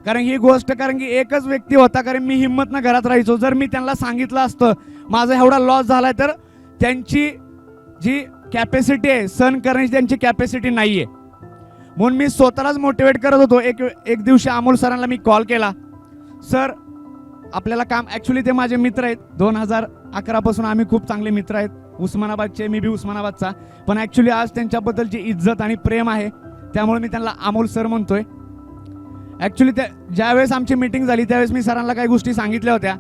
कारण ही गोष्ट, कारण की एकच व्यक्ती होता, कारण मी हिंमतनं घरात राहायचो. जर मी त्यांना सांगितलं असतं माझा एवढा लॉस झालाय, तर त्यांची जी कॅपॅसिटी आहे सहन करण्याची त्यांची कॅपॅसिटी नाही आहे. म्हणून मी स्वतःलाच मोटिवेट करत होतो. एक दिवशी अमोल सरांना मी कॉल केला, सर आपल्याला काम, ॲक्च्युली ते माझे मित्र आहेत, 2011 पासून आम्ही खूप चांगले मित्र आहेत, उस्मानाबादचे, मी बी उस्मानाबादचा. पण ॲक्च्युली आज त्यांच्याबद्दलची इज्जत आणि प्रेम आहे, त्यामुळे मी त्यांना अमोल सर म्हणतोय. ॲक्च्युली ज्यावेळेस आमची मीटिंग झाली त्यावेळेस मी सरांना काही गोष्टी सांगितल्या होत्या,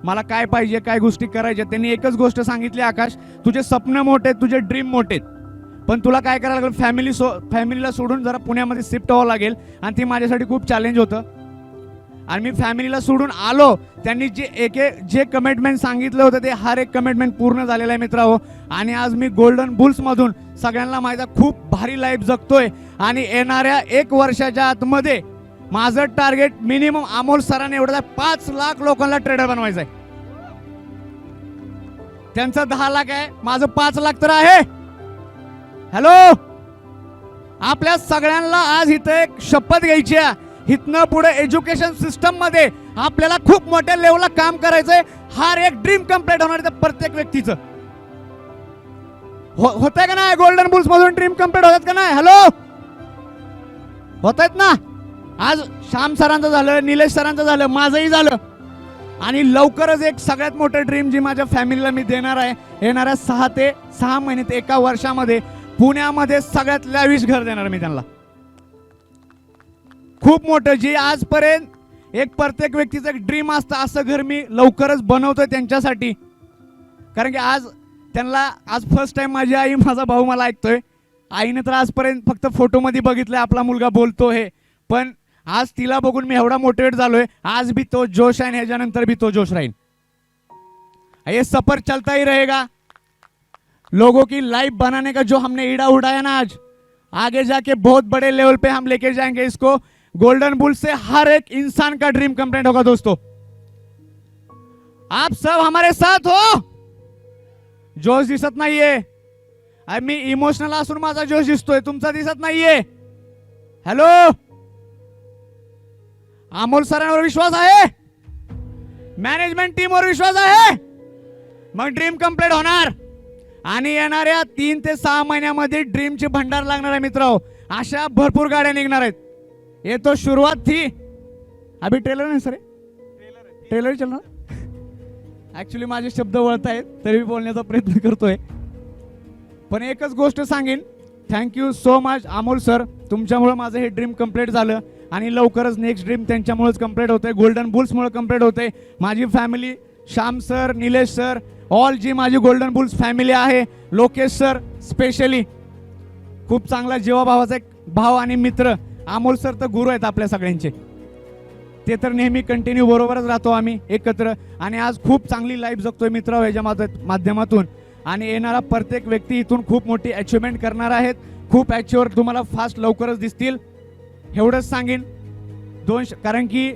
मला काय पाहिजे, काय गोष्टी करायच्या. त्यांनी एकच गोष्ट सांगितली, आकाश तुझे स्वप्न मोठे आहेत, तुझे ड्रीम मोठे आहेत, पण तुला काय करायला लागेल, फॅमिलीला सोडून जरा पुण्यामध्ये शिफ्ट व्हावं लागेल. आणि ती माझ्यासाठी खूप चॅलेंज होतं. आणि मी फॅमिलीला सोडून आलो. त्यांनी जे कमिटमेंट सांगितलं होतं ते हर एक कमिटमेंट पूर्ण झालेलं आहे मित्रांनो. आणि आज मी गोल्डन बुल्समधून सगळ्यांना माहिती आहे खूप भारी लाईफ जगतोय. आणि येणाऱ्या 1 वर्षाच्या आतमध्ये माझं टार्गेट मिनिमम अमोल सरांनी एवढं 5 लाख लोकांना ट्रेडर बनवायचं आहे. त्यांचं 10 लाख आहे, माझं 5 लाख तर आहे. हॅलो, आपल्या सगळ्यांना आज इथं एक शपथ घ्यायची आहे, इथनं पुढे एज्युकेशन सिस्टम मध्ये आपल्याला खूप मोठ्या लेवलला काम करायचंय. हर एक ड्रीम कम्प्लीट होणार आहे प्रत्येक व्यक्तीचं. होत आहे का नाही? गोल्डन बुल्स मधून ड्रीम कम्प्लीट होतात का नाही? हॅलो, होत आहेत ना? आज श्याम सरांचं झालं, निलेश सरांचं झालं, माझंही झालं. आणि लवकरच एक सगळ्यात मोठं ड्रीम जी माझ्या फॅमिलीला मी देणार आहे, येणाऱ्या 6 ते 6 महिन्यात 1 वर्षामध्ये पुण्यामध्ये सगळ्यात लॅविश घर देणार मी त्यांना. खूप मोठं, जे आजपर्यंत एक प्रत्येक व्यक्तीचं एक ड्रीम असतं, असं घर मी लवकरच बनवतोय त्यांच्यासाठी. कारण की आज त्यांना फर्स्ट टाइम माझी आई, माझा भाऊ मला ऐकतोय. आईने तर आजपर्यंत फक्त फोटोमध्ये बघितलंय आपला मुलगा बोलतो हे, पण आज तिला बघून मी एवढा मोटिवेट झालोय. आज भी तो जोश आहे, ह्याच्यानंतर भी तो जोश राहील. ये सफर चलता ही रहेगा. लोगों की लाइफ बनाने का जो हमने ईड़ा उड़ाया ना, आज आगे जाके बहुत बड़े लेवल पे हम लेके जाएंगे इसको. गोल्डन बुल से हर एक इंसान का ड्रीम कंप्लीट होगा दोस्तों. आप सब हमारे साथ हो. जोश दिसत नाहीये, अरे मी इमोशनल असून माझा जोश दिसतोय, तुमचा दिसत नाहीये. हॅलो, अमोल सरांवर विश्वास आहे, मॅनेजमेंट टीमवर विश्वास आहे, मग ड्रीम कम्प्लीट होणार. आणि येणाऱ्या 3 ते 6 महिन्यामध्ये ड्रीमची भंडार लागणार आहे मित्र. अशा भरपूर गाड्या निघणार आहेत. येतो सुरुवात थी. अभि ट्रेलर नाही सर, ट्रेलर चलणार. ऍक्च्युली माझे शब्द वळत आहेत तरी मी बोलण्याचा प्रयत्न करतोय. पण एकच गोष्ट सांगेन, thank you so much Amol sir, तुमच्यामुळे माझं हे ड्रीम कम्प्लीट झालं. आणि लवकरच नेक्स्ट ड्रीम त्यांच्यामुळेच कम्प्लीट होते, गोल्डन बुल्समुळे कम्प्लीट होते. माझी family, Shyam sir, Nilesh sir, all जी माझी गोल्डन बुल्स फॅमिली आहे, लोकेश सर स्पेशली, खूप चांगला जीवाभावाचा एक भाव आणि मित्र. अमोल सर तर गुरु आहेत आपल्या सगळ्यांचे, ते तर नेहमी कंटिन्यू बरोबरच राहतो आम्ही एकत्र. आणि आज खूप चांगली लाईफ जगतोय मित्र ह्याच्या माध्यमातून. आणि येणारा प्रत्येक व्यक्ती इथून खूप मोठी अचिव्हमेंट करणार आहेत. खूप अचिव्हर तुम्हाला फास्ट लवकरच दिसतील, एवढंच सांगेन. कारण की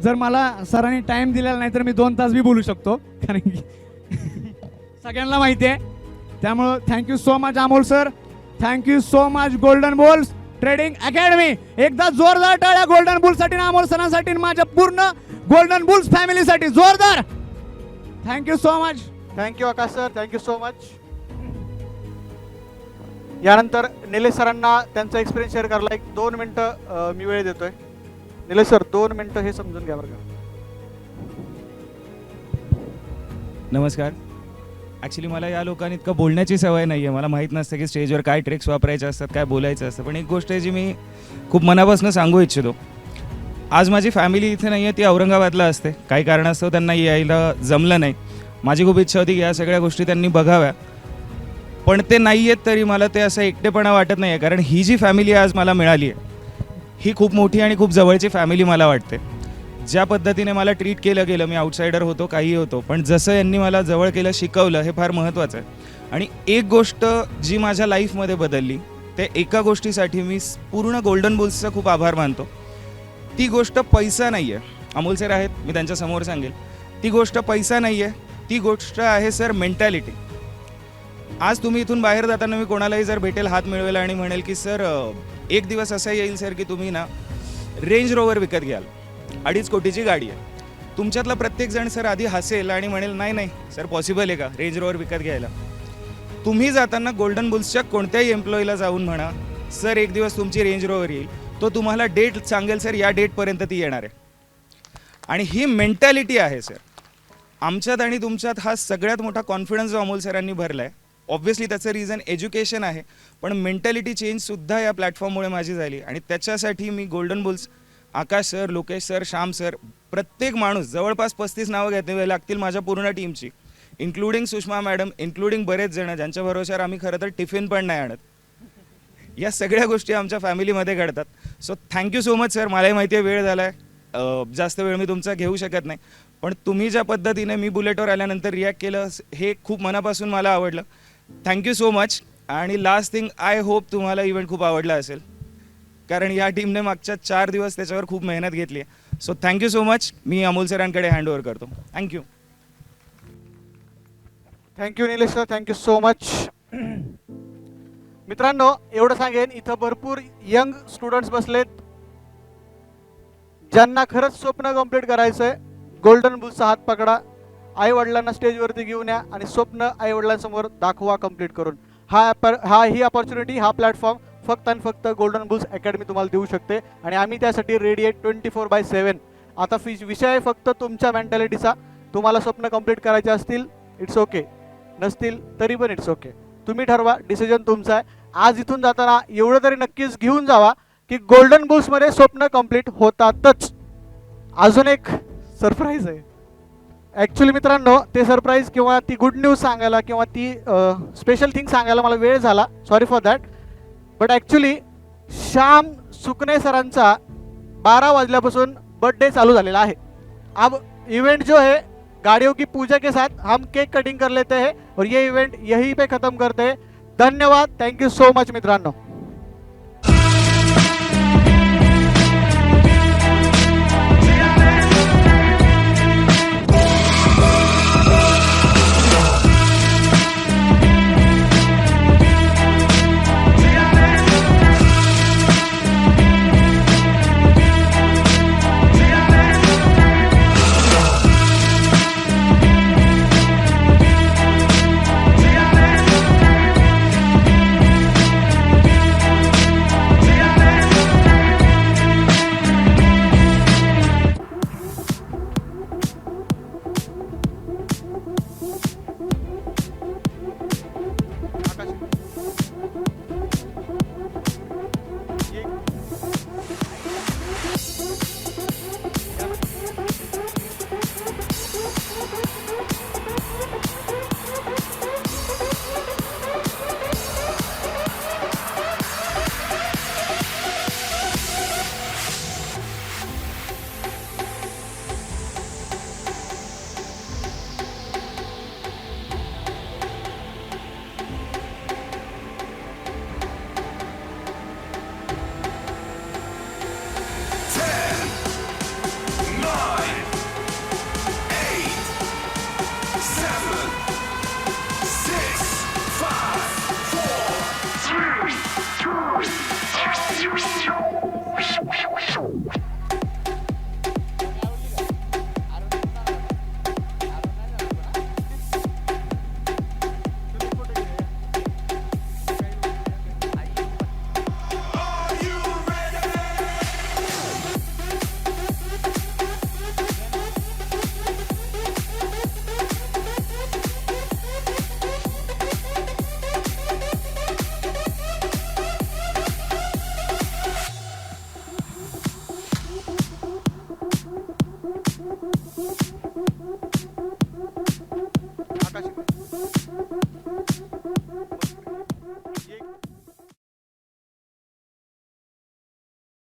जर मला सरांनी टाइम दिलेला नाही तर मी 2 तास बी बोलू शकतो, कारण की सगळ्यांना माहिती आहे. त्यामुळं thank you so much Amol sir, thank you so much golden bulls trading academy. एकदा जोरदार टाळ्या गोल्डन बुल्ससाठी, अमोल सरांसाठी, माझ्या पूर्ण गोल्डन बुल्स फॅमिलीसाठी जोरदार. Thank you so much. थँक्यू आकाश सर, थँक्यू सो मच. यानंतर निलेश सरांना त्यांचा एक्सपिरियन्स शेअर करायला 1-2 मिनटं मी वेळ देतोय. निलेश सर 2 मिनटं हे समजून घ्या बरं का. नमस्कार. ॲक्च्युली मला या लोकांनी इतकं बोलण्याची सवय नाही आहे, मला माहीत नसतं की स्टेजवर काय ट्रिक्स वापरायचे असतात, काय बोलायचं असतं. पण एक गोष्ट आहे जी मी खूप मनापासून सांगू इच्छितो. आज माझी फॅमिली इथे नाही आहे, ती औरंगाबादला असते. काही कारणास्तव त्यांना यायला जमलं नाही. माझी खूप इच्छा होती की या सगळ्या गोष्टी त्यांनी बघाव्या, पण ते नाही आहेत तरी मला ते असं एकटेपणा वाटत नाही आहे. कारण ही जी फॅमिली आज मला मिळाली आहे ही खूप मोठी आणि खूप जवळची फॅमिली मला वाटते. ज्या पद्धतीने मला ट्रीट केलं गेलं, मी आउटसायडर होतो, काही होतो, पण जसं यांनी मला जवळ केलं, शिकवलं, हे फार महत्त्वाचं आहे. आणि एक गोष्ट जी माझ्या लाईफमध्ये बदलली, ते एका गोष्टीसाठी मी पूर्ण गोल्डन बुल्सचा खूप आभार मानतो. ती गोष्ट पैसा नाही आहे. अमोल सर आहेत, मी त्यांच्यासमोर सांगेल, ती गोष्ट पैसा नाही आहे, ती गोष्ट आहे सर मेंटॅलिटी. आज तुम्ही इथून बाहेर जाताना मी कोणालाही जर भेटेल, हात मिळवेल आणि म्हणेल की सर एक दिवस असा येईल सर की तुम्ही ना रेंज रोवर विकत घ्याल, 2.5 कोटीची गाडी आहे. तुमच्यातला प्रत्येकजण सर आधी हसेल आणि म्हणेल नाही नाही सर पॉसिबल आहे का रेंज रोवर विकत घ्यायला. तुम्ही जाताना गोल्डन बुल्सच्या कोणत्याही एम्प्लॉईला जाऊन म्हणा सर एक दिवस तुमची रेंज रोवर येईल, तो तुम्हाला डेट सांगेल सर या डेटपर्यंत ती येणार आहे. आणि ही मेंटॅलिटी आहे सर आमच्यात आणि तुमच्यात. हा सगळ्यात मोठा कॉन्फिडन्स जो अमोल सरांनी भरला आहे. ऑब्व्हियसली त्याचं रिझन एज्युकेशन आहे, पण मेंटॅलिटी चेंजसुद्धा या प्लॅटफॉर्ममुळे माझी झाली. आणि त्याच्यासाठी मी golden bulls, Akash sir, Lokesh sir, Shyam sir, प्रत्येक माणूस, जवळपास 35 नावं घ्यावी लागतील माझ्या पूर्ण टीमची, इन्क्लुडिंग सुषमा मॅडम, इन्क्लुडिंग बरेच जण ज्यांच्या भरोश्यावर आम्ही खरं तर टिफिन पण नाही आणत. या सगळ्या गोष्टी आमच्या फॅमिलीमध्ये घडतात. So thank you so much sir. मलाही माहिती आहे वेळ झाला आहे, जास्त वेळ मी तुमचा घेऊ शकत नाही, पण तुम्ही ज्या पद्धतीने मी बुलेटवर आल्यानंतर रिॲक्ट केलं हे खूप मनापासून मला आवडलं. Thank you so much. आणि लास्ट थिंग, आय होप तुम्हाला इव्हेंट खूप आवडला असेल, कारण या टीमने मागच्या 4 दिवस त्याच्यावर खूप मेहनत घेतली आहे. So thank you so much. मी अमोल सरांकडे हँडओव्हर करतो. Thank you. Thank you Nilesh sir, thank you so much. मित्रांनो एवढं सांगेन, इथं भरपूर यंग स्टुडंट्स बसलेत ज्यांना खरंच स्वप्न कंप्लीट करायचं आहे. गोल्डन बुल्सचा हात पकडा, आई वडिलांना स्टेजवरती घेऊन या आणि स्वप्न आई वडिलांसमोर दाखवा कंप्लीट करून. ही अपॉर्च्युनिटी, हा प्लॅटफॉर्म फक्त आणि फक्त गोल्डन बुल्स अकॅडमी तुम्हाला देऊ शकते आणि आम्ही त्यासाठी रेडी आहे 24/7. आता विषय आहे फक्त तुमच्या मेंटॅलिटीचा. तुम्हाला स्वप्न कंप्लीट करायचे असतील इट्स ओके, नसतील तरी पण इट्स ओके. तुम्ही ठरवा, डिसिजन तुमचा आहे. आज इथून जाताना एवढं तरी नक्कीच घेऊन जावा की गोल्डन बुल्समध्ये स्वप्न कंप्लीट होतातच. अजून एक सरप्राईज आहे. ॲक्च्युली मित्रांनो ते सरप्राईज किंवा ती गुड न्यूज सांगायला किंवा ती स्पेशल थिंग सांगायला मला वेळ झाला, sorry for that. But actually Shyam Sukne सरांचा 12 वाजल्यापासून बर्थडे चालू झालेला आहे. अब इवेंट जो है गाड़ियों की पूजा के साथ हम केक कटिंग कर लेते हैं और ये इवेंट यहीं पे ख़त्म करते हैं. धन्यवाद, थैंक यू सो मच मित्रांनो.